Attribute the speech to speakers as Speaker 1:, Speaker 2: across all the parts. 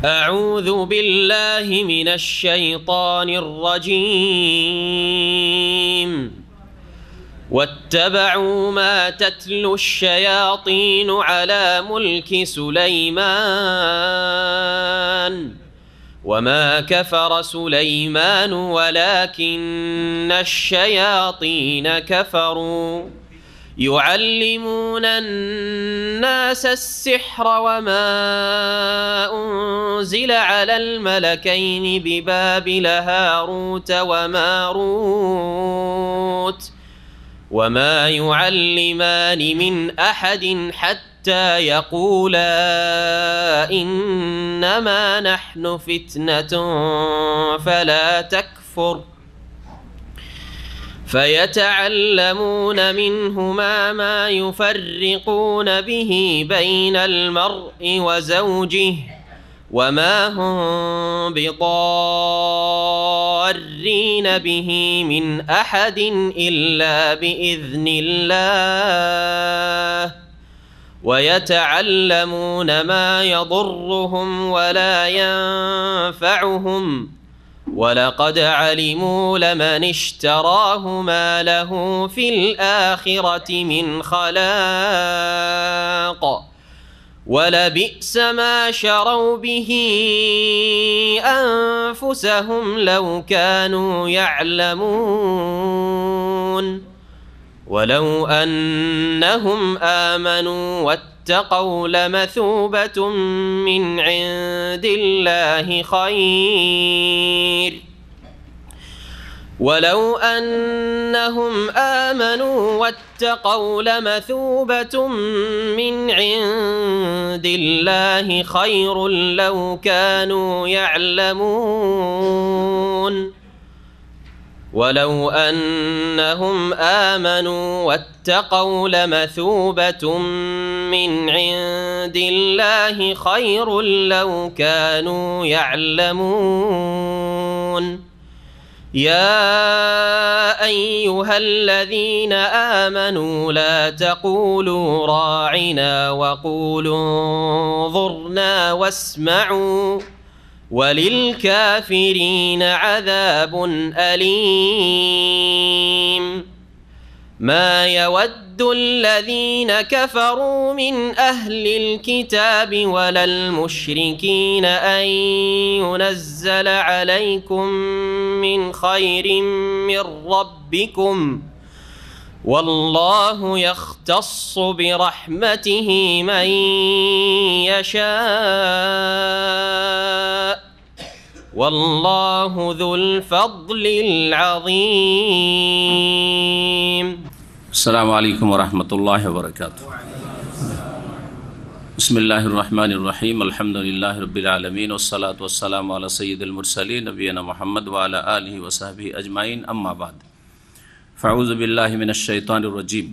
Speaker 1: أعوذ بالله من الشيطان الرجيم واتبعوا ما تتلو الشياطين على ملك سليمان وما كفر سليمان ولكن الشياطين كفروا يعلمون الناس السحر وما أنزل على الملكين ببابل هاروت وماروت وما يعلمان من أحد حتى يقولا إنما نحن فتنة فلا تكفر فيتعلمون منهما ما يفرقون به بين المرء وزوجه وما هم بضارين به من أحد إلا بإذن الله ويتعلمون ما يضرهم ولا ينفعهم ولقد علموا لمن اشتراه ما له في الآخرة من خلاق ولبئس ما شروا به أنفسهم لو كانوا يعلمون ولو أنهم آمنوا واتقوا لمثوبة من عند الله خير ولو أنهم آمنوا واتقوا لمثوبة من عند الله خير لو كانوا يعلمون ولو أنهم آمنوا واتقوا لمثوبة من عند الله خير لو كانوا يعلمون يا أيها الذين آمنوا لا تقولوا راعنا وقولوا انظرنا واسمعوا وللكافرين عذاب أليم ما يود الذين كفروا من أهل الكتاب ولا المشركين أن ينزل عليكم من خير من ربكم والله يختص برحمته من يشاء والله ذو الفضل العظيم
Speaker 2: السلام عليكم ورحمة الله وبركاته بسم الله الرحمن الرحيم الحمد لله رب العالمين والصلاة والسلام على سيد المرسلين نبينا محمد وعلى آله وصحبه أجمعين أما بعد فأعوذ بالله من الشيطان الرجيم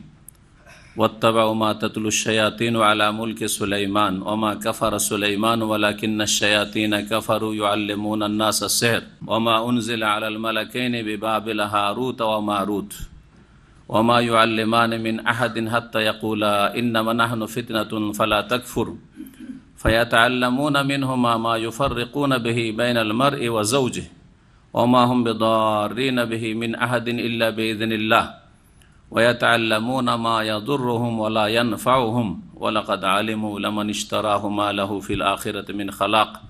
Speaker 2: واتبعوا ما تتلو الشياطين على ملك سليمان وما كفر سليمان ولكن الشياطين كفروا يعلمون الناس السحر وما أنزل على الملكين ببابل هاروت وماروت وما يعلمان من أحد حتى يقولا إنما نحن فتنة فلا تكفر فيتعلمون منهما ما يفرقون به بين المرء وزوجه وما هم بضارين به من أحد إلا بإذن الله ويتعلمون ما يضرهم ولا ينفعهم ولقد علموا لمن اشتراه ما له في الآخرة من خلاق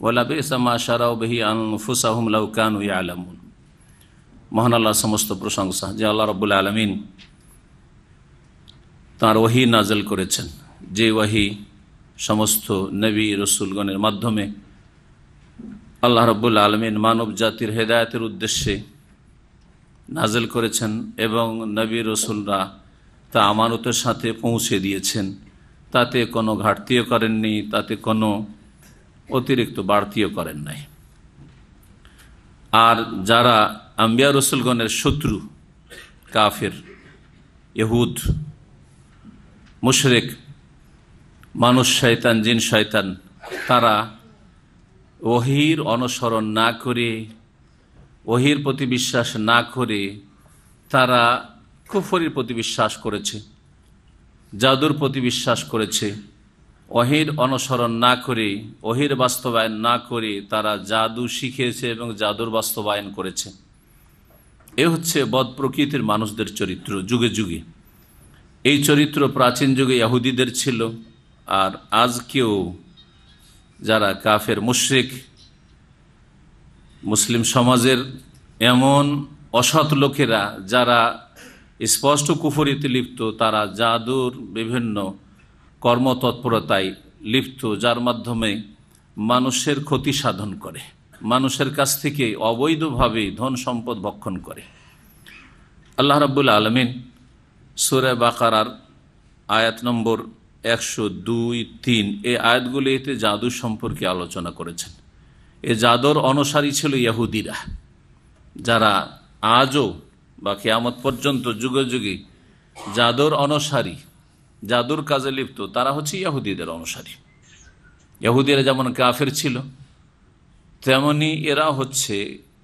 Speaker 2: ولبئس ما شروا به أنفسهم لو كانوا يعلمون মহান আল্লাহর সমস্ত প্রশংসা যে আল্লাহ রাব্বুল আলামিন তাঁর ওহী নাযিল করেছেন, যে ওহী সমস্ত নবী রাসূলগণের মাধ্যমে আল্লাহ রাব্বুল আলামিন মানব জাতির হেদায়েতের উদ্দেশ্যে নাযিল করেছেন এবং নবী রাসূলরা তা আমানতের সাথে পৌঁছে দিয়েছেন। তাতে কোনো ঘাটতিও করেননি, তাতে কোনো অতিরিক্ত বাড়তিও করেন নাই। আর যারা আম্বিয়া রসুলগণের শত্রু, কাফির, ইহুদ, মুশরিক, মানুষ শয়তান, জিন শয়তান, তারা ওহীর অনুসরণ না করে, ওহীর প্রতি বিশ্বাস না করে তারা কুফরির প্রতি বিশ্বাস করেছে, জাদুর প্রতি বিশ্বাস করেছে, ওহীর অনুসরণ না করে, ওহীর বাস্তবায়ন না করে তারা জাদু শিখেছে এবং জাদুর বাস্তবায়ন করেছে। এ হচ্ছে বদ প্রকৃতির মানুষদের চরিত্র যুগে যুগে। এই চরিত্র প্রাচীন যুগে ইহুদিদের ছিল, আর আজকেও যারা কাফের মুশরিক মুসলিম সমাজের এমন অসৎ লোকেরা যারা স্পষ্ট কুফরিতে লিপ্ত, তারা জাদুর বিভিন্ন কর্মতৎপরতায় লিপ্ত, যার মাধ্যমে মানুষের ক্ষতি সাধন করে, মানুষের কাছ থেকে অবৈধভাবে ধন সম্পদ ভক্ষণ করে। আল্লাহ রাব্বুল আলামিন সূরা বাকারার আয়াত নম্বর 102-3 এই আয়াতগুলিতে জাদু সম্পর্কে আলোচনা করেছেন। এ জাদুর অনুসারী ছিল ইহুদিরা, যারা আজও বা কিয়ামত পর্যন্ত যুগে যুগে জাদুর অনুসারী, জাদুর কাজে লিপ্ত, তারা হচ্ছে ইহুদিদের অনুসারী। ইহুদিরা যেমন কাফের ছিল, তেমনি এরা হচ্ছে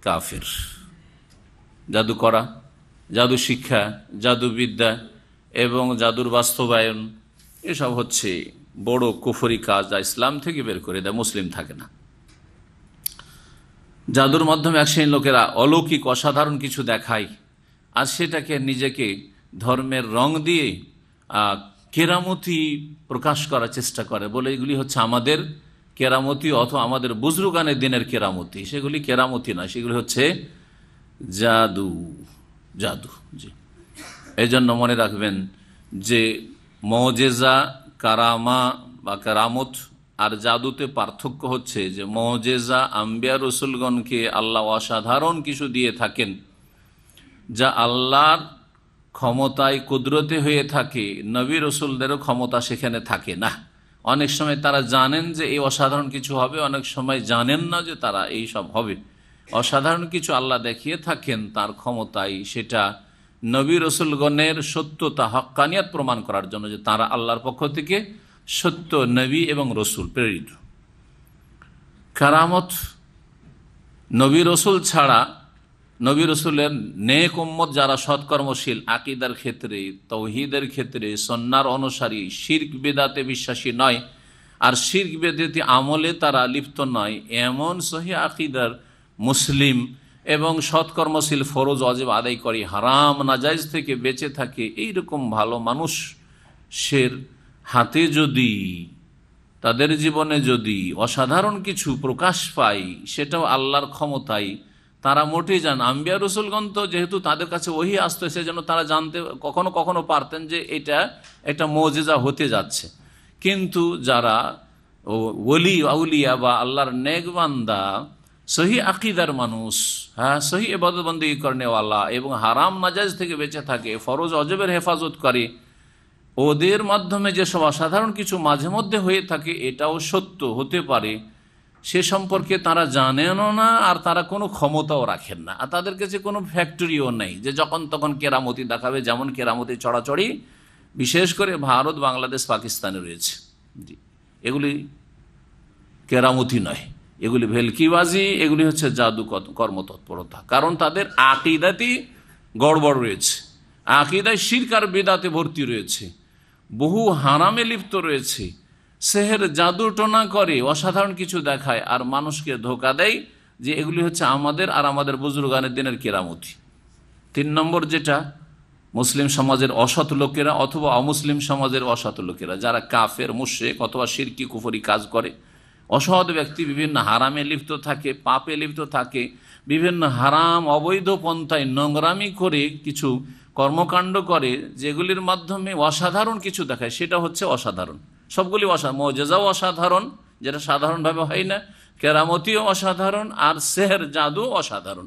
Speaker 2: কাফের। জাদু করা, জাদু শিক্ষা, জাদুবিদ্যা এবং জাদুর বাস্তবায়ন এসব হচ্ছে বড় কুফরি কাজ, যা ইসলাম থেকে বের করে দেয়, মুসলিম থাকে না। জাদুর মাধ্যমে এক শ্রেণীর লোকেরা অলৌকিক অসাধারণ কিছু দেখায়, আর সেটাকে নিজেকে ধর্মের রং দিয়ে কেরামতি প্রকাশ করার চেষ্টা করে, বলে এগুলি হচ্ছে আমাদের কেরামতি অথবা আমাদের বুজরুগানের দিনের কেরামতি। সেগুলি কেরামতি নয়, সেগুলি হচ্ছে জাদু। জাদু, জি। এই জন্য মনে রাখবেন যে মুজিজা, কারামা বা কারামত আর জাদুতে পার্থক্য হচ্ছে যে মুজিজা আম্বিয়া রসুলগণকে আল্লাহ অসাধারণ কিছু দিয়ে থাকেন, যা আল্লাহর ক্ষমতায় কুদরতে হয়ে থাকে, নবী রসুলদেরও ক্ষমতা সেখানে থাকে না। অনেক সময় তারা জানেন যে এই অসাধারণ কিছু হবে, অনেক সময় জানেন না যে তারা এই সব হবে। অসাধারণ কিছু আল্লাহ দেখিয়ে থাকেন তার ক্ষমতায়, সেটা নবী রসুলগণের সত্যতা, হক্কানিয়াত প্রমাণ করার জন্য যে তারা আল্লাহর পক্ষ থেকে সত্য নবী এবং রসুল প্রেরিত। কারামত নবী রসুল ছাড়া, নবী রসুলের নেক উম্মত যারা সৎকর্মশীল, আকীদার ক্ষেত্রে, তাওহীদের ক্ষেত্রে সুন্নাহর অনুসারী, শিরক বিদআতে বিশ্বাসী নয়, আর শিরক বিদআতি আমলে তারা লিপ্ত নয়, এমন সহিহ আকীদার মুসলিম এবং সৎকর্মশীল, ফরজ ওয়াজিব আদায় করে, হারাম নাজায়েজ থেকে বেঁচে থাকে, এইরকম ভালো মানুষের হাতে যদি, তাদের জীবনে যদি অসাধারণ কিছু প্রকাশ পায়, সেটাও আল্লাহর ক্ষমতায়, তারা মোটেই জান। আম্বিয়া রসুলগণ তো যেহেতু তাদের কাছে ওহী আসতো, সেজন্য তারা জানতে কখনো কখনো পারতেন যে এটা একটা মুজিজা হতে যাচ্ছে। কিন্তু যারা ওলি আউলিয়া বা আল্লাহর নেক বান্দা, সহি আকীদার মানুষ, হ্যাঁ, সহি ইবাদত বন্দেগী করেনেওয়ালা এবং হারাম নাজায়েজ থেকে বেঁচে থাকে, ফরজ ওয়াজিবের হেফাজত করে, ওদের মাধ্যমে যেসব অসাধারণ কিছু মাঝে মধ্যে হয়ে থাকে, এটাও সত্য হতে পারে, সে সম্পর্কে তারা জানেনও না, আর তারা কোনো ক্ষমতাও রাখেন না, আর তাদের কাছে কোনো ফ্যাক্টরিও নেই যে যখন তখন কেরামতি দেখাবে। যেমন কেরামতি ছড়াছড়ি বিশেষ করে ভারত, বাংলাদেশ, পাকিস্তানে রয়েছে, এগুলি কেরামতি নয়, এগুলি ভেলকিবাজি, এগুলি হচ্ছে জাদু কর্মতৎপরতা। কারণ তাদের আকীদাতেই গড়বড় রয়েছে, আকীদায় শিরক আর বিদআতে ভর্তি রয়েছে, বহু হারামে লিপ্ত রয়েছে, সেহের জাদু টোনা করে, অসাধারণ কিছু দেখায়, আর মানুষকে ধোঁকা দেয় যে এগুলি হচ্ছে আমাদের আর আমাদের বুজুর্গানের দিনের কেরামতি। 3 নম্বর যেটা, মুসলিম সমাজের অসৎ লোকেরা অথবা অমুসলিম সমাজের অসৎ লোকেরা, যারা কাফের, মুশরিক অথবা শিরকি কুফরি কাজ করে, অসৎ ব্যক্তি বিভিন্ন হারামে লিপ্ত থাকে, পাপে লিপ্ত থাকে, বিভিন্ন হারাম অবৈধ পন্থায় নোংরামি করে কিছু কর্মকাণ্ড করে, যেগুলির মাধ্যমে অসাধারণ কিছু দেখায়, সেটা হচ্ছে অসাধারণ। সবগুলি মুজিজাও অসাধারণ, যেটা সাধারণভাবে হয় না, কেরামতিও অসাধারণ, আর সেহর জাদু অসাধারণ।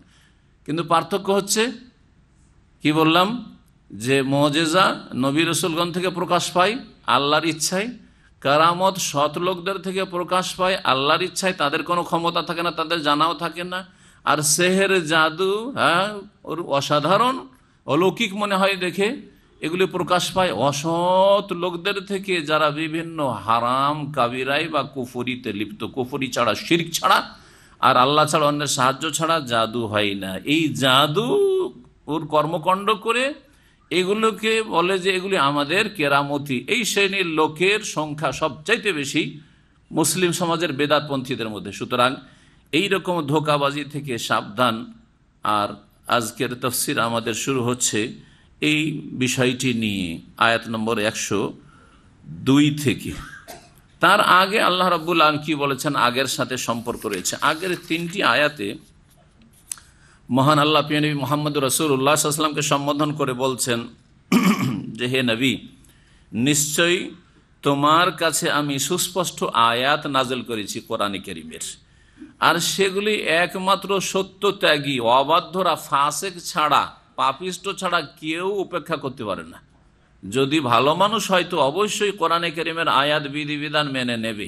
Speaker 2: কিন্তু পার্থক্য হচ্ছে, কি বললাম, যে মুজিজা নবী রাসূলগণ থেকে প্রকাশ পায় আল্লাহর ইচ্ছায়, কারামত সৎ লোকদের থেকে প্রকাশ পায় আল্লাহর ইচ্ছায়, তাদের কোনো ক্ষমতা থাকে না, তাদের জানাও থাকে না। আর সেহের জাদু, হ্যাঁ, ওর অসাধারণ অলৌকিক মনে হয় দেখে, এগুলি প্রকাশ পায় অসৎ লোকদের থেকে, যারা বিভিন্ন হারাম কাবিরায় বা কুফরিতে লিপ্ত। কুফরি ছাড়া, শিরক ছাড়া আর আল্লাহ ছাড়া, অন্যের সাহায্য ছাড়া জাদু হয় না। এই জাদু ওর কর্মকাণ্ড করে এগুলোকে বলে যে এগুলি আমাদের কেরামতি। এই শ্রেণীর লোকের সংখ্যা সবচাইতে বেশি মুসলিম সমাজের বেদাতপন্থীদের মধ্যে। সুতরাং এই রকম ধোঁকাবাজি থেকে সাবধান। আর আজকের তাফসীর আমাদের শুরু হচ্ছে এই বিষয়টি নিয়ে আয়াত নম্বর 102 থেকে। তার আগে আল্লাহ রাব্বুল আলামিন কি বলেছেন আগের সাথে সম্পর্ক রয়েছে। আগের 3টি আয়াতে মহান আল্লাহ প্রিয় নবী মুহাম্মদ রাসূলুল্লাহ সাল্লাল্লাহু আলাইহি ওয়াসাল্লামকে সম্বোধন করে বলছেন যে হে নবী, নিশ্চয়ই তোমার কাছে আমি সুস্পষ্ট আয়াত নাযিল করেছি কোরআনে কারীমের, আর সেগুলি একমাত্র সত্যত্যাগী অবাধ্যরা ফাসিক ছাড়া, পাপিষ্ট ছাড়া কেউ উপেক্ষা করতে পারে না। যদি ভালো মানুষ হয় তো অবশ্যই কোরআনে কারীমের আয়াত বিধিবিধান মেনে নেবে।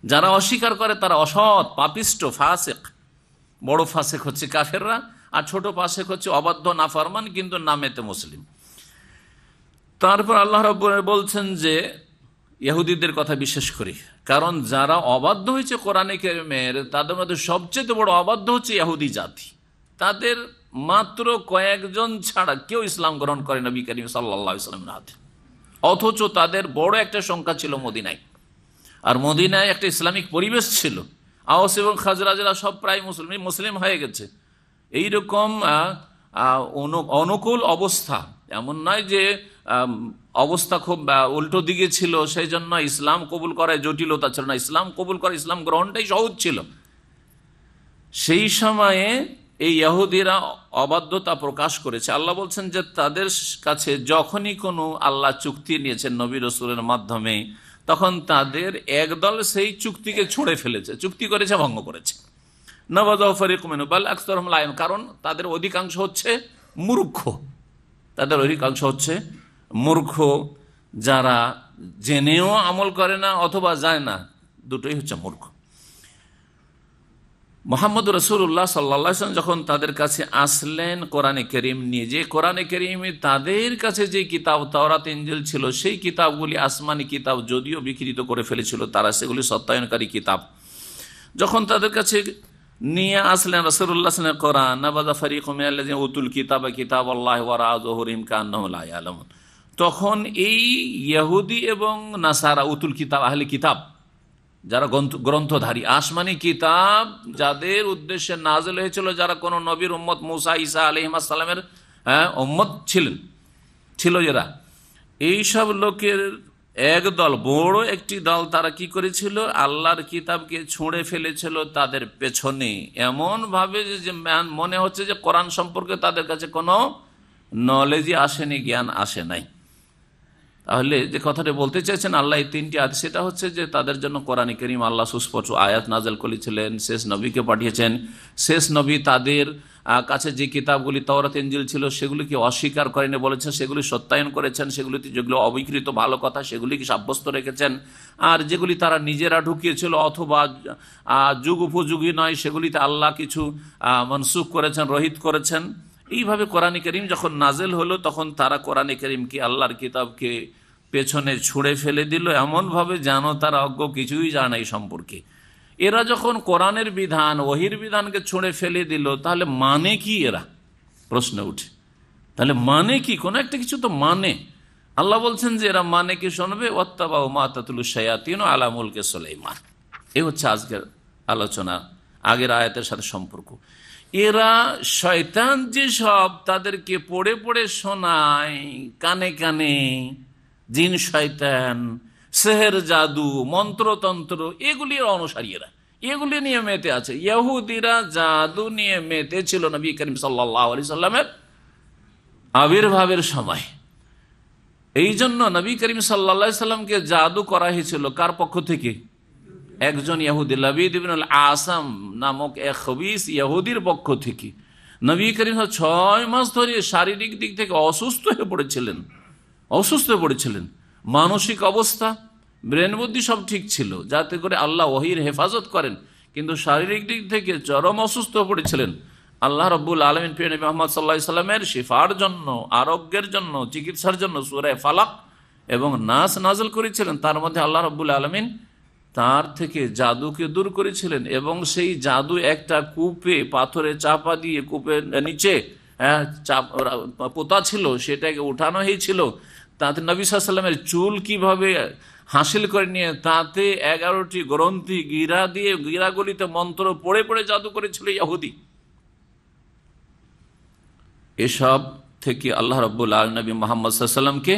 Speaker 2: যারা অস্বীকার করে তারা অসৎ, পাপিষ্ট, ফাসিক। বড় ফাসিক হচ্ছে কাফেররা, আর ছোট ফাসিক হচ্ছে অবাধ্য, নাফরমান কিন্তু নামেতে মুসলিম। তারপর আল্লাহ রাব্বুল আলামিন বলছেন যে ইহুদিদের কথা বিশেষ করে, কারণ যারা অবাধ্য হয়েছে কোরআনে কারীমের তাদের মধ্যে সবচেয়ে বড় অবাধ্য হচ্ছে ইহুদি জাতি। তাদের মাত্র কয়েকজন ছাড়া কেউ ইসলাম গ্রহণ করে নবী করিম সাল্লাল্লাহু আলাইহি ওয়াসাল্লামের হাতে, অথচ তাদের বড় একটা সংখ্যা ছিল মদিনায়। আর মদিনায় একটা ইসলামিক পরিবেশ ছিল, আওস এবং খাজরাজরা সব প্রায় মুসলিম হয়ে গেছে। এইরকম অনুকূল অবস্থা, এমন নয় যে অবস্থা খুব উল্টো দিকে ছিল সেই জন্য ইসলাম কবুল করায় জটিলতা ছিল না, ইসলাম কবুল করা, ইসলাম গ্রহণটাই সহজ ছিল। সেই সময়ে এই ইহুদিরা অবাধ্যতা প্রকাশ করেছে। আল্লাহ বলছেন যে তাদের কাছে যখনই কোনো আল্লাহ চুক্তি নিয়েছেন নবী রাসূলের মাধ্যমে, তখন তাদের একদল সেই চুক্তিকে ছুঁড়ে ফেলেছে, চুক্তি করেছে, ভঙ্গ করেছে। নাবাযাহু ফারিকুম মিনহুম বাল আকসারুহুম লা ইয়ালামুন, কারণ তাদের অধিকাংশ হচ্ছে মূর্খ। তাদের অধিকাংশ হচ্ছে মূর্খ, যারা জেনেও আমল করে না অথবা জানে না, দুটোই হচ্ছে মূর্খ। মুহাম্মদ রাসূলুল্লাহ সাল্লাল্লাহু আলাইহি ওয়াসাল্লাম যখন তাদের কাছে আসলেন কোরআনে কারীম নিয়ে, যে কোরআনে কারীমে তাদের কাছে যে কিতাব তাওরাত ইনজিল ছিল, সেই কিতাবগুলি আসমানি কিতাব, যদিও বিকৃত করে ফেলেছিল তারা, সেগুলি সত্যায়নকারী কিতাব। যখন তাদের কাছে নিয়ে আসলেন রাসূলুল্লাহ সাল্লাল্লাহু আলাইহি ওয়াসাল্লাম কোরআন, নাবাযা ফারিকুম মিনাল্লাযিনা উতুল কিতাবা কিতাবাল্লাহি ওয়ারাআ যুহুরিহিম কান্নাহুম লা ইয়ালামুন, তখন এই ইহুদি এবং নাসারা, উতুল কিতাব, আহলে কিতাব, যারা গ্রন্থধারী, আসমানি কিতাব যাদের উদ্দেশ্যে নাযিল হয়েছিল, যারা কোনো নবীর উম্মত, মুসা ঈসা আলাইহিস সালামের উম্মত ছিল যারা, এইসব লোকের একদল, বড় একটি দল, তারা কি করেছিল, আল্লাহর কিতাবকে ছুঁড়ে ফেলেছিল তাদের পেছনে, এমন ভাবে যে মনে হচ্ছে যে কোরআন সম্পর্কে তাদের কাছে কোনো নলেজই আসেনি, জ্ঞান আসে নাই। তাহলে যে কথাটা বলতে চাইছেন আল্লাহ এই 3টি আয়াত, সেটা হচ্ছে যে তাদের জন্য কোরআনে কারীম আল্লাহ সুস্পষ্ট আয়াত নাযিল করেছিলেন, শেষ নবীকে পাঠিয়েছেন। শেষ নবী তাদের কাছে যে কিতাবগুলি তাওরাত ইনজিল ছিল সেগুলিকে অস্বীকার করেনি, বলেছেন সেগুলি সত্যায়ন করেছেন, সেগুলিতে যেগুলো অবিকৃত ভালো কথা সেগুলিকে সাব্যস্ত রেখেছেন, আর যেগুলি তারা নিজেরা ঢুকিয়েছিল অথবা যুগ উপযোগী নয় সেগুলিতে আল্লাহ কিছু মনসুখ করেছেন, রহিত করেছেন। এইভাবে কোরআনে কারীম যখন নাযিল হলো তখন তারা কোরআনে কারীমকে, আল্লাহর কিতাবকে পেছনে ছুঁড়ে ফেলে দিল, এমনভাবে যেন তারা অজ্ঞ, কিছুই জানে এই সম্পর্কে। এরা যখন কোরআনের বিধান, ওহির বিধানকে ছুঁড়ে ফেলে দিল, তাহলে মানে কি? এরা প্রশ্ন উঠে, তাহলে মানে কি? কোন একটা কিছু তো মানে। আল্লাহ বলছেন যে এরা মানে কি শুনবে, ওয়াত্তাবাউ মা তাতলু শায়াতিন আলা মুলকি সুলাইমান। এই হচ্ছে আজকের আলোচনা, আগের আয়াতের সাথে সম্পর্ক। এরা শয়তান যে সব তাদেরকে পড়ে পড়ে শোনায় কানে কানে, জিন শয়তান, সেহের, জাদু, মন্ত্রতন্ত্র, এগুলির অনুসারী এরা, এগুলি নিয়ে মেতে আছে। ইহুদিরা জাদু নিয়ে মেতে ছিল নবী করিম সাল্লাল্লাহু আলাইহি সাল্লামের আবির্ভাবের সময়। এই জন্য নবী করিম সাল্লাল্লাহু আলাইহি সাল্লামকে জাদু করা হয়েছিল কার পক্ষ থেকে? একজন ইহুদি, লাবিদ ইবনে আল আসাম নামক এক খবিস ইহুদির পক্ষ থেকে। নবী করিম 6 মাস ধরে শারীরিক দিক থেকে অসুস্থ হয়ে পড়েছিলেন। মানসিক অবস্থা, ব্রেন বুদ্ধি সব ঠিক ছিল, যাতে করে আল্লাহ ওহীর হেফাজত করেন, কিন্তু শারীরিক দিক থেকে চরম অসুস্থ হয়ে পড়েছিলেন। আল্লাহ রাব্বুল আলামিন প্রিয় নবী মুহাম্মদ সাল্লাল্লাহু আলাইহি সাল্লামের শিফার জন্য, আরোগ্যের জন্য, চিকিৎসার জন্য সূরা ফালাক এবং নাস নাযিল করেছিলেন। তার মধ্যে আল্লাহ রাব্বুল আলামিন তার থেকে জাদুকে দূর করেছিলেন, এবং সেই জাদু একটা কূপে পাথরে চাপা দিয়ে, কূপের নিচে পোতা ছিল সেটাকে উঠানো হয়েছিল, তাতে নবী সাল্লাল্লাহু আলাইহি ওয়াসাল্লামের চুল কিভাবে হাসিল করে নিয়ে তাতে 11টি গ্রন্থি গিরা দিয়ে গিরাগুলিতে মন্ত্র পড়ে পড়ে জাদু করেছিল ইহুদি। এসব থেকে আল্লাহ রাব্বুল আলামিন নবী মুহাম্মদ সাল্লাল্লাহু আলাইহি ওয়াসাল্লামকে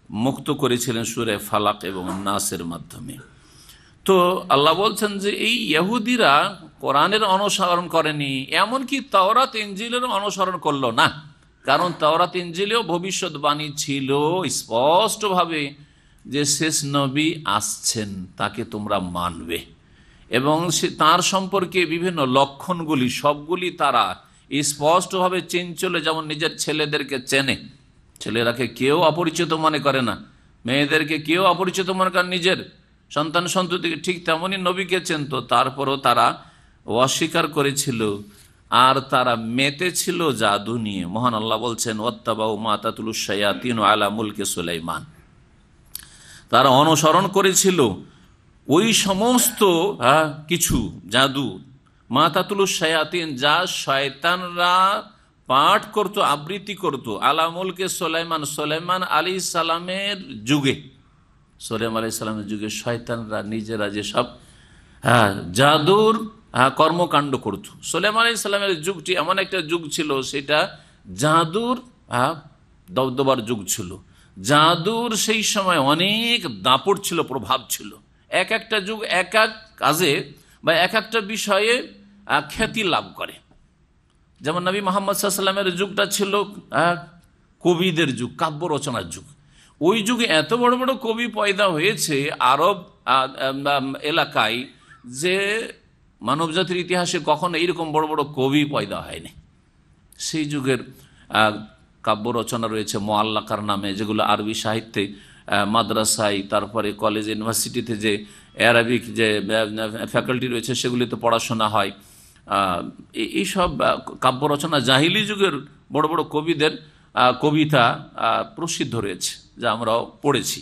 Speaker 2: মুক্ত করেছিলেন সূরা ফালাক এবং নাসের মাধ্যমে। তো আল্লাহ বলছেন যে এই ইহুদিরা কোরআনের অনুসরণ করেনি, এমনকি তাওরাত ইনজিলের অনুসরণ করলো না। কারণ তাওরাত ইনজিলেও ভবিষ্যৎবাণী ছিল স্পষ্টভাবে যে শেষ নবী আসছেন, তাকে তোমরা মানবে, এবং তার সম্পর্কে বিভিন্ন লক্ষণগুলি সবগুলি তারা স্পষ্টভাবে চিনছিল। যেমন নিজের ছেলেদেরকে চেনে, ছেলেরাকে কেউ অপরিচিত মনে করে না, মেয়েদেরকে কেউ অপরিচিত মনে করে, নিজের সন্তান সন্ততিকে ঠিক তেমনই নবীকে চেনত। তারপরও তারা অস্বীকার করেছিল আর তারা মেতেছিল জাদু নিয়ে। মহান আল্লাহ বলছেন ওয়াত্তাবাউ মা তাতলুশ শায়াতিন আলা মুলকি সুলাইমান, তারা অনুসরণ করেছিল ওই সমস্ত কিছু জাদু, মা তাতলুশ শায়াতিন, যা শয়তানরা পাঠ করত, আবৃত্তি করত, আলা মুলকে সুলাইমান, সুলাইমান আলাইহিস সালামের যুগে। সুলাইমান আলাইহিস সালামের যুগে শয়তানরা নিজেরা যেসব জাদুর কর্মকাণ্ড করত। সুলাইমান আলাইহিস সালামের যুগটি এমন একটা যুগ ছিল, সেটা জাদুর দবদবার যুগ ছিল। জাদুর সেই সময় অনেক দাপট ছিল, প্রভাব ছিল। এক একটা যুগ এক এক কাজে বা এক একটা বিষয়ে খ্যাতি লাভ করে। যেমন নবী মুহাম্মদ সাল্লাল্লাহু আলাইহি ওয়াসাল্লামের যুগটা ছিল কবিদের যুগ, কাব্য রচনার যুগ। ওই যুগে এত বড় বড় কবি পয়দা হয়েছে আরব এলাকায়, যে মানবজাতির ইতিহাসে কখনো এইরকম বড় বড় কবি পয়দা হয়নি। সেই যুগের কাব্য রচনা রয়েছে মুআল্লাকার নামে, যেগুলো আরবি সাহিত্যে মাদ্রাসায়, তারপরে কলেজ ইউনিভার্সিটিতে যে অ্যারাবিক যে ফ্যাকাল্টি রয়েছে সেগুলিতে পড়াশোনা হয়। এইসব কাব্য রচনা জাহিলি যুগের বড় বড় কবিদের কবিতা প্রসিদ্ধ রয়েছে, যা আমরাও পড়েছি।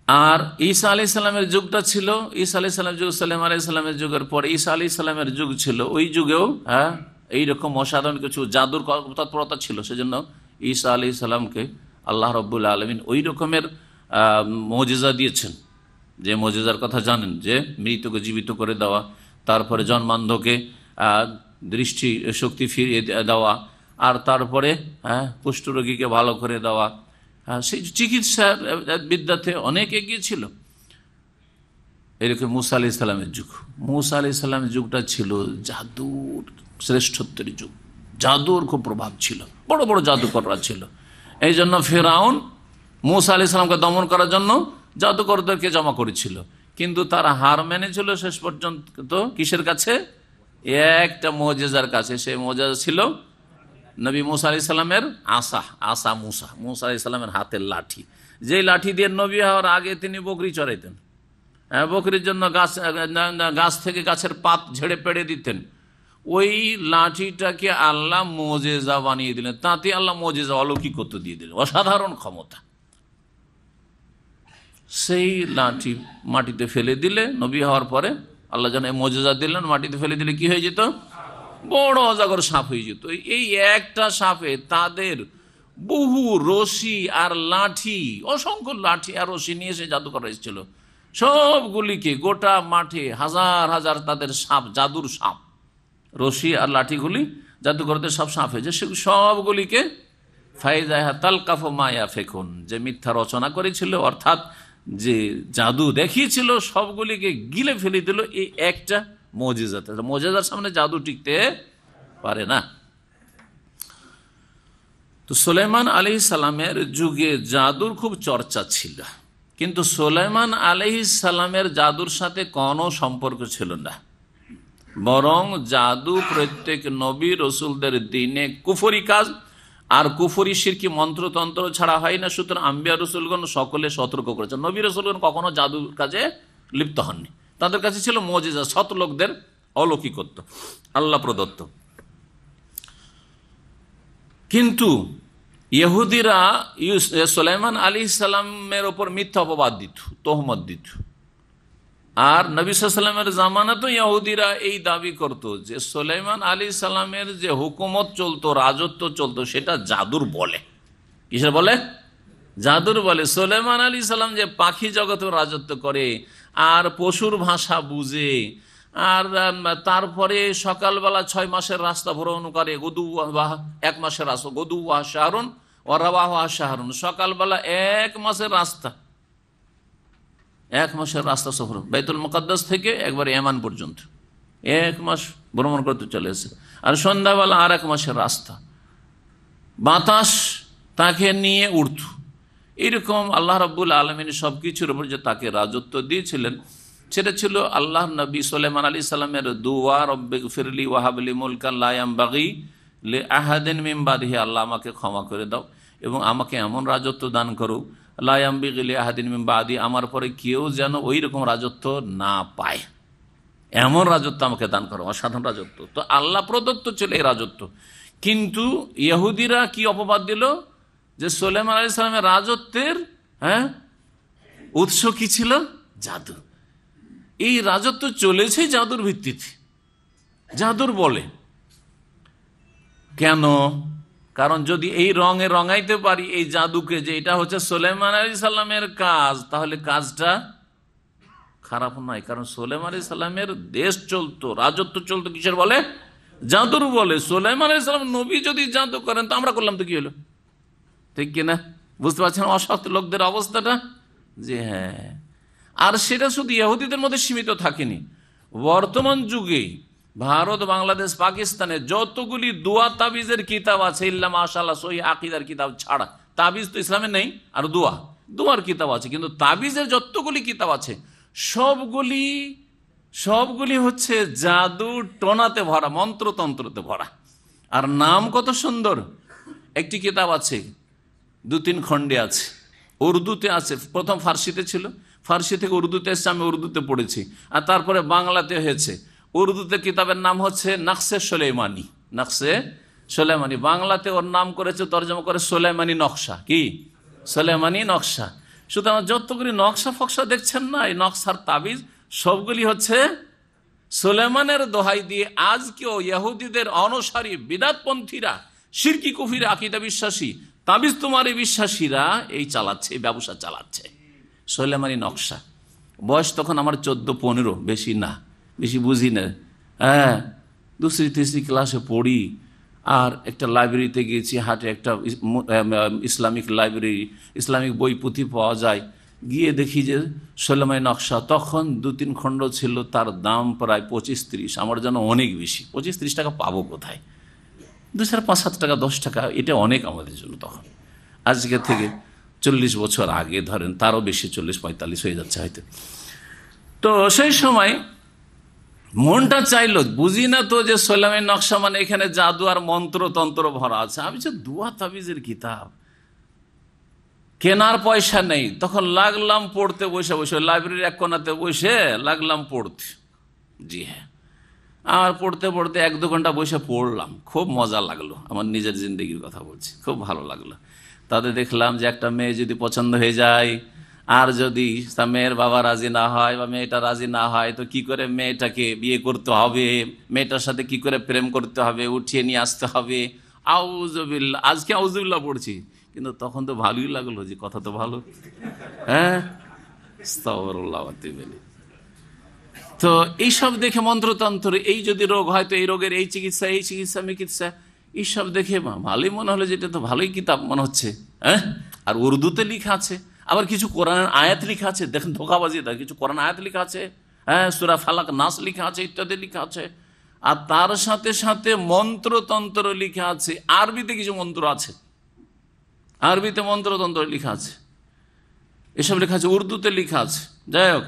Speaker 2: আর ঈসা আলাইহিস সালামের যুগটা ছিল, ঈসা আলাইহিস সালামের যুগ, সুলাইমান আলাইহিস সালামের যুগের পর ঈসা আলাইহিস সালামের যুগ ছিল। ওই যুগেও এইরকম অসাধারণ কিছু জাদুর তৎপরতা ছিল। সেজন্য ঈসা আলাইহিস সালামকে আল্লাহ রাব্বুল আলামিন ওই রকমের মুজিজা দিয়েছেন, যে মুজিজার কথা জানেন, যে মৃতকে জীবিত করে দেওয়া, তারপরে জন্মান্ধকে দৃষ্টি শক্তি ফিরিয়ে দেওয়া, আর তারপরে কুষ্ঠরোগীকে ভালো করে দেওয়া। সেই চিকিৎসা বিদ্যাতে অনেক এগিয়ে ছিল। এরকম মুসা আলাইহিস সালামের যুগ, মুসা আলাইহিস সালামের যুগটা ছিল জাদুর শ্রেষ্ঠত্বের যুগ। জাদুর খুব প্রভাব ছিল, বড় বড় জাদুকররা ছিল। এই জন্য ফেরাউন মুসা আলাইহিস সালামকে দমন করার জন্য জাদুকরদেরকে জমা করেছিল, কিন্তু তারা হার মেনেছিল শেষ পর্যন্ত। কিসের কাছে? একটা মুজিজার কাছে। সেই মুজিজা ছিল নবী মুসা আলাইহিস সালামের আসা মুসা আলাইহিস সালামের হাতের লাঠি, যে লাঠি দিয়ে নবী হওয়ার আগে তিনি বকরি চড়াইতেন। বকরির জন্য গাছ থেকে গাছের পাত ঝেড়ে পেড়ে দিতেন। ওই লাঠিটাকে আল্লাহ মুজিজা বানিয়ে দিলেন, তাতে আল্লাহ মুজিজা অলৌকিকত্ব দিয়ে দিলেন, অসাধারণ ক্ষমতা। সেই লাঠি মাটিতে ফেলে দিলে, নবী হওয়ার পরে আল্লাহ যেন মুজিজা দিলেন, মাটিতে ফেলে দিলে কি হয়ে যেত? বড় অজাগর সাপ হয়ে যেত। এই একটা সাপে তাদের বহু রশি আর লাঠি, অসংখ্য লাঠি আর রশি নিয়ে এসে জাদুকর এসেছিল। সবগুলিকে গোটা মাঠে হাজার হাজার তাদের সাপ, জাদুর সাপ, রশি আর লাঠিগুলি জাদুকরদের সব সাপ হয়েছে। সে সবগুলিকে ফাইজাহা তালকাফু মা ইয়াফিকুন, যে মিথ্যা রচনা করেছিল, অর্থাৎ যে জাদু দেখিয়েছিল, সবগুলিকে গিলে ফেলে দিল এই একটা মুজিজাতে। মুজিজার সামনে জাদু টিকতে পারে না। তো সুলাইমান আলাইহিস সালামের যুগে জাদুর খুব চর্চা ছিল, কিন্তু সুলাইমান আলাইহিস সালামের জাদুর সাথে কোনো সম্পর্ক ছিল না। বরং জাদু প্রত্যেক নবী রসুলদের দিনে কুফরি কাজ, আর কুফরি শিরকি মন্ত্রতন্ত্র ছাড়া হয় না। সুতরাং আম্বিয়া রসুলগণ সকলে সতর্ক করেছেন। নবী রসুলগণ কখনো জাদুর কাজে লিপ্ত হননি। তাদের কাছে ছিল মুজিজা, সৎ লোকদের অলৌকিকত্ব, আল্লাহ প্রদত্ত। কিন্তু ইহুদিরা সুলাইমান আলাইহিস সালামের ওপর মিথ্যা অপবাদ দিত, তহমত দিত। আর নবী সাল্লাল্লাহু আলাইহি ওয়াসাল্লামের জামানাতে ইহুদিরা এই দাবি করত যে সুলাইমান আলাইহিস সালামের যে হুকুমত চলতো, রাজত্ব চলতো, সেটা জাদুর বলে। কিসের বলে? জাদুর বলে। সুলাইমান আলাইহিস সালাম যে পাখি জগতে রাজত্ব করে আর পশুর ভাষা বুঝে, আর তারপরে সকালবেলা 6 মাসের রাস্তা ভ্রমণ করে, 1 মাসের রাস্তা, গদুওয়া শাহরুন ও রাওয়াহা শাহরুন, সকালবেলা 1 মাসের রাস্তা, 1 মাসের রাস্তা সফর, বাইতুল মুকাদ্দাস থেকে একবার ইয়ামান পর্যন্ত 1 মাস ভ্রমণ করতে চলে এসে, আর সন্ধ্যাবেলা আর 1 মাসের রাস্তা, বাতাস তাকে নিয়ে উঠত। এরকম আল্লাহ রাব্বুল আলামিন সবকিছুর উপর যে তাকে রাজত্ব দিয়েছিলেন, সেটা ছিল আল্লাহ নবী সুলাইমান আলাইহিস সালামের দুআ, রব্বিগফিরলি ওয়াহাবলি মুলকান লা ইয়ানবাগি লিআহাদিন মিন বাদিহি, আল্লাহ আমাকে ক্ষমা করে দাও এবং আমাকে এমন রাজত্ব দান করো, লা ইয়ানবাগি লিআহাদিন মিন বাদি, আমার পরে কেউ যেন ওই রকম রাজত্ব না পায়, এমন রাজত্ব আমাকে দান করো, অসাধারণ রাজত্ব। তো আল্লাহ প্রদত্ত ছিল এই রাজত্ব। কিন্তু ইহুদিরা কি অপবাদ দিল যে সুলাইমান আলাইহিস সালামের রাজত্বের উৎস কি ছিল? জাদু। এই রাজত্ব চলেছে জাদুর ভিত্তিতে, জাদুর বলে। কেন? কারণ যদি এই রঙে রঙাইতে পারি এই জাদুকে, যে এটা হচ্ছে সুলাইমান আলাইহিস সালামের কাজ, তাহলে কাজটা খারাপ নয়। কারণ সুলাইমান আলাইহিস সালামের দেশ চলতো, রাজত্ব চলতো কিসের বলে? জাদুর বলে। সুলাইমান আলাইহিস সালাম নবী যদি জাদু করেন তো আমরা করলাম তো কি হলো? ঠিক কিনা? বুঝতে পারছেন অসৎ লোকদের অবস্থাটা? যে হ্যাঁ। আর সেটা শুধু ইহুদিদের মধ্যে সীমিত থাকেনি। বর্তমান যুগে ভারত, বাংলাদেশ, পাকিস্তানে যতগুলি দোয়া তাবিজের কিতাব আছে, ইল্লা মাশাআল্লাহ সহিহ আকীদার কিতাব ছাড়া, তাবিজ তো ইসলামে নেই, আর দোয়ার কিতাব আছে, কিন্তু তাবিজের যতগুলি কিতাব আছে সবগুলি হচ্ছে জাদু টোনাতে ভরা, মন্ত্রতন্ত্রতে ভরা। আর নাম কত সুন্দর। একটি কিতাব আছে, 2-3 খণ্ডে আছে, উর্দুতে আছে, প্রথম ফার্সিতে ছিল, ফার্সি থেকে উর্দুতে এসছে, আমি উর্দুতে পড়েছি, আর তারপরে বাংলাতে হয়েছে। উর্দুতে কিতাবের নাম হচ্ছে নকশে সুলাইমানি, নকশে সুলাইমানি। বাংলাতে ওর নাম করেছে, তর্জমা করে সুলাইমানি নকশা। কি? সুলাইমানি নকশা। সুতরাং যতগুলি নকশা ফকশা দেখছেন না, এই নকশার তাবিজ সবগুলি হচ্ছে সুলাইমানের দোহাই দিয়ে আজকেও ইহুদিদের অনুসারী বিদাতপন্থীরা, শিরকি কুফরি আকীদা বিশ্বাসী, তাবিজ তোমারে বিশ্বাসীরা এই চালাচ্ছে, এই ব্যবসা চালাচ্ছে। সুলাইমানি নকশা। বয়স তখন আমার 14-15, বেশি না, বেশি বুঝি না। হ্যাঁ, 2য়-3য় ক্লাসে পড়ি, আর একটা লাইব্রেরিতে গিয়েছি, হাটে একটা ইসলামিক লাইব্রেরি, ইসলামিক বই পুঁথি পাওয়া যায়। গিয়ে দেখি যে সুলাইমানি নকশা, তখন 2-3 খণ্ড ছিল, তার দাম প্রায় 25-30। আমার জন্য অনেক বেশি। 25-30 টাকা পাবো কোথায়? 2-4, 5-7 টাকা, 10 টাকা, এটা অনেক আমাদের জন্য তখন। আজকে থেকে 40 বছর আগে ধরেন, তারও বেশি, 40-45 হয়ে যাচ্ছে হয়তো। তো সেই সময় মনটা চাইলো, বুঝি না তো যে সুলাইমানি নকশা মানে এখানে জাদু আর মন্ত্রতন্ত্র ভরা আছে। আমি যে দোয়া তাবিজের কিতাব, কেনার পয়সা নেই, তখন লাগলাম পড়তে, বসে বসে লাইব্রেরির এক কোণাতে বসে লাগলাম পড়তে। জি হ্যাঁ। আর পড়তে পড়তে 1-2 ঘন্টা বসে পড়লাম, খুব মজা লাগলো। আমার নিজের জিন্দগির কথা বলছি, খুব ভালো লাগলো। তাতে দেখলাম যে একটা মেয়ে যদি পছন্দ হয়ে যায়, আর যদি মেয়ের বাবা রাজি না হয় বা মেয়েটা রাজি না হয়, তো কি করে মেয়েটাকে বিয়ে করতে হবে, মেয়েটার সাথে কি করে প্রেম করতে হবে, উঠিয়ে নিয়ে আসতে হবে। আউযুবিল্লাহ, আজকে আউযুবিল্লাহ পড়ছি, কিন্তু তখন তো ভালোই লাগলো, যে কথা তো ভালো। হ্যাঁ, আস্তাগফিরুল্লাহ ওয়া আতুবু ইলাইহি। তো এইসব দেখে মন্ত্রতন্ত্র, এই যদি রোগ হয় তো এই রোগের এই চিকিৎসা, এই চিকিৎসা চিকিৎসা, এইসব দেখে ভালোই মনে হলো, যেটা তো ভালোই কিতাব মনে হচ্ছে। হ্যাঁ, আর উর্দুতে লেখা আছে, আবার কিছু কোরআনের আয়াত লেখা আছে। দেখেন ধোকাবাজি, কিছু কোরআন আয়াত লেখা আছে, হ্যাঁ, সূরা ফালাক, নাস লেখা আছে, ইত্যাদি লেখা আছে। আর তার সাথে সাথে মন্ত্রতন্ত্র লেখা আছে, আরবিতে কিছু মন্ত্র আছে, আরবিতে মন্ত্রতন্ত্র লেখা আছে, এসব লেখা আছে, উর্দুতে লেখা আছে। যাই হোক,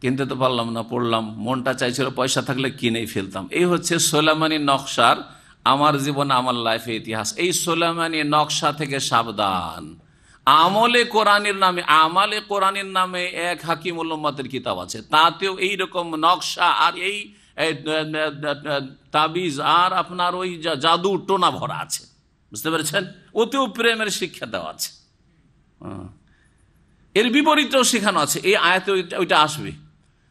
Speaker 2: কিনতে তো পারলাম না, পড়লাম, মনটা চাইছিল পয়সা থাকলে কিনেই ফেলতাম। এই হচ্ছে সুলাইমানি নকশার আমার জীবনে, আমার লাইফে ইতিহাস। এই সুলাইমানি নকশা থেকে সাবধান। আমলে কোরআনের নামে এক হাকিমুল উম্মাতের কিতাব আছে, তাতেও এইরকম নকশা আর এই তাবিজ আর আপনার ওই জাদু টোনা ভরা আছে। বুঝতে পেরেছেন? ওতেও প্রেমের শিক্ষা দেওয়া আছে। এর বিপরীতও শেখানো আছে, এই আয়াতে ওইটা আসবে।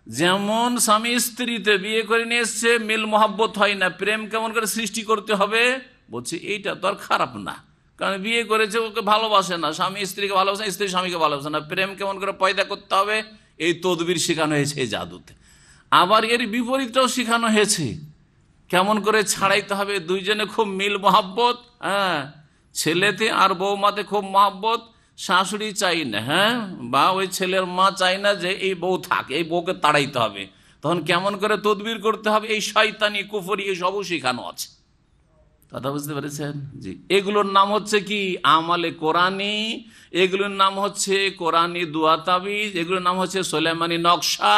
Speaker 2: যেমন স্বামী স্ত্রীতে বিয়ে করে নিয়ে এসছে, মিল মোহাব্বত হয় না, প্রেম কেমন করে সৃষ্টি করতে হবে, বলছে এইটা তো আর খারাপ না, কারণ বিয়ে করেছে, ওকে ভালোবাসে না, স্বামী স্ত্রীকে ভালোবাসে না, স্ত্রী স্বামীকে ভালোবাসে না, প্রেম কেমন করে পয়দা করতে হবে, এই তদবির শেখানো হয়েছে এই জাদুতে। আবার এর বিপরীতটাও শেখানো হয়েছে, কেমন করে ছাড়াইতে হবে, দুইজনে খুব মিল মোহাব্বত, হ্যাঁ, ছেলেতে আর বৌমাতে খুব মোহাব্বত, শাশুড়ি চাই না, হ্যাঁ, বা ওই ছেলের মা চাই না যে এই বউ থাক, এই বউকে তাড়াইতে হবে, তখন কেমন করে তদবির করতে হবে, এই শয়তানি কুফরি এই সবও শেখানো আছে। কথা বুঝতে পেরেছেন? জি, এগুলোর নাম হচ্ছে কি আমালে কোরআনি, এগুলোর নাম হচ্ছে কোরআনি দুয়া তাবিজ, এগুলোর নাম হচ্ছে সুলাইমানি নকশা।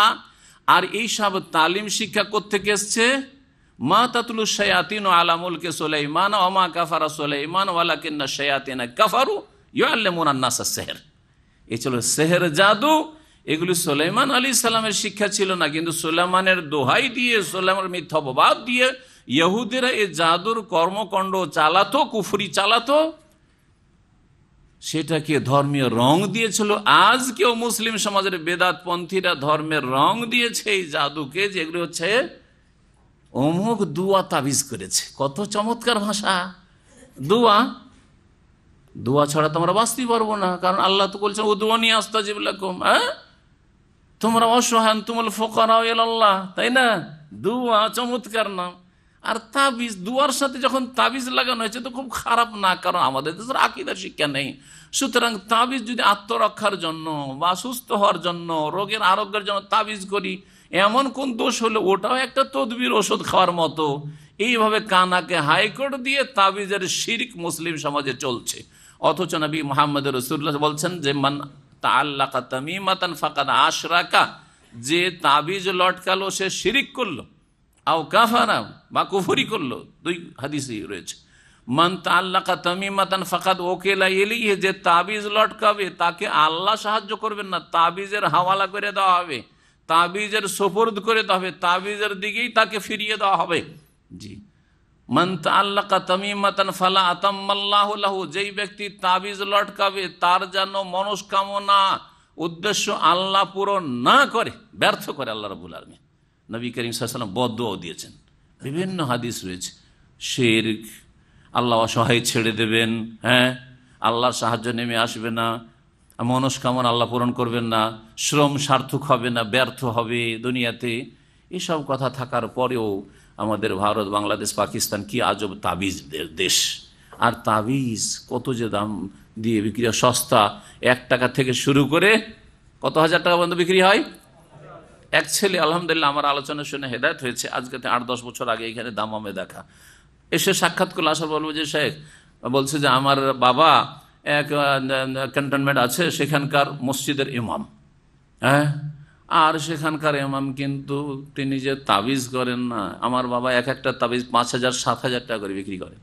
Speaker 2: আর এই সব তালিম শিক্ষা কোত্থেকে এসছে? মা তাতলু শায়াতিন আলা মুলকি সুলাইমান ওয়া মা কাফারা সুলাইমান ওয়ালাকিন্না শায়াতিনা কাফারু ইউআল্লিমুনা আন-নাস আস-সিহর। এই ছিল সেহের জাদু, এগুলি সুলাইমান আলাইহিস সালামের শিক্ষা ছিল না, কিন্তু সুলাইমানের দোহাই দিয়ে, সুলাইমানের মিথ্যা অপবাদ দিয়ে ইহুদিরা এই জাদুর কর্মকাণ্ড চালাতো, কুফরি চালাতো, সেটাকে ধর্মীয় রং দিয়েছিল। আজকেও মুসলিম সমাজের বেদাতপন্থীরা ধর্মের রং দিয়েছে এই জাদুকে, যেগুলো হচ্ছে অমুক দুয়া তাবিজ করেছে। কত চমৎকার ভাষা! দুয়া, দুয়া ছাড়া তোমরা বাঁচতে পারবো না, কারণ আল্লাহ তো বলছেন উদুয়ানি আস্তাজিব লাকুম, হ্যাঁ, তোমরা অসহায় তুমুল ফুকারা ইলাল্লাহ, তাই না? দুয়া চমৎকার নাম। আর তাবিজ, দুয়ার সাথে যখন তাবিজ লাগানো হয়েছে তো খুব খারাপ না, কারণ আমাদের দেশের আকীদার শিক্ষা নেই। সুতরাং তাবিজ যদি আত্মরক্ষার জন্য বা সুস্থ হওয়ার জন্য, রোগের আরোগ্যের জন্য তাবিজ করি, এমন কোন দোষ হলে ওটাও একটা তদবির, ওষুধ খাওয়ার মতো। এইভাবে কানাকে হাইকোর্ট দিয়ে তাবিজের শিরক মুসলিম সমাজে চলছে। অথচ নবী মুহাম্মদ রাসূলুল্লাহ বলছেন যে মান তাআল্লাকা তামিমাতান ফাকাদ আশরাকা, যে তাবিজ লটকালো সে শিরিক করলো, আও কাফারা বা কুফরি করলো। দুই হাদিসই রয়েছে। মান তাআল্লাকা তামিমাতান ফাকাদ ওকিলা ইলাইহি, যে তাবিজ লটকাবে তাকে আল্লাহ সাহায্য করবেন না, তাবিজের হাওয়ালা করে দেওয়া হবে, তাবিজের সুপুর্দ করে দেওয়া হবে, তাবিজের দিকেই তাকে ফিরিয়ে দেওয়া হবে। জি, মান তাআল্লাকা তামিমাতান ফালা আতাম্মাল্লাহু লাহু, যেই ব্যক্তি তাবিজ লটকাবে তার যেন মনস্কামনা, উদ্দেশ্য আল্লাহ পূরণ না করে, ব্যর্থ করে আল্লাহ রাব্বুল আলামিন। নবী করিম সাল্লাল্লাহু আলাইহি ওয়াসাল্লাম বদদুয়াও দিয়েছেন, বিভিন্ন হাদিস রয়েছে। শিরক, আল্লাহ অসহায় ছেড়ে দেবেন, হ্যাঁ, আল্লাহর সাহায্য নেমে আসবে না, মনস্কামনা আল্লাহ পূরণ করবেন না, শ্রম সার্থক হবে না, ব্যর্থ হবে দুনিয়াতে। এসব কথা থাকার পরেও আমাদের ভারত, বাংলাদেশ, পাকিস্তান কি আজব তাবিজ দেশ। আর তাবিজ কত যে দাম দিয়ে বিক্রি হয়, সস্তা, 1 টাকা থেকে শুরু করে কত হাজার টাকা পর্যন্ত বিক্রি হয়। এক ছেলে, আলহামদুলিল্লাহ, আমার আলোচনা শুনে হেদায়েত হয়েছে, আজকে 8-10 বছর আগে এখানে দামামে দেখা, এসে সাক্ষাৎ করলে আসার বলবো যে শেখ বলছে যে আমার বাবা এক ক্যান্টনমেন্ট আছে, সেখানকার মসজিদের ইমাম, হ্যাঁ, আর সেখানকার ইমাম কিন্তু তিনি যে তাবিজ করেন না, আমার বাবা এক একটা তাবিজ 5,000-7,000 টাকা করে বিক্রি করেন।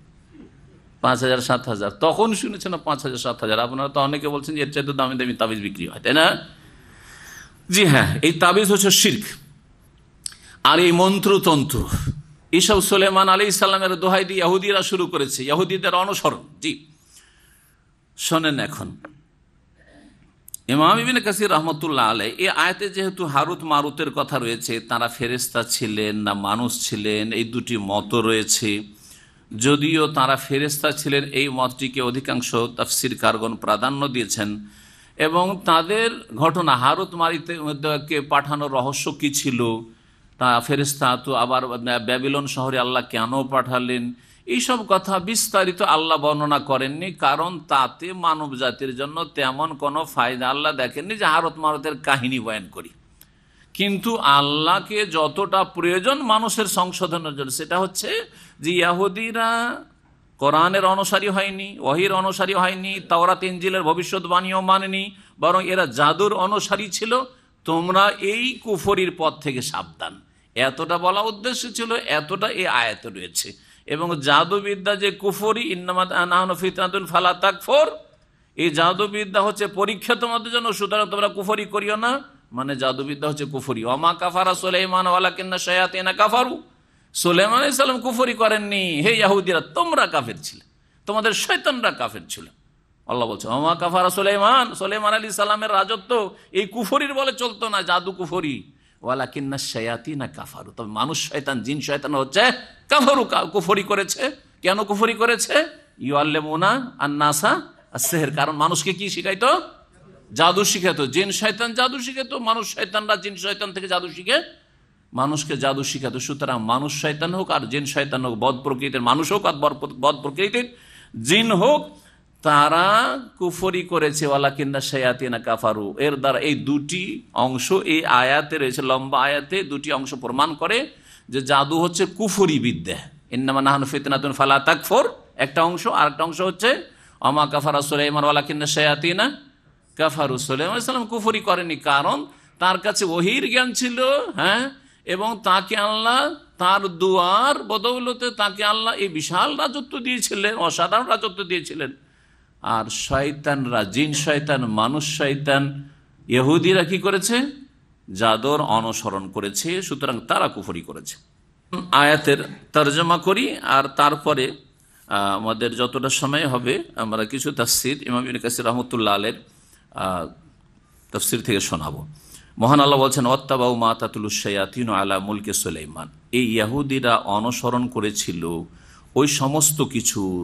Speaker 2: 5,000-7,000 তখন শুনেছেন না, 5,000-7,000। আপনারা তো অনেকে বলছেন যে এর চাইতে দামি দামি তাবিজ বিক্রি হয়, তাই না? জি হ্যাঁ, এই তাবিজ হচ্ছে শিরক। আর এই মন্ত্রতন্ত্র, এইসব সুলাইমান আলাইহিস সালামের দোহাই দিয়ে ইহুদিরা শুরু করেছে, ইহুদিদের অনুসরণ। জি শোনেন, এখন ইমাম ইবনে কাসির রাহমাতুল্লাহ আলাইহি এই আয়াতে যেহেতু হারুত মারুতের কথা রয়েছে, তারা ফেরেশতা ছিলেন না মানুষ ছিলেন, এই দুটি মত রয়েছে। যদিও তারা ফেরেশতা ছিলেন, এই মতটিকে অধিকাংশ তাফসীরকারগণ প্রাধান্য দিয়েছেন। এবং তাদের ঘটনা, হারুত মারুতকে পাঠানোর রহস্য কি ছিল, তা ফেরেশতা তো আবার ব্যাবিলন শহরে আল্লাহ কেন পাঠালেন, এইসব কথা বিস্তারিত আল্লাহ বর্ণনা করেননি, কারণ তাতে মানব জাতির জন্য তেমন কোনো ফায়দা আল্লাহ দেখেননি যে হারুত মারুতের কাহিনী বয়ান করি। কিন্তু আল্লাহকে যতটা প্রয়োজন মানুষের সংশোধনের জন্য, সেটা হচ্ছে যে ইহুদিরা কোরআনের অনুসারী হয়নি, ওহীর অনুসারী হয়নি, তাওরাত ইনজিলের ভবিষ্যৎবাণীও মানেনি, বরং এরা জাদুর অনুসারী ছিল। তোমরা এই কুফরির পথ থেকে সাবধান, এতটা বলা উদ্দেশ্য ছিল, এতটা এই আয়াতে রয়েছে। এবং জাদুবিদ্যা যে কুফরি, ইন্নামা নাহনু ফিতনাতুন ফালা তাকফুর, এই জাদুবিদ্যা হচ্ছে পরীক্ষা তোমাদের জন্য, সুতরাং তোমরা কুফরি করিও না, মানে জাদুবিদ্যা হচ্ছে কুফরি। ওমা কাফারা সুলাইমান ওয়ালাকিন্না শায়াতিনা কাফারু, সুলাইমান আলাইহিস সালাম কুফরি করেননি, হে ইহুদিরা তোমরা কাফের ছিলে, তোমাদের শয়তানরা কাফের ছিল। আল্লাহ বলছে ওমা কাফারা সুলাইমান, সুলাইমান আলাইহিস সালামের রাজত্ব এই কুফরির বলে চলতো না, জাদু কুফরি, ওয়ালাকিন্নাশ শায়াতিনা কাফারু, তবে মানুষ শয়তান জিন শয়তান হচ্ছে কাফারু, কুফরি করেছে। কেন কুফরি করেছে? ইউআল্লিমুনা আন-নাসা আস-সিহর, কারণ মানুষকে কি শিখাইতো? জাদু শিখাতো। জিন শয়তান জাদু শিখাতো, মানুষ শয়তানরা জিন শয়তান থেকে জাদু শিখে মানুষকে জাদু শিখাতো। সুতরাং মানুষ শয়তান হোক আর জিন শয়তান হোক, বদ প্রকৃতির মানুষ হোক আর বদ প্রকৃতির জিন হোক, তারা কুফরি করেছে। ওয়ালাকিন্না শায়াতিনা কাফারু, এর দ্বারা এই দুটি অংশ এই আয়াতে রয়েছে, লম্বা আয়াতে দুটি অংশ প্রমাণ করে যে জাদু হচ্ছে কুফরি বিদ্যা। ইন্নামা নাহনু ফিতনাতুন ফালা তাকফুর একটা অংশ, আর একটা অংশ হচ্ছে ওমা কাফারা সুলাইমান ওয়ালাকিন্না শায়াতিনা কাফারু। সুলাইমান আলাইহিস সালাম কুফরি করেনি, কারণ তার কাছে ওহীর জ্ঞান ছিল, হ্যাঁ, এবং তাকে আল্লাহ তার দুয়ার বদৌলতে তাকে আল্লাহ এই বিশাল রাজত্ব দিয়েছিলেন, অসাধারণ রাজত্ব দিয়েছিলেন। আর শয়তানরা, জিন শয়তান, মানুষ শয়তান, ইহুদিরা কি করেছে? জাদুর অনুসরণ করেছে, সুতরাং তারা কুফরি করেছে। আয়াতের তরজমা করি আর তারপরে আমাদের যতটা সময় হবে আমরা কিছু তাফসীর ইমাম ইবনে কাসির রাহমাতুল্লাহ আলাইহির তাফসীর থেকে শোনাবো। মহান আল্লাহ বলছেন ওয়াত্তাবাউ মা তাতলুশ শায়াতিনু আলা মুলকি সুলাইমান, এই ইহুদিরা অনুসরণ করেছিল ওই সমস্ত কিছুর,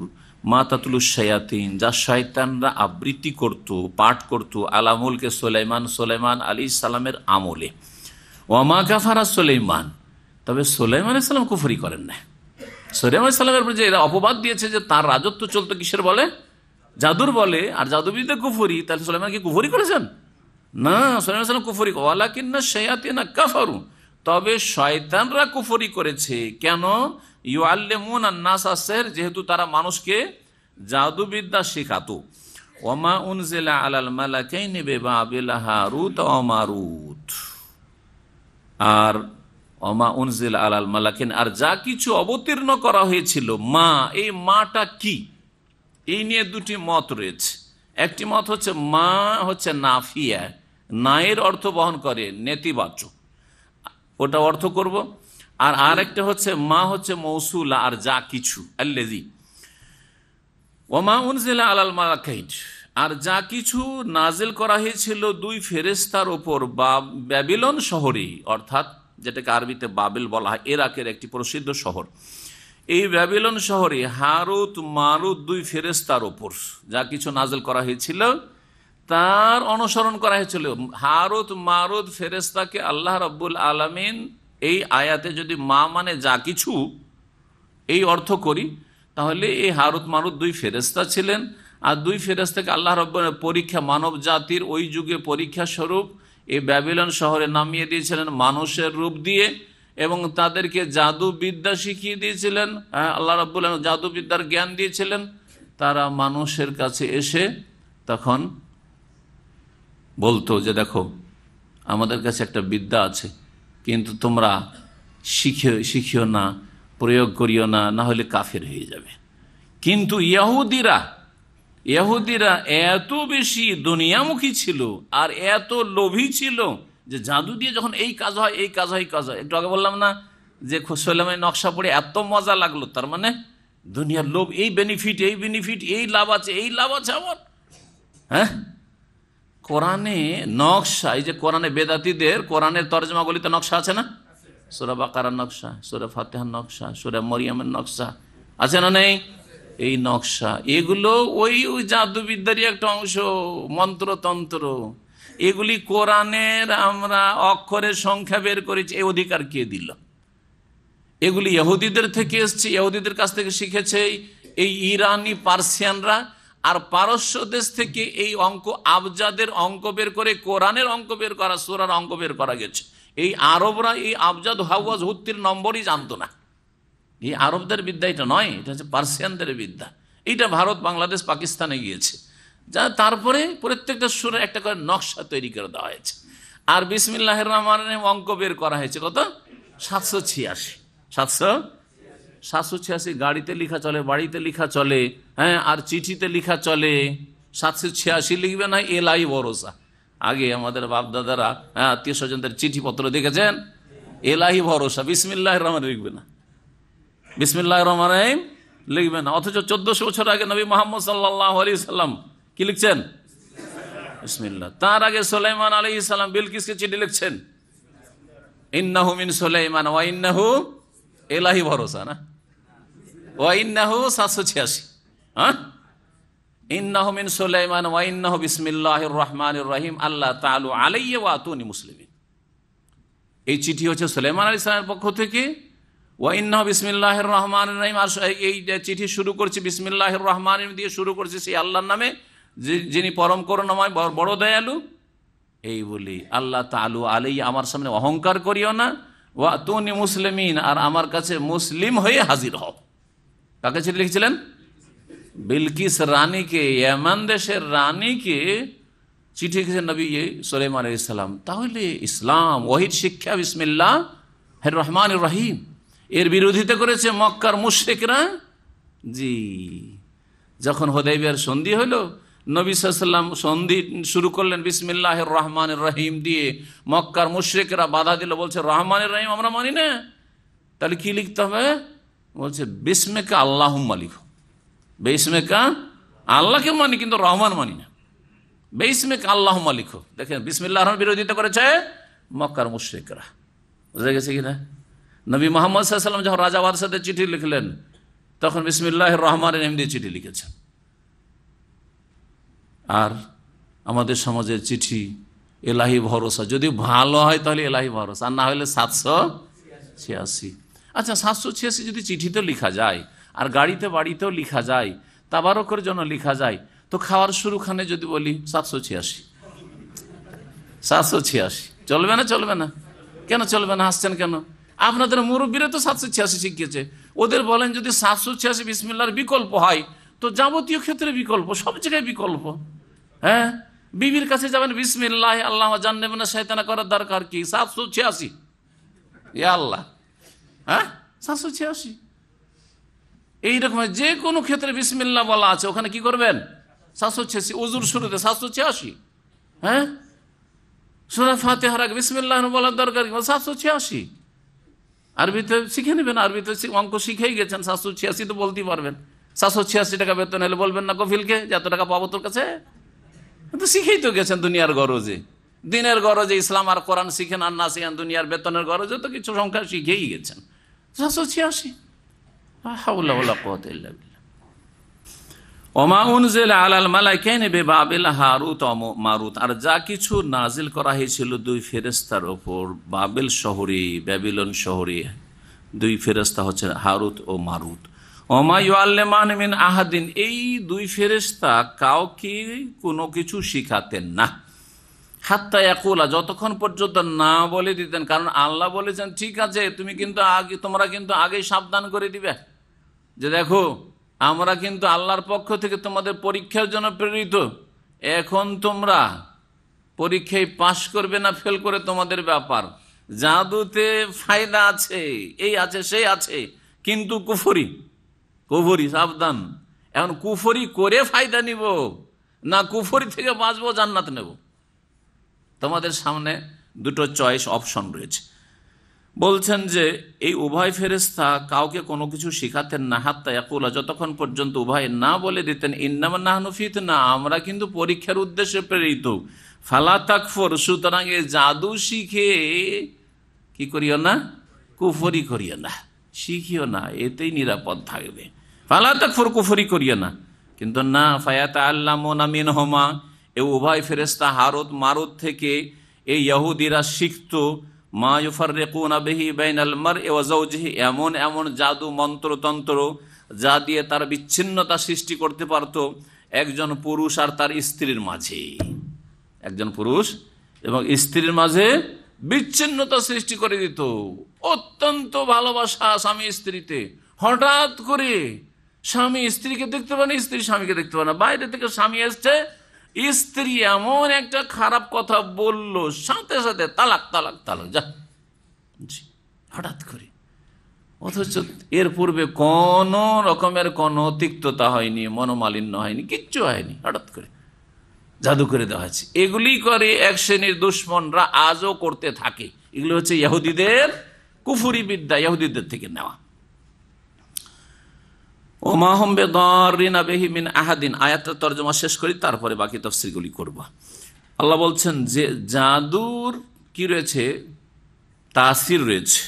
Speaker 2: মা তাতলুশ শায়াতিন, যা শয়তানরা আবৃত্তি করত, পাঠ করত, আলা মুলকি সুলাইমান, সুলাইমান আলাইহিস সালামের আমলে। ওয়া মা কাফারা সুলাইমান, তবে সুলাইমান আলাইহিস সালাম কুফরি করেন না। সুলাইমান আলাইহিস সালামের উপর যে এরা অপবাদ দিয়েছে যে তার রাজত্ব চলতো কিসের বলে? জাদুর বলে, আর জাদুবিদ্যা কুফরি, তাহলে সুলাইমান কি কুফরি করেছেন? না, সুলাইমান আলাইহিস সালাম কুফরি, ওয়ালাকিন্না শায়াতিনা কাফারু, তবে শয়তানরা কুফরি করেছে। কেন? ইউআল্লিমুনা আন-নাসা আস-সিহর, যেহেতু তারা মানুষকে জাদুবিদ্যা শেখাতো। ওমা উনজিলা আলাল মালাকাইনি বিবাবিল হারুত ওয়া মারুত, আর ওমা উনজিলা আলাল মালাকাইন, আর যা কিছু অবতীর্ণ করা হয়েছিল, মা, এই মাটা কি, এই নিয়ে দুটি মত রয়েছে। একটি মত হচ্ছে মা হচ্ছে নাফিয়া, নায়ের অর্থ বহন করে, নেতিবাচক, ওটা অর্থ করব। আর আরেকটা হচ্ছে মা হচ্ছে মৌসুলা, আর যা কিছু, আল্লাযী। ওমা উনজিলা আলাল মালাকাইন, আর যা কিছু নাজিল করা হয়েছিল দুই ফেরেশতার ওপর ব্যাবিলন শহরে, অর্থাৎ যেটাকে আরবিতে বাবেল বলা হয়, ইরাকের একটি প্রসিদ্ধ শহর। এই ব্যাবিলন শহরে হারুত মারুত দুই ফেরেশতার ওপর যা কিছু নাজিল করা হয়েছিল তার অনুসরণ করা হয়েছিল। হারুত মারুত ফেরেশতাকে আল্লাহ রাব্বুল আলামিন এই আয়াতে যদি মা মানে যা কিছু এই অর্থ করি, তাহলে এই হারুত মারুত দুই ফেরেশতা ছিলেন। আর দুই ফেরেশতাকে আল্লাহ রাব্বুল পরীক্ষা, মানব জাতির ওই যুগে পরীক্ষা স্বরূপ এই ব্যাবিলন শহরে নামিয়ে দিয়েছিলেন মানুষের রূপ দিয়ে, এবং তাদেরকে জাদু বিদ্যা শিখিয়ে দিয়েছিলেন। আল্লাহ রাব্বুল আলামিন জাদু বিদ্যার জ্ঞান দিয়েছিলেন। তারা মানুষের কাছে এসে তখন বলতো যে দেখো আমাদের কাছে একটা বিদ্যা আছে, কিন্তু তোমরা শিখিও না, প্রয়োগ করিও না, না হলে কাফের হয়ে যাবে। কিন্তু ইহুদিরা এত বেশি দুনিয়ামুখী ছিল আর এত লোভী ছিল যে জাদু দিয়ে যখন এই কাজ হয়, এই কাজ হয়, এই কাজ হয়। একটু আগে বললাম না যে সুলাইমানের নকশা পড়ে এত মজা লাগলো, তার মানে দুনিয়ার লোভ, এই বেনিফিট, এই বেনিফিট, এই লাভ আছে, এই লাভ আছে আমার। হ্যাঁ, কোরআনে নকশা, এই যে কোরআনে বেদাতীদের কোরআনের তরজমাগুলিতে নকশা আছে না? সূরা বাকারার নকশা, সূরা ফাতিহার নকশা, সূরা মরিয়মের নকশা আছে না? নেই? এই নকশা, এগুলো ওই জাদুবিদ্যারই একটা অংশ, মন্ত্রতন্ত্র। এগুলি কোরআনের আমরা অক্ষরের সংখ্যা বের করেছি, এই অধিকার কে দিল? এগুলি ইহুদিদের থেকে এসছে, ইহুদিদের কাছ থেকে শিখেছে এই ইরানি পার্সিয়ানরা। আর পারস্য দেশ থেকে এই অঙ্ক, আবজাদের অঙ্ক বের করে, কোরআনের অঙ্ক বের করা, সূরার অঙ্ক বের করা গেছে। এই আরবরা এই আবজাদ, হাওয়াজ, হুত্তির নম্বরই জানতো না। এই আরবদের বিদ্যা এটা নয়, এটা হচ্ছে পার্সিয়ানদের বিদ্যা। এইটা ভারত, বাংলাদেশ, পাকিস্তানে গিয়েছে। যা তারপরে প্রত্যেকটা সূরা একটা করে নকশা তৈরি করে দেওয়া হয়েছে। আর বিসমিল্লাহির রহমানির রহিম অঙ্ক বের করা হয়েছে কত? 786। 786 গাড়িতে লেখা চলে, বাড়িতে লেখা চলে, হ্যাঁ, আর চিঠিতে লেখা চলে। 786 লিখবে না এলাই ভরসা। আগে আমাদের বাপ দাদারা আত্মীয় স্বজনদের চিঠিপত্র দেখেছেন, এলাহি ভরসা, বিসমিল্লাহির রহমান লিখবে না, বিসমিল্লাহির রহমানির রহিম লিখবে না। অথচ 1400 বছর আগে নবী মুহাম্মদ সাল্লাল্লাহু আলাইহি সাল্লাম কি লিখছেন? বিসমিল্লাহ। তার আগে সুলাইমান আলাইহিস সালাম বিলকিসকে চিঠি লিখছেন, ইন্নাহু মিন সুলাইমান ওয়া ইন্নাহু, এলাহি ভরসা না, ওয়া ইন্নাহু 786, হ্যাঁ, ইন্নাহু মিন সুলাইমান ওয়া ইন্নাহু বিসমিল্লাহির রহমানির রহিম আল্লাহ তাআলু আলাইয়া ওয়া আতুনি মুসলিমিন। এই চিঠি হচ্ছে সুলাইমান আলাইহিস সালামের পক্ষ থেকে, ওয়া ইন্নাহু বিসমিল্লাহির রহমানির রহিম, আর এই চিঠি শুরু করছে বিসমিল্লাহির রহমানির দিয়ে শুরু করছে, সেই আল্লাহর নামে যিনি পরম করুণাময় বড় দয়ালু। এই বলি আল্লাহ তাআলু আলাইয়া, আমার সামনে অহংকার করিও না, ওয়া আতুনি মুসলিমিন, আর আমার কাছে মুসলিম হয়ে হাজির হও। কাকে চিঠি লিখেছিলেন? বিলকিস রানীকে, ইয়ামান দেশের রানীকে চিঠি লিখেছেন নবী সুলাইমান আলাইহিস সালাম। তাহলে ইসলাম ওয়াহিদ শিক্ষা বিসমিল্লাহির রহমানির রহিম, এর বিরোধিতা করেছে মক্কার মুশরিকরা। জি, যখন হুদায়বিয়ার সন্ধি হলো, নবী সাল্লাল্লাহু আলাইহি ওয়াসাল্লাম সন্ধি শুরু করলেন বিসমিল্লাহির রহমানির রহিম দিয়ে, মক্কার মুশরিকরা বাধা দিল, বলছে রহমানির রহিম আমরা মানি না, তাহলে কি লিখতে হবে? বলছে বিসমিকা আল্লাহুম্মা লিখো। বিসমিকা আল্লাহকে মানি কিন্তু রহমান মানি না, বিসমিকা আল্লাহুম্মা লিখো। দেখেন বিসমিল্লাহর বিরোধিতা করেছে মক্কার মুশরিকরা। বুঝা গেছে কিনা? নবী মুহাম্মদ সাল্লাল্লাহু আলাইহি ওয়াসাল্লাম যখন রাজা বাদশাদের চিঠি লিখলেন, তখন বিসমিল্লাহির রহমানির রহিম দিয়ে চিঠি লিখেছেন। আর আমাদের সমাজের চিঠি এলাহি ভরসা, যদি ভালো হয় তাহলে এলাহি ভরসা, আর না হলে 786। আচ্ছা, 786 যদি চিঠিতে লেখা যায়, আর গাড়িতে বাড়িতেও লেখা যায়, তাবারকের জন্য লেখা যায়, তো খাওয়ার শুরুখানে যদি বলি 786 চলবে না? চলবে না কেন? চলবে না? হাসছেন কেন? আপনাদের মুরব্বীরা তো 786 শিখিয়েছে, ওদের বলেন যদি 786 বিসমিল্লাহর বিকল্প হয়, তো যাবতীয় ক্ষেত্রে বিকল্প, সব জায়গায় বিকল্প। হ্যাঁ, বিবির কাছে যাবেন বিসমিল্লাহ আল্লাহ জান্নাবিনা শয়তানা করার দরকার কি? 786, ইয়া আল্লাহ, হ্যাঁ 786। এইরকম যে কোনো ক্ষেত্রে বিসমিল্লাহ বলা আছে, ওখানে কি করবেন? 786। ওযুর শুরুতে 786, হ্যাঁ, সূরা ফাতিহার আগে বিসমিল্লাহ বলার দরকার কি? 786। আরবিতে শিখে নেবেন, আরবিতে অঙ্ক শিখেই গেছেন, 786 তো বলতেই পারবেন। 786 টাকা বেতন হলে বলবেন না কফিলকে যে এত টাকা পাবো তোর কাছে? তো শিখেই তো গেছেন দুনিয়ার গরজে, দিনের গরজে, ইসলাম আর কোরআন শিখেন আর না শিখেন, দুনিয়ার বেতনের গরজে তো কিছু সংখ্যা শিখেই গেছেন। 786। হাওলা ওয়ালা কুওয়াতা ইল্লা বিল্লাহ। ওমা উনজিলা আলাল মালাইকাইনি বিবাবিল হারুত ওয়া মারুত, আর যা কিছু নাজিল করা হয়েছিল দুই ফেরেশতার উপর বাবেল শহরে, ব্যাবিলন শহরে, দুই ফেরেশতা হচ্ছে হারুত ও মারুত। ওমা ইউআল্লিমান মিন আহাদিন, এই দুই ফেরেশতা কাউকে কোনো কিছু শিখাতেন না, হাত্তা ইয়াকুলা, যতক্ষণ পর্যন্ত না বলে দিতেন। কারণ আল্লাহ বলেছেন ঠিক আছে, তোমরা কিন্তু আগেই সাবধান করে দিবে যে দেখো আমরা কিন্তু আল্লাহর পক্ষ থেকে তোমাদের পরীক্ষার জন্য প্রেরিত, এখন তোমরা পরীক্ষায় পাশ করবে না ফেল করে তোমাদের ব্যাপার। জাদুতে ফায়দা আছে, এই আছে সেই আছে, কিন্তু কুফরি সাবধান। এখন কুফরি করে ফায়দা নিব না কুফরি থেকে বাঁচবো, জান্নাত নেব? তোমাদের সামনে দুটো চয়েস, অপশন রয়েছে। বলছেন যে এই উভয় ফেরেশতা কাউকে কোনো কিছু শিখাতেন না, হাত্তা ইয়াকুলা, যতক্ষণ পর্যন্ত উভয় না বলে দিতেন ইন্নামা নাহনু ফিতনা, আমরা কিন্তু পরীক্ষার উদ্দেশ্যে প্রেরিত। ফালা তাকফুর, সুতরাং এই জাদু শিখে কি করিও না? কুফরি করিও না, শিখিও না, এতেই নিরাপদ থাকবে। ফালা তাকফুর, কুফরি করিও না। কিন্তু না, ফায়াতাআল্লামুনা মিনহুমা, এই উভয় ফেরেশতা হারুত মারুত থেকে এই ইহুদিরা শিখত মা ইউফাররিকুনা বিহি বাইনাল মারই ওয়া যাওজিহি, এমন এমন জাদু মন্ত্রতন্ত্র যা দিয়ে তার বিচ্ছিন্নতা সৃষ্টি করতে পারত একজন পুরুষ আর তার স্ত্রীর মাঝে। একজন পুরুষ এবং স্ত্রীর মাঝে বিচ্ছিন্নতা সৃষ্টি করে দিত। অত্যন্ত ভালোবাসা স্বামী স্ত্রীতে, হঠাৎ করে স্বামী স্ত্রীকে দেখতে পারে না, স্ত্রী স্বামীকে দেখতে পারে না, বাইরে থেকে স্বামী এসছে, স্ত্রী এমন একটা খারাপ কথা বলল, সাথে সাথে তালাক তালাক তালাক, যা হঠাৎ করে। অথচ এর পূর্বে কোন রকমের কোন তিক্ততা হয়নি, মনোমালিন্য হয়নি, কিচ্ছু হয়নি, হঠাৎ করে জাদু করে দেওয়া হয়েছে। এগুলি করে এক শ্রেণীর দুশ্মনরা আজও করতে থাকে। এগুলো হচ্ছে ইহুদিদের কুফরি বিদ্যা, ইহুদিদের থেকে নেওয়া। ওমা হুম বিদাররিনা বিহি মিন আহাদিন। আয়াতটা তরজমা শেষ করি, তারপরে বাকি তাফসীরগুলি করব। আল্লাহ বলছেন যে জাদুর কি রয়েছে, তাসির রয়েছে,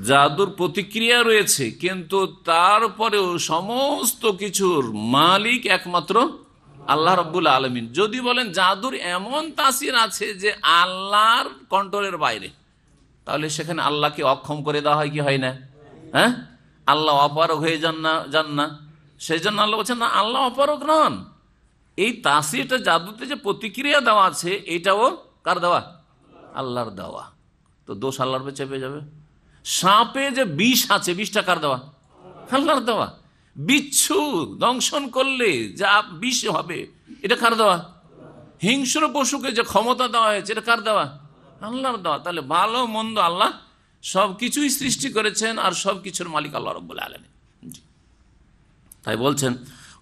Speaker 2: জাদুর প্রতিক্রিয়া রয়েছে, কিন্তু তারপরেও সমস্ত কিছুর মালিক একমাত্র আল্লাহ রাব্বুল আলামিন। যদি বলেন জাদুর এমন তাসির আছে যে আল্লাহর কন্ট্রোলের বাইরে, তাহলে সেখানে আল্লাহকে অক্ষম করে দেওয়া হয় কি হয় না? হ্যাঁ, আল্লাহ অপারগ হয়ে যান না। সেই জন্য আল্লাহ বলছেন না, আল্লাহ অপারগ নন। এই তাসিরটা, জাদুতে যে প্রতিক্রিয়া দেওয়া আছে, এটাও কার দেওয়া? আল্লাহর দেওয়া। তো দোষ আল্লাহর উপর চেপে যাবে। সাপে যে বিষ আছে, বিষটা কার দেওয়া? আল্লাহর দেওয়া। বিচ্ছু দংশন করলে যা বিষ হবে, এটা কার দেওয়া? হিংস্র পশুকে যে ক্ষমতা দেওয়া হয়েছে, এটা কার দেওয়া? আল্লাহর দেওয়া। তাহলে ভালো মন্দ আল্লাহ সবকিছুই সৃষ্টি করেছেন, আর সবকিছুর মালিক আল্লাহ রাব্বুল আলামিন। তাই বলছেন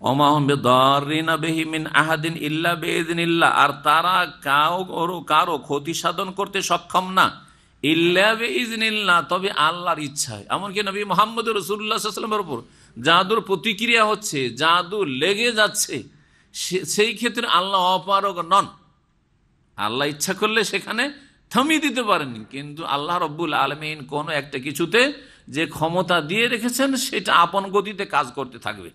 Speaker 2: ওমা হুম বিদাররিনা বিহি মিন আহাদিন ইল্লা বিইযনিল্লাহ, আর তারা কারো ক্ষতি সাধন করতে সক্ষম না ইল্লা বিইযনিল্লাহ, তবে আল্লাহর ইচ্ছায়। এমনকি নবী মুহাম্মদ রাসূলুল্লাহ সাল্লাল্লাহু আলাইহি ওয়াসাল্লামের উপর জাদুর প্রতিক্রিয়া হচ্ছে, জাদু লেগে যাচ্ছে, সেই ক্ষেত্রে আল্লাহ অপারগ নন। আল্লাহ ইচ্ছা করলে সেখানে থামিয়ে দিতে পারেন, কিন্তু আল্লাহ রাব্বুল আলামিন কোনো একটা কিছুতে যে ক্ষমতা দিয়ে রেখেছেন, সেটা আপন গতিতে কাজ করতে থাকবে।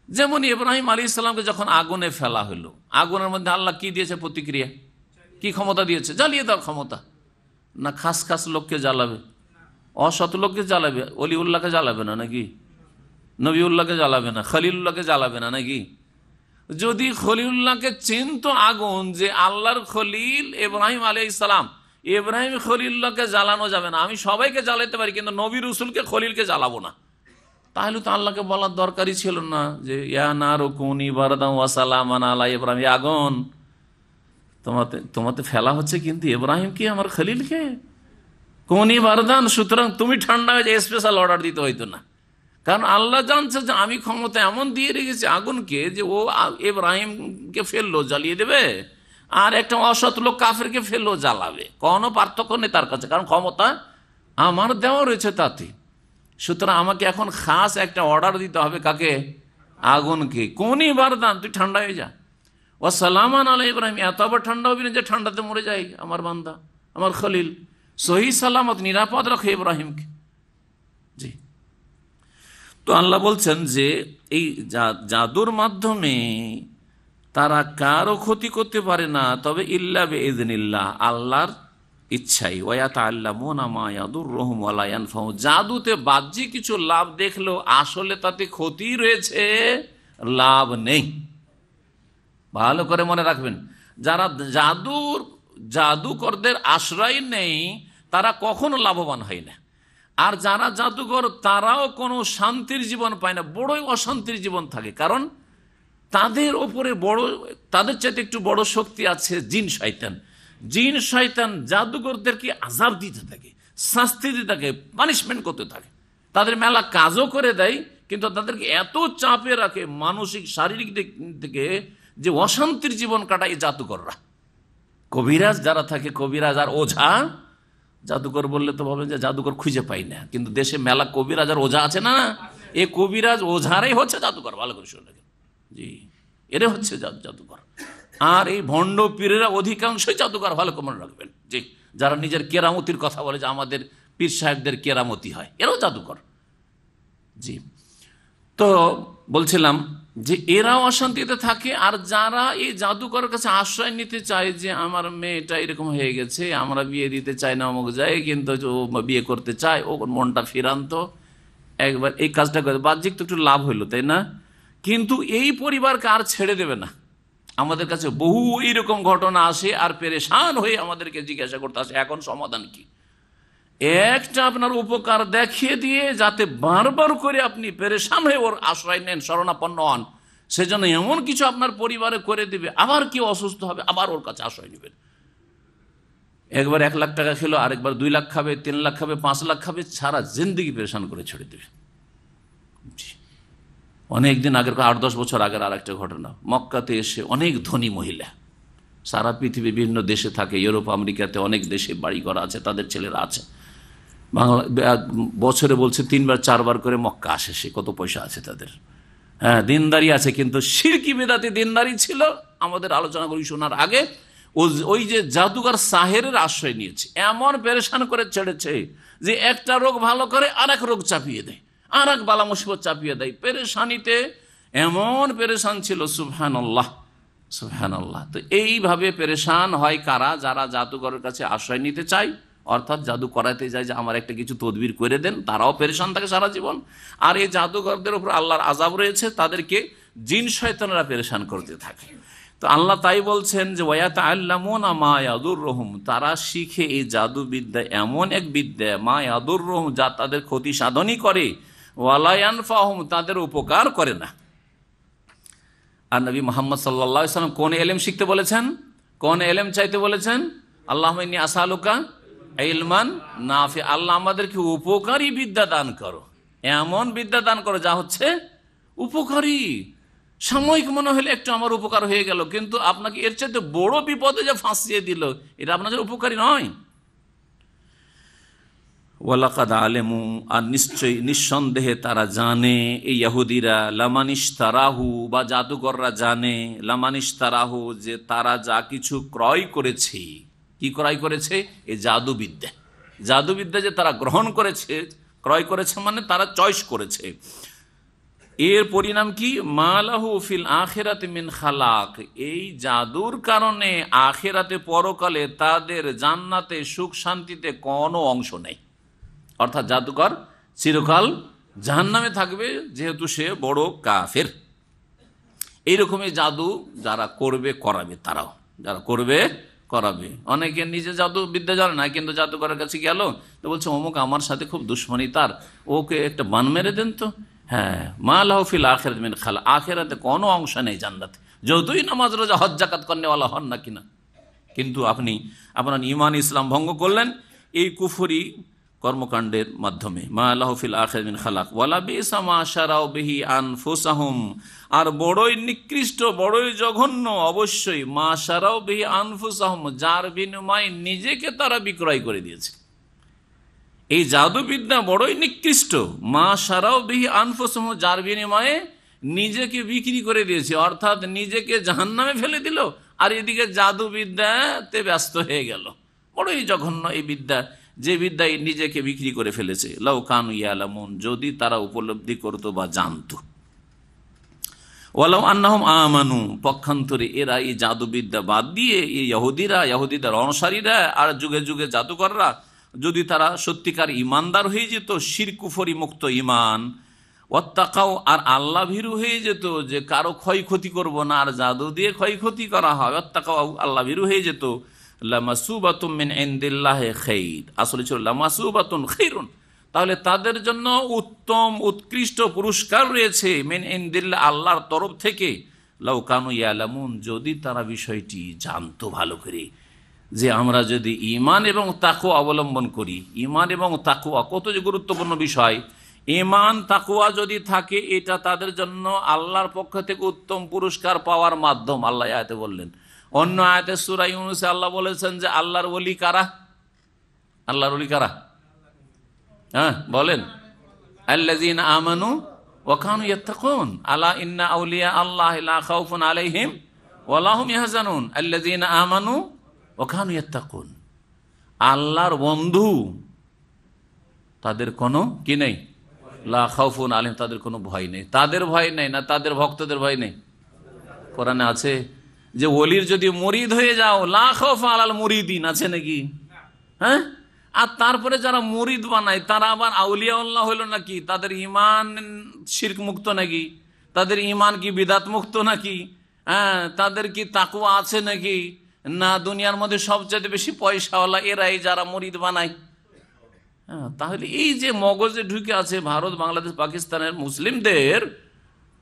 Speaker 2: যেমন ইব্রাহিম আলাইহিস সালামকে যখন আগুনে ফেলা হলো, আগুনের মধ্যে আল্লাহ কি দিয়েছে প্রতিক্রিয়া, কি ক্ষমতা দিয়েছে? জ্বালিয়ে দেওয়ার ক্ষমতা। না খাস খাস লোককে জ্বালাবে, অসৎ লোককে জ্বালাবে, অলিউল্লাহকে জ্বালাবে না নাকি? নবীউল্লাহকে জ্বালাবে না, খলিলুল্লাহকে জ্বালাবে না নাকি? যদি খলিলুল্লাহকে চিনত আগুন, যে আল্লাহর খলিল ইব্রাহিম আলাইহিস সালাম, ইব্রাহিম খলিলুল্লাহকে জ্বালানো যাবে না, আমি সবাইকে জ্বালাতে পারি কিন্তু নবী রসুলকে খলিলকে জ্বালাবো না, তাহলে তো আল্লাহকে বলার দরকারই ছিল না যে ইয়া নারু কুনি বারদান ওয়া সালামান আলা ইব্রাহিম। আগুন তোমাতে ফেলা হচ্ছে, কিন্তু ইব্রাহিমকে, আমার খলিলকে, কুনি বারদান, সুতরাং তুমি ঠান্ডা হয়ে যায়, স্পেশাল অর্ডার দিতে হইতো না। কারণ আল্লাহ জানছে যে আমি ক্ষমতা এমন দিয়ে রেখেছি আগুনকে, যে ও ইব্রাহিমকে ফেললো জ্বালিয়ে দেবে, আর একটা অসৎ লোক কাফেরকে ফেললো জ্বালাবে, কোনো পার্থক্য নেই তার কাছে, কারণ ক্ষমতা আমার দেওয়া রয়েছে তাতে। সুতরাং আমাকে এখন খাস একটা অর্ডার দিতে হবে, কাকে? আগুনকে। কোনই বারদান, তুই ঠান্ডা হয়ে যা। ও সালামান আলা ইব্রাহিম, এত আবার ঠান্ডা হবি না যে ঠান্ডাতে মরে যায় আমার বান্দা, আমার খলিল। সহি সালামত, নিরাপদ রাখে ইব্রাহিমকে। জি। তো আল্লাহ বলছেন যে এই জাদুর মাধ্যমে তারা কারো ক্ষতি করতে পারে না, তবে ইল্লা বিইযনিল্লাহ, আল্লাহর ইচ্ছাই। ওয়ায়াতাআল্লামুনা মা ইয়াদুররুহুম ওয়ালা ইয়ানফাউহুম, জাদুতে বাহ্যিক কিছু লাভ দেখলেও আসলে তাতে ক্ষতি রয়েছে, লাভ নেই। ভালো করে মনে রাখবেন, যারা জাদুকরদের আশ্রয় নেই, তারা কখনো লাভবান হয় না। আর যারা জাদুকর, তারাও কোনো শান্তির জীবন পায় না, বড়ই অশান্তির জীবন থাকে। কারণ তাদের ওপরে তাদের চাইতে একটু বড় শক্তি আছে জিন শয়তান। জিন শয়তান জাদুকরদেরকে আযাব দিতে থাকে, শাস্তি দিতে থাকে, পানিশমেন্ট করতে থাকে। তাদের মেলা কাজও করে দেয়, কিন্তু তাদেরকে এত চাপে রাখে মানসিক শারীরিক দিক থেকে, যে অশান্তির জীবন কাটায় জাদুকররা। কবিরাজ যারা থাকে, কবিরাজ আর ওঝা, জাদুকর বললে তো ভাবেন যে জাদুকর খুঁজে পাই না, কিন্তু দেশে মেলা কবিরাজ আর ওঝা আছে না। এ কবিরাজ ওঝারাই হচ্ছে জাদুকর, ভালো করে শুনে। জি, এরা হচ্ছে জাদুকর। আর এই ভণ্ড পীরেরা অধিকাংশই জাদুকর, ভালো করে মনে রাখবেন। জি, যারা নিজের কেরামতির কথা বলে যে আমাদের পীর সাহেবদের কেরামতি হয়, এরাও জাদুকর। জি, তো বলছিলাম যে এরাও অশান্তিতে থাকে। আর যারা এই জাদুকরের কাছে আশ্রয় নিতে চায়, যে আমার মেয়েটা এরকম হয়ে গেছে, আমরা বিয়ে দিতে চাই না অমুক যায়, কিন্তু ও বিয়ে করতে চায়, ও মনটা ফিরান্ত, একবার এই কাজটা করে, বাহ্যিক তো একটু লাভ হইলো, তাই না? কিন্তু এই পরিবারকে আর ছেড়ে দেবে না। আমাদের কাছে বহু এইরকম ঘটনা আসে, আর পেরেশান হয়ে আমাদেরকে জিজ্ঞাসা করতে আসে এখন সমাধান কি। একটা আপনার উপকার দেখিয়ে দিয়ে, যাতে বারবার করে আপনি পেরেশান হয়ে ওর আশ্রয় নেন, শরণাপন্ন হন, সেজন্য এমন কিছু আপনার পরিবারে করে দিবে, আবার কেউ অসুস্থ হবে, আবার ওর কাছে আশ্রয় নেবেন। একবার 1 লাখ টাকা খেলো, আরেকবার 2 লাখ খাবে, 3 লাখ খাবে, 5 লাখ খাবে, সারা জিন্দেগি পেরেশান করে ছেড়ে দেবে। অনেকদিন আগের, 8-10 বছর আগের আর একটা ঘটনা। মক্কাতে এসে অনেক ধনী মহিলা, সারা পৃথিবী বিভিন্ন দেশে থাকে, ইউরোপ আমেরিকাতে অনেক দেশে বাড়ি করা আছে, তাদের ছেলেরা আছে। বছরে বলছে 3-4 বার করে মক্কা আসে, সে কত পয়সা আছে তাদের। হ্যাঁ, দিনদারি আছে, কিন্তু শিরকি বিদাতি দিনদারি ছিল। আমাদের আলোচনা করি শোনার আগে, ওই যে জাদুঘর সাহেরের আশ্রয় নিয়েছে, এমন পেরেশান করে ছেড়েছে যে একটা রোগ ভালো করে আর এক রোগ চাপিয়ে দেয়, আর এক বালা মুসিবত চাপিয়ে দেয়। পেরেশানিতে এমন পেরেশান ছিল, সুবহানাল্লাহ সুবহানাল্লাহ। তো এইভাবে পেরেশান হয় কারা? যারা জাদুঘরের কাছে আশ্রয় নিতে চায়, অর্থাৎ জাদু করাতে যায় যে আমার একটা কিছু তদবির করে দেন, তারাও পেরেশান থাকে সারা জীবন। আর এই জাদুঘরদের উপর আল্লাহর আযাব রয়েছে, তাদেরকে জিন শয়তানরা পেরেশান করতে থাকে। তো আল্লাহ তাই বলছেন যে ওয়ায়াতাআল্লামুনা মা ইয়াদুররুহুম, তারা শিখে এই জাদুবিদ্যা, এমন এক বিদ্যা, মা ইয়াদুররুহুম, যা তাদের ক্ষতি সাধনই করে, ওয়ালা ইয়ানফাহুম, তাদের উপকার করে না। আর নবী মুহাম্মদ সাল্লাল্লাহু আলাইহি ওয়াসাল্লাম কোন ইলম শিখতে বলেছেন, কোন ইলম চাইতে বলেছেন? আল্লাহুম্মা ইন্নী আসআলুকা ইলমান নাফি, আল্লাহ আমাদেরকে উপকারী বিদ্যা দান করো, এমন বিদ্যা দান করো যা হচ্ছে উপকারী। সাময়িক মনে হলে একটু আমার উপকার হয়ে গেল, কিন্তু আপনাকে এর চাইতে বড় বিপদে যে ফাঁসিয়ে দিল, এটা আপনাদের উপকারী নয়। ওয়ালাকাদ আলেমু, আর নিশ্চয়ই নিঃসন্দেহে তারা জানে, এই ইহুদিরা, লামানিশতারাহু, বা জাদুকররা জানে, লামানিশতারাহু, যে তারা যা কিছু ক্রয় করেছে। কি ক্রয় করেছে? এই জাদুবিদ্যা। জাদুবিদ্যা যে তারা গ্রহণ করেছে, ক্রয় করেছে মানে তারা চয়েস করেছে, এর পরিণাম কি? মালাহু ফিল আখিরাতি মিন খালাক, এই জাদুর কারণে আখিরাতে, পরকালে তাদের জান্নাতে, সুখ শান্তিতে কোনো অংশ নেই। অর্থাৎ জাদুকর চিরকাল জাহান্নামে থাকবে, যেহেতু সে বড় কাফের। এইরকমই জাদু যারা করবে করাবে, তারাও যারা করবে করাবে। অনেকে নিজে জাদু বিদ্যা জানে না, কিন্তু জাদুকরের কাছে গেল তো বলছে অমুক আমার সাথে খুব দুশ্মনী তার, ওকে একটা বান মেরে দেন তো। হ্যাঁ, মা লাহু ফিল আখিরাতি মিন খালাক, আখিরাতে কোনো অংশ নেই জান্নাতে, যতই নামাজ রোজা হজ যাকাত করনেওয়ালা হন না কিনা। কিন্তু আপনি আপনার ঈমান ইসলাম ভঙ্গ করলেন এই কুফরি কর্মকাণ্ডের মাধ্যমে। মা লাহু ফিল আখিরাতি মিন খালাক ওয়ালা বিসা মা শারাউ বিহি আনফুসাহুম, আর বড়ই নিকৃষ্ট, বড়ই জঘন্য অবশ্যই, মা শারাউ বিহি আনফুসাহুম, যার বিনিময়ে নিজেকে তারা বিক্রয় করে দিয়েছে। এই জাদুবিদ্যা বড়ই নিকৃষ্ট, মা শারাউ বিহি আনফুসাহুম, যার বিনিময়ে নিজেকে বিক্রি করে দিয়েছে, অর্থাৎ নিজেকে জাহান্নামে ফেলে দিল, আর এদিকে জাদুবিদ্যাতে ব্যস্ত হয়ে গেল। বড়ই জঘন্য এই বিদ্যা, যে বিদ্যায় নিজেকে বিক্রি করে ফেলেছে। লাউ কানু ইয়ালামুন, যদি তারা উপলব্ধি করতো বা জানতো। ওয়ালাউ আন্নাহুম আমানু, পক্ষান্তরে এরা এই জাদুবিদ্যা বাদ দিয়ে, এই ইহুদিদের অনুসারীরা আর যুগে যুগে জাদুকররা, যদি তারা সত্যিকার ইমানদার হয়ে যেত, শিরক কুফরি মুক্ত ইমান, ওয়াত্তাকাও, আর আল্লাহ ভীরু হয়ে যেত, যে কারো ক্ষয়ক্ষতি করব না, আর জাদু দিয়ে ক্ষয়ক্ষতি করা হয়, ওয়াত্তাকাও, আল্লাহ ভীরু হয়ে যেত, লামাসুবাতুম মিন ইনদিল্লাহি খাইর, আসলে ছিল লামাসুবাতুন খাইরুন, তাহলে তাদের জন্য উত্তম উৎকৃষ্ট পুরস্কার রয়েছে, মিন ইনদিল্লাহ, আল্লাহর তরফ থেকে। লাউ কানু ইয়ালামুন, যদি তারা বিষয়টি জানতো ভালো করে, যে আমরা যদি ঈমান এবং তাকওয়া অবলম্বন করি। ঈমান এবং তাকওয়া কত যে গুরুত্বপূর্ণ বিষয়। ঈমান তাকওয়া যদি থাকে, এটা তাদের জন্য আল্লাহর পক্ষ থেকে উত্তম পুরস্কার পাওয়ার মাধ্যম। আল্লাহ আয়াতে বললেন। অন্য আয়াতে সূরা ইউনূসে আল্লাহ বলেছেন যে আল্লাহর ওলি কারা? আল্লাহর ওলি কারা? হ্যাঁ বলেন, আল্লাযীনা আমানু ওয়া কানু ইয়াত্তাকুন, আলা ইন্না আউলিয়া আল্লাহি লা খাউফুন আলাইহিম ওয়া লা হুম ইয়াহজানুন, আল্লাযীনা আমানু ওয়া কানু ইয়াত্তাকুন, আল্লাহর বন্ধু তাদের কোনো কি নেই, লা খাউফুন আলাইহিম, তাদের কোনো ভয় নেই। তাদের ভয় নেই না তাদের ভক্তদের ভয় নেই? কোরআনে আছে যে ওলির যদি মুরিদ হয়ে যাও, লা খাউফা আলাল মুরিদিন, আছে নাকি? হ্যাঁ, আর তারপরে যারা মুরিদ বানায় তারা আবার আউলিয়া আল্লাহ হইল নাকি? তাদের ঈমান শিরক মুক্ত নাকি? তাদের ঈমান কি বিদাত মুক্ত নাকি? হ্যাঁ, তাদের কি তাকওয়া আছে নাকি? না দুনিয়ার মধ্যে সবচেয়ে বেশি পয়সাওয়ালা এরাই যারা মুরিদ বানায়। হ্যাঁ, তাহলে এই যে মগজে ঢুকে আছে ভারত, বাংলাদেশ, পাকিস্তানের মুসলিমদের,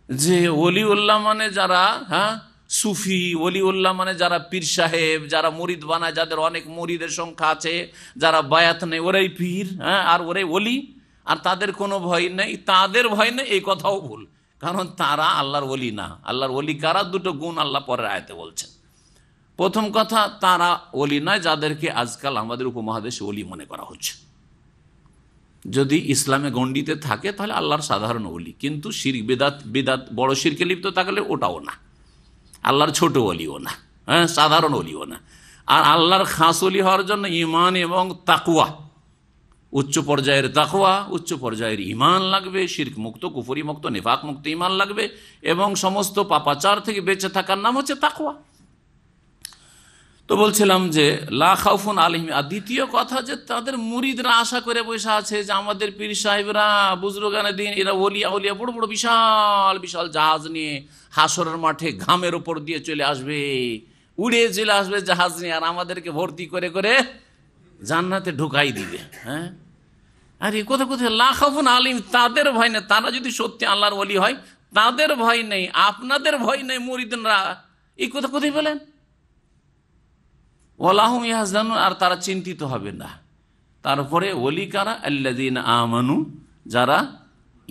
Speaker 2: যে ওলিউল্লাহ মানে যারা, হ্যাঁ সুফি, ওলিউল্লাহ মানে যারা পীর সাহেব, যারা মুরিদ বানায়, যাদের অনেক মুরিদের সংখ্যা আছে, যারা বায়াত নেই, ওরাই পীর, হ্যাঁ, আর ওরাই ওলি, আর তাদের কোনো ভয় নেই, তাদের ভয় নেই, এই কথাও ভুল। কারণ তারা আল্লাহর ওলি না। আল্লাহর ওলি কারা? দুটো গুণ আল্লাহ পরের আয়াতে বলছেন। প্রথম কথা, তারা ওলি নয় যাদেরকে আজকাল আমাদের উপমহাদেশে ওলি মনে করা হচ্ছে। যদি ইসলামে গণ্ডিতে থাকে তাহলে আল্লাহর সাধারণ ওলি, কিন্তু শিরক বেদাত বেদাত বড় শিরকে লিপ্ত থাকলে ওটাও না, আল্লাহর ছোট ওলিও না, হ্যাঁ, সাধারণ ওলিও না। আর আল্লাহর খাস ওলি হওয়ার জন্য ঈমান এবং তাকওয়া, উচ্চ পর্যায়ের তাকওয়া, উচ্চ পর্যায়ের ঈমান লাগবে, শিরক মুক্ত, কুফরি মুক্ত, নিফাক মুক্ত ঈমান লাগবে, এবং সমস্ত পাপাচার থেকে বেঁচে থাকার নাম হচ্ছে তাকওয়া। তো বলছিলাম যে লা খাউফুন আলাইহিম। আর দ্বিতীয় কথা যে তাদের মুরিদরা আশা করে বসে আছে যে আমাদের পীর সাহেবরা, বুজরুগানে দিন, এরা ওলিয়া ওলিয়া বড় বড় বিশাল বিশাল জাহাজ নিয়ে হাসরের মাঠে ঘামের ওপর দিয়ে চলে আসবে, উড়ে চলে আসবে জাহাজ নিয়ে, আর আমাদেরকে ভর্তি করে করে জান্নাতে ঢুকাই দিবে। হ্যাঁ, আরে কোথায় কোথায় লা খাউফুন আলাইহিম, তাদের ভয় নেই। তারা যদি সত্যি আল্লাহর ওলি হয় তাদের ভয় নেই, আপনাদের ভয় নেই মুরিদরা, এই কথা কোথায় বলেন? ওয়ালাহুম ইয়াহজানুন, আর তারা চিন্তিত হবে না। তারপরে ওলি কারা? আল্লাযীনা আমানু, যারা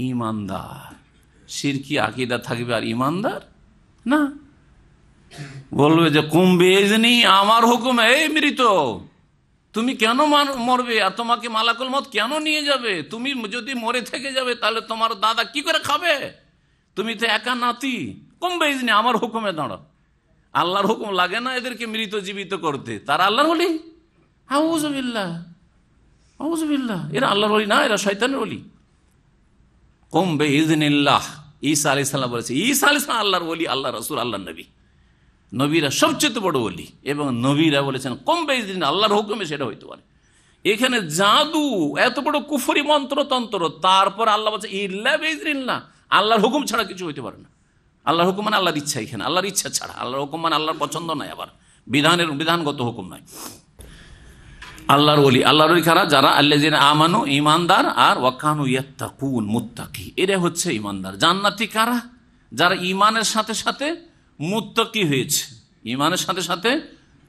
Speaker 2: ঈমানদার। শিরকি আকীদা থাকবে আর ঈমানদার না, বলবে যে কুম বিইজনি, আমার হুকুমে, এই মৃত তুমি কেন মরবে, আর তোমাকে মালাকুল মউত কেন নিয়ে যাবে? তুমি যদি মরে থেকে যাবে তাহলে তোমার দাদা কি করে খাবে? তুমি তো একা নাতি। কুম বিইজনি, আমার হুকুমে দাঁড়াও। আল্লাহর হুকুম লাগে না এদেরকে মৃত জীবিত করতে, তারা আল্লাহর ওলি? আউযু বিল্লাহ, আউযু বিল্লাহ, এরা আল্লাহর ওলি না, এরা শয়তানের ওলি। কুম বিইজনিল্লাহ, ঈসা আলাইহিস সালাম বলেছে, ঈসা আলাইহিস সালাম আল্লাহর ওলি, আল্লাহ রাসূল, আল্লাহর নবী। নবীরা সবচেয়ে বড় ওলি, এবং নবীরা বলেছেন কুম বিইজনিল্লাহ, আল্লাহর হুকুমে সেটা হইতে পারে। এখানে জাদু, এত বড় কুফরি মন্ত্রতন্ত্র, তারপর আল্লাহ বলছে ইল্লা বিইজনিল্লাহ, আল্লাহর হুকুম ছাড়া কিছু হইতে পারে না। আল্লাহর হুকুম মানে আল্লাহর ইচ্ছা, এখানে আল্লাহর ইচ্ছা ছাড়া। আল্লাহর হুকুম মানে আল্লাহর পছন্দ নয়, আবার বিধানগত হুকুম নয়। আল্লাহর ওলি, আল্লাহর ওলি কারা? যারা আল্লাযীনা আমানু, ঈমানদার, আর ওয়াকানু ইয়াত্তাকুন, মুত্তাকি, এরা হচ্ছে ঈমানদার। জান্নাতি কারা? যারা ঈমানের সাথে সাথে মুত্তাকি হয়েছে। ঈমানের সাথে সাথে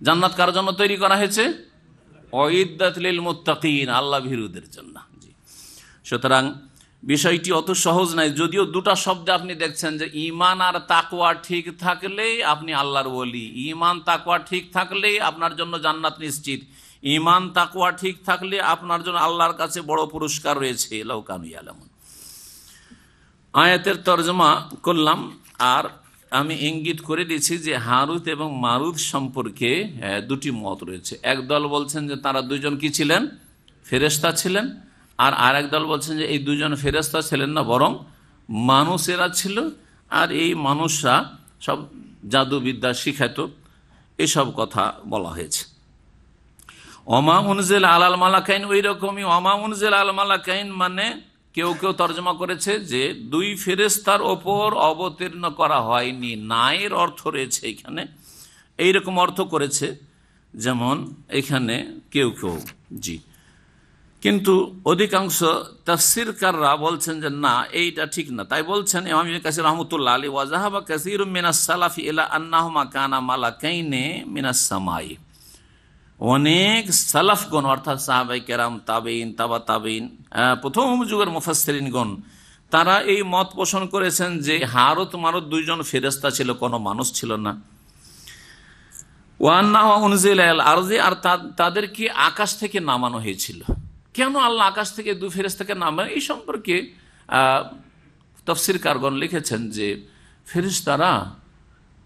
Speaker 2: জান্নাত কার জন্য তৈরি করা হয়েছে? উইদ্দাত লিল মুত্তাকিন, আল্লাহ ভীরুদের জন্য। জি, সুতরাং বিষয়টি অত সহজ নাই। যদিও দুটা শব্দে আপনি দেখছেন যে ঈমান আর তাকওয়া ঠিক থাকলেই আপনি আল্লাহর ওলি, ঈমান তাকওয়া ঠিক থাকলেই আপনার জন্য জান্নাত নিশ্চিত, ঈমান তাকওয়া ঠিক থাকলে আপনার জন্য আল্লাহর কাছে বড় পুরস্কার রয়েছে। লাউ কানু ইয়ালামুন। আয়াতের তরজমা করলাম, আর আমি ইঙ্গিত করে দিয়েছি যে হারুত এবং মারুত সম্পর্কে দুটি মত রয়েছে। একদল বলছেন যে তারা দুজন কি ছিলেন? ফেরেশতা ছিলেন। আর আরেক দল বলছেন যে এই দুজন ফেরেশতা ছিলেন না, বরং মানুষেরা ছিল, আর এই মানুষরা সব জাদুবিদ্যা শিখাত, এসব কথা বলা হয়েছে। ওমা উনজিল আলাল মালাকাইন, ওই রকমই ওমা উনজিল আল মালাকাইন মানে কেউ কেউ তর্জমা করেছে যে দুই ফেরেশতার ওপর অবতীর্ণ করা হয়নি, নায়ের অর্থ রয়েছে এখানে, এইরকম অর্থ করেছে, যেমন এখানে কেউ কেউ। জি, কিন্তু অধিকাংশ তাফসীরকাররা বলছেন যে না, এইটা ঠিক না। তাই বলছেন ইমাম ইবনে কাসির রাহমাতুল্লাহ আলাইহি, ওয়া যাহাবা কাসীরুম মিনাস সালাফি ইলা আন্নাহুমা কানা মালাকাইনে মিনাস সামাই। অনেক সালাফগণ, অর্থাৎ সাহাবায়ে কেরাম, তাবেঈন, তাবা তাবেঈন, প্রথম যুগের মুফাসসিরিনগণ, তারা এই মত পোষণ করেছেন যে হারুত মারুত দুইজন ফেরেশতা ছিল, কোনো মানুষ ছিল না। ওয়া আন্নাহু উনজিলা আল আরজি, আর তাদেরকে আকাশ থেকে নামানো হয়েছিল। কেন আল্লাহ আকাশ থেকে দুই ফেরেশতাকে নামান, এই সম্পর্কে তাফসীরকারগণ লিখেছেন যে ফেরেশতারা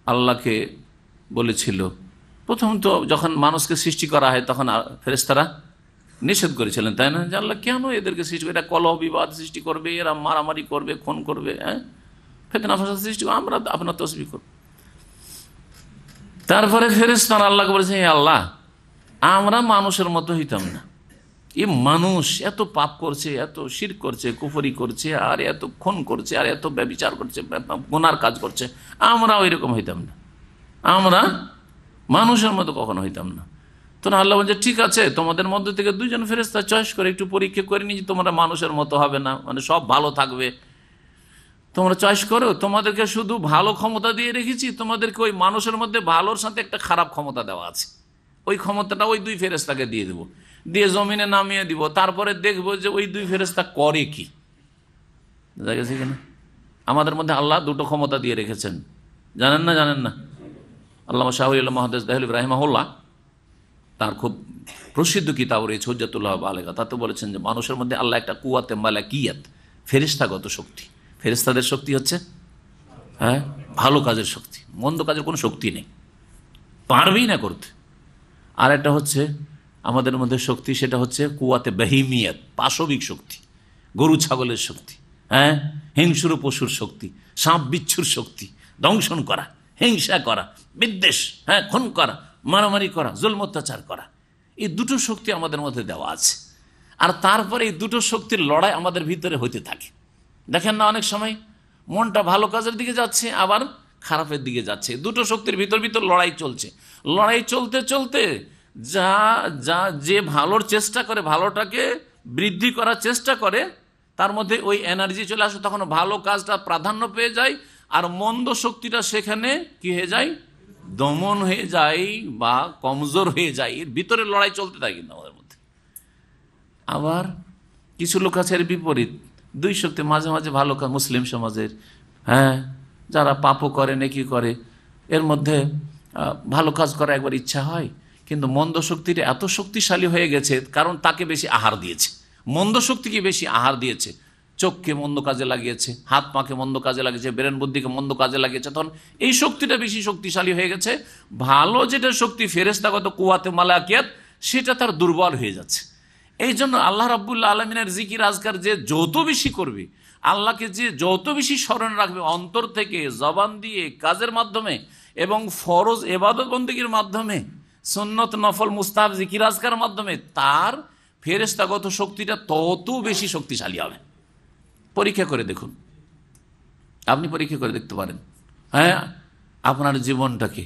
Speaker 2: আল্লাহকে বলেছিল, প্রথম তো যখন মানুষকে সৃষ্টি করা হয় তখন ফেরেশতারা নিষেধ করেছিলেন, তাই না, যে আল্লাহ কেন এদেরকে সৃষ্টি করে, এটা কলহ বিবাদ সৃষ্টি করবে, এরা মারামারি করবে, খুন করবে, হ্যাঁ, ফিতনা ফাসাদ সৃষ্টি করবে, আমরা আপনার তাসবিহ করব। তারপরে ফেরেশতারা আল্লাহকে বলেছে, হে আল্লাহ, আমরা মানুষের মতো হইতাম না, এই মানুষ এত পাপ করছে, এত শিরক করছে, কুফরি করছে, আর এত খুন করছে, আর এত ব্যভিচার করছে, গুনার কাজ করছে, আমরা ওই রকম হইতাম না, আমরা মানুষের মতো কখনো হইতাম না। তো আল্লাহ বলছে, ঠিক আছে, তোমাদের মধ্যে থেকে দুইজন ফেরেশতা চয়েস করে একটু পরীক্ষা করে নিয়ে, তোমরা মানুষের মতো হবে না, মানে সব ভালো থাকবে, তোমরা চয়েস করো। তোমাদেরকে শুধু ভালো ক্ষমতা দিয়ে রেখেছি, তোমাদেরকে ওই মানুষের মধ্যে ভালোর সাথে একটা খারাপ ক্ষমতা দেওয়া আছে, ওই ক্ষমতাটা ওই দুই ফেরেশতাকে দিয়ে দেবো, দিয়ে জমিনে নামিয়ে দিব, তারপরে দেখবো যে ওই দুই ফেরেশতা করে কি। বুঝা গেছে কিনা? আমাদের মধ্যে আল্লাহ দুটো ক্ষমতা দিয়ে রেখেছেন, জানেন না? জানেন না? আল্লামা শাহরিয়ার মুহাদ্দিস দেহলভী রাহিমাহুল্লাহ তার খুব প্রসিদ্ধ কিতাব রয়েছে হুজ্জাতুল্লাহ বালেগা, তাতে বলেছেন যে মানুষের মধ্যে আল্লাহ একটা কুয়াতে মালাকিয়াত, ফেরেশতাগত শক্তি, ফেরেশতাদের শক্তি হচ্ছে ভালো কাজের শক্তি, মন্দ কাজের কোনো শক্তি নেই, পারবেই না করতে। আর একটা হচ্ছে আমাদের মধ্যে শক্তি, সেটা হচ্ছে কুয়াতে বাহিমিয়াত, পাশবিক শক্তি, গরু ছাগলের শক্তি, হিংস্র পশুর শক্তি, সাপ বিচ্ছুর শক্তি, দংশন করা, হিংসা করা, বিদ্বেষ, খুন করা, মারামারি করা, জুলম অত্যাচার করা, এই দুটো শক্তি আমাদের মধ্যে দেওয়া আছে। আর তারপরে এই দুটো শক্তির লড়াই আমাদের ভিতরে হইতে থাকে। দেখেন না, অনেক সময় মনটা ভালো কাজের দিকে যাচ্ছে, আবার খারাপের দিকে যাচ্ছে, দুটো শক্তির ভিতর ভিতর লড়াই চলছে। লড়াই চলতে চলতে যা যা যে ভালোর চেষ্টা করে, ভালোটাকে বৃদ্ধি করার চেষ্টা করে, তার মধ্যে ওই এনার্জি চলে আসে, তখন ভালো কাজটা প্রাধান্য পেয়ে যায়, আর মন্দ শক্তিটা সেখানে কি হয়ে যায়, দমন হয়ে যায় বা কমজোর হয়ে যায়। এর ভিতরে লড়াই চলতে থাকে না আমাদের মধ্যে। আবার কিছু লোক আছে এর বিপরীত, দুই শক্তি, মাঝে মাঝে ভালো কাজ, মুসলিম সমাজের যারা পাপও করে নেকি করে, এর মধ্যে ভালো কাজ করা একবার ইচ্ছা হয়, কিন্তু মন্দ শক্তিটা এত শক্তিশালী হয়ে গেছে, কারণ তাকে বেশি আহার দিয়েছে, মন্দ শক্তিকে বেশি আহার দিয়েছে, চোখকে মন্দ কাজে লাগিয়েছে, হাত পাকে মন্দ কাজে লাগিয়েছে, ব্রেন বুদ্ধিকে মন্দ কাজে লাগিয়েছে, তখন এই শক্তিটা বেশি শক্তিশালী হয়ে গেছে। ভালো যেটা শক্তি ফেরেশতাগত কুওয়াতে মালাকিয়াত, সেটা তার দুর্বল হয়ে যাচ্ছে। এই জন্য আল্লাহ রাব্বুল আলামিনের জিকির আজকার যে যত বেশি করবে, আল্লাহকে যে যত বেশি স্মরণ রাখবে অন্তর থেকে, জবান দিয়ে, কাজের মাধ্যমে এবং ফরজ ইবাদত বন্দেগীর মাধ্যমে, সুন্নত নফল মুস্তাহাব জিকির আজকার মাধ্যমে, তার ফেরেশতাগত শক্তিটা তত বেশি শক্তিশালী হবে। পরীক্ষা করে দেখুন, আপনি পরীক্ষা করে দেখতে পারেন। আপনার জীবনটাকে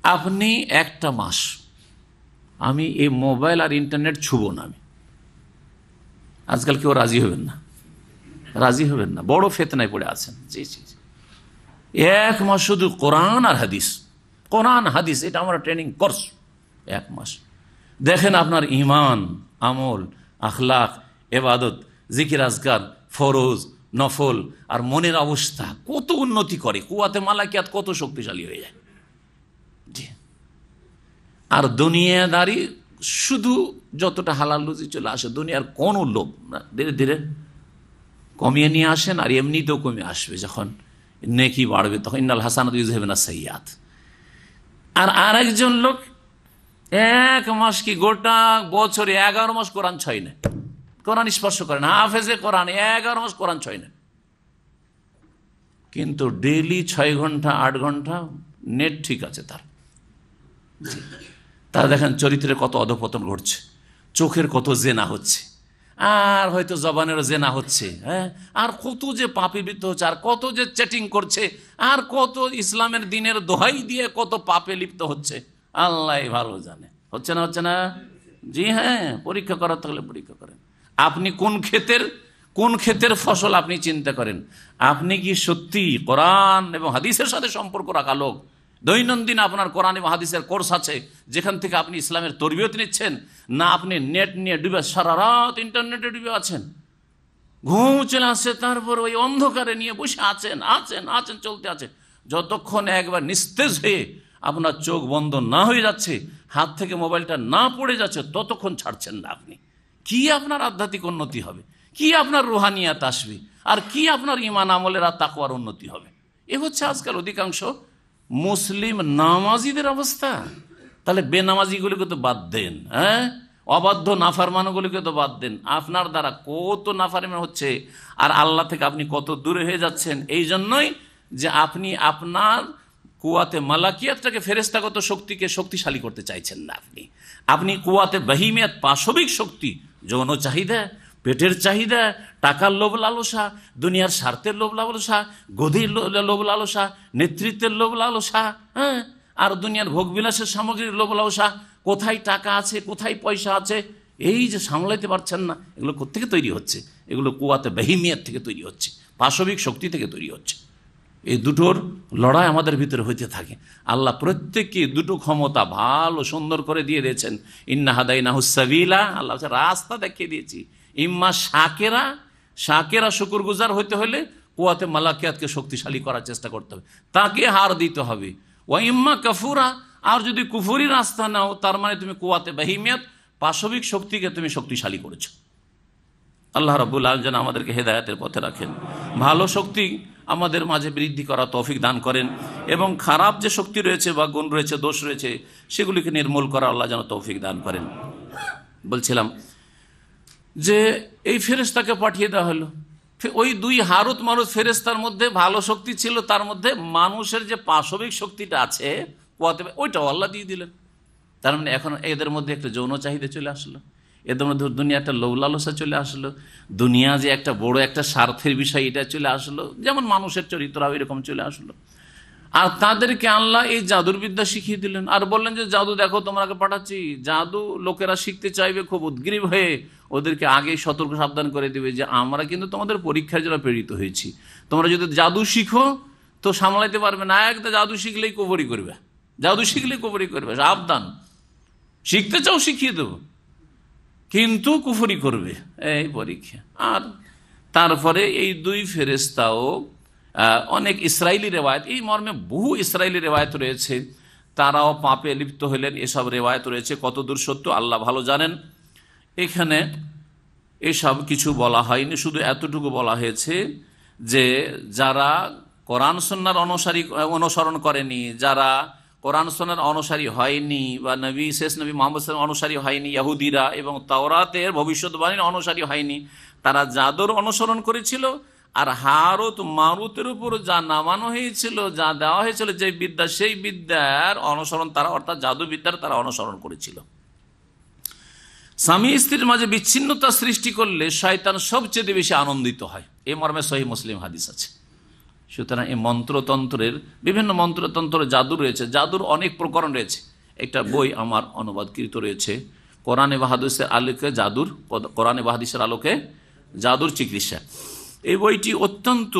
Speaker 2: আপনি একটা মাস, আমি এই মোবাইল আর ইন্টারনেট ছুব না, আমি আজকাল কেউ রাজি হবেন না, রাজি হবেন না, বড় ফিতনায় পড়ে আছেন। জি জি, এক মাস শুধু কোরআন আর হাদিস, কোরআন হাদিস, এটা আমরা ট্রেনিং কোর্স, এক মাস। দেখেন আপনার ইমান, আমল, আখলাক, ইবাদত, জিকির আজকার, ফরজ নফল আর মনের অবস্থা কত উন্নতি করে, কুওয়াতে মালাকিয়াত কত শক্তিশালী হয়ে যায়। জি, আর দুনিয়াদারি শুধু যতটা হালাল রুজি চলে আসে, দুনিয়ার কোনো লোভ না, ধীরে ধীরে কমিয়ে নিয়ে আসেন, আর এমনিতেও কমে আসবে, যখন নেকি বাড়বে তখন ইন্নাল হাসানাত ইউযহিবুনা সাইয়্যাত। আর একজন লোক এক মাস কি গোটা বছরে 11 মাস কোরআন ছয় না, কোরআন স্পর্শ করেন, হাফেজে কোরআন, 11 মাস কোরআন ছয় না, কিন্তু ডেইলি 6 ঘন্টা 8 ঘন্টা নেট ঠিক আছে তার দেখেন চরিত্রের কত অধপতন ঘটছে, চোখের কত জেনা হচ্ছে, আর হয়তো জবানেরও জেনা হচ্ছে, আর কত যে পাপে লিপ্ত হচ্ছে, আর কত যে চ্যাটিং করছে, আর কত ইসলামের দিনের দোহাই দিয়ে কত পাপে লিপ্ত হচ্ছে, আল্লাহ ভালো জানে। হচ্ছে না, হচ্ছে না? জি হ্যাঁ, পরীক্ষা করার থাকলে পরীক্ষা করেন। আপনি কোন ক্ষেতের ফসল আপনি চিন্তা করেন। আপনি কি সত্যি কোরআন এবং হাদিসের সাথে সম্পর্ক রাখা লোক? দৈনন্দিন আপনার কোরআন এবং হাদিসের কোর্স আছে, যেখান থেকে আপনি ইসলামের তরবিয়ত নিচ্ছেন, না আপনি নেট নিয়ে ডুবে সারা রাত ইন্টারনেটে ডুবে আছেন, ঘুম চলে আসছে, তারপর ওই অন্ধকারে নিয়ে বসে আছেন চলতে আছে, যতক্ষণ একবার নিস্তেজ হয়ে আপনার চোখ বন্ধ না হয়ে যাচ্ছে, হাত থেকে মোবাইলটা না পড়ে যাচ্ছে, ততক্ষণ ছাড়ছেন না আপনি। কি আপনার আধ্যাত্মিক উন্নতি হবে, কি আপনার রুহানিয়াত আসবে, আর কি আপনার ইমান আমলের আর তাকওয়ার উন্নতি হবে? এ হচ্ছে আজকাল অধিকাংশ মুসলিম নামাজিদের অবস্থা। তাহলে বেনামাজিগুলিকে তো বাদ দেন, অবাধ্য নাফরমানগুলিকে তো বাদ দেন। আপনার দ্বারা কত নাফরমান হচ্ছে, আর আল্লাহ থেকে আপনি কত দূরে হয়ে যাচ্ছেন। এই জন্যই যে আপনি আপনার কুওয়াতে মালাকিয়াতটাকে, ফেরেশতাগত শক্তিকে শক্তিশালী করতে চাইছেন না। আপনি কুওয়াতে বাহিমিয়াত, পাশবিক শক্তি, যৌন চাহিদা, পেটের চাহিদা, টাকার লোভ লালসা, দুনিয়ার স্বার্থের লোভ লালসা, গদির লোভ লালসা, নেতৃত্বের লোভ লালসা, আর দুনিয়ার ভোগবিলাসের সামগ্রীর লোভ লালসা, কোথায় টাকা আছে, কোথায় পয়সা আছে, এই যে সামলাইতে পারছেন না, এগুলো কোত্থেকে তৈরি হচ্ছে? এগুলো কুওয়াতে বাহিমিয়াত থেকে তৈরি হচ্ছে, পাশবিক শক্তি থেকে তৈরি হচ্ছে। এই দুটোর লড়াই আমাদের ভিতরে হইতে থাকে। আল্লাহ প্রত্যেককে দুটো ক্ষমতা ভালো সুন্দর করে দিয়ে দিয়েছেন। ইন্না হাদাইনাহুস সাবিলা, আল্লাহ রাস্তা দেখিয়ে দিয়েছি। ইম্মা শাকেরা শুকরগুজার হইতে হলে কুওয়াতে মালাকিয়াতকে শক্তিশালী করার চেষ্টা করতে হবে, তাকে হার দিতে হবে। ওয়া ইম্মা কাফুরা, আর যদি কুফরি রাস্তা নাও তার মানে তুমি কুয়াতে বাহিমিয়াত, পাশবিক শক্তিকে তুমি শক্তিশালী করেছো। আল্লাহ রাব্বুল আলামিন যেন আমাদেরকে হেদায়েতের পথে রাখেন, ভালো শক্তি আমাদের মাঝে বৃদ্ধি করা তৌফিক দান করেন, এবং খারাপ যে শক্তি রয়েছে বা গুণ রয়েছে, দোষ রয়েছে, সেগুলিকে নির্মূল করা আল্লাহ যেন তৌফিক দান করেন। বলছিলাম যে এই ফেরেশতাকে পাঠিয়ে দেওয়া হলো, ওই দুই হারুত মারুত ফেরেশতার মধ্যে ভালো শক্তি ছিল, তার মধ্যে মানুষের যে পাশবিক শক্তিটা আছে ওইটাও আল্লাহ দিয়ে দিলেন। তার মানে এখন এদের মধ্যে একটা যৌন চাহিদা চলে আসলো, এদের মধ্যে দুনিয়া একটা লোভ লালসা চলে আসলো, দুনিয়া যে একটা বড় একটা স্বার্থের বিষয় এটা চলে আসলো, যেমন মানুষের চরিত্র এরকম চলে আসলো। আর তাদেরকে আল্লাহ এই জাদুর বিদ্যা শিখিয়ে দিলেন, আর বললেন যে জাদু দেখো তোমাকে পাঠাচ্ছি। জাদু লোকেরা শিখতে চাইবে খুব উদ্গ্রীব হয়ে, ওদেরকে আগেই সতর্ক সাবধান করে দিবে যে আমরা কিন্তু তোমাদের পরীক্ষার জন্য প্রেরিত হয়েছি, তোমরা যদি জাদু শিখো তো সামলাইতে পারবে না, একটা জাদু শিখলেই কুফরি করবে, জাদু শিখলেই কুফরি করবে, সাবধান, শিখতে চাও শিখিয়ে দেবো কিন্তু কুফরি করবে, এই পরীক্ষা। আর তারপরে এই দুই ফেরেশতাও অনেক ইসরায়েলি রেওয়ায়ত, এই মর্মে বহু ইসরায়েলি রেওয়ায়ত রয়েছে, তারাও পাপে লিপ্ত হলেন, এসব রেওয়ায়ত রয়েছে, কতদূর সত্য আল্লাহ ভালো জানেন। এখানে এসব কিছু বলা হয়নি, শুধু এতটুকু বলা হয়েছে যে যারা কোরআন সুন্নাহর অনুসরণ করেনি, যারা কোরআন সুন্নাহর অনুসারী হয়নি, বা শেষ নবী মুহাম্মদ সাল্লাল্লাহু আলাইহি ওয়াসাল্লাম অনুসারী হয়নি, ইহুদিরা এবং তাওরাতের ভবিষ্যৎবাণীর অনুসারী হয়নি, তারা জাদুর অনুসরণ করেছিল। আর হারুত মারুতের উপর যা নামানো হয়েছিল, যা দেওয়া হয়েছিল যে বিদ্যা, সেই বিদ্যার অনুসরণ তারা, অর্থাৎ জাদু বিদ্যার তারা অনুসরণ করেছিল। স্বামী স্ত্রীর মাঝে বিচ্ছিন্নতা সৃষ্টি করলে শয়তান সবচেয়ে বেশি আনন্দিত হয়, এই মর্মে সহিহ মুসলিম হাদিস আছে। সুতরাং এই মন্ত্রতন্ত্রের, বিভিন্ন মন্ত্রতন্ত্র জাদু রয়েছে, জাদুর অনেক প্রকরণ রয়েছে। একটা বই আমার অনুবাদকৃত রয়েছে, কোরআনে বা হাদিসের আলোকে জাদুর, কোরআনে বা হাদিসের আলোকে জাদুর চিকিৎসা। এই বইটি অত্যন্ত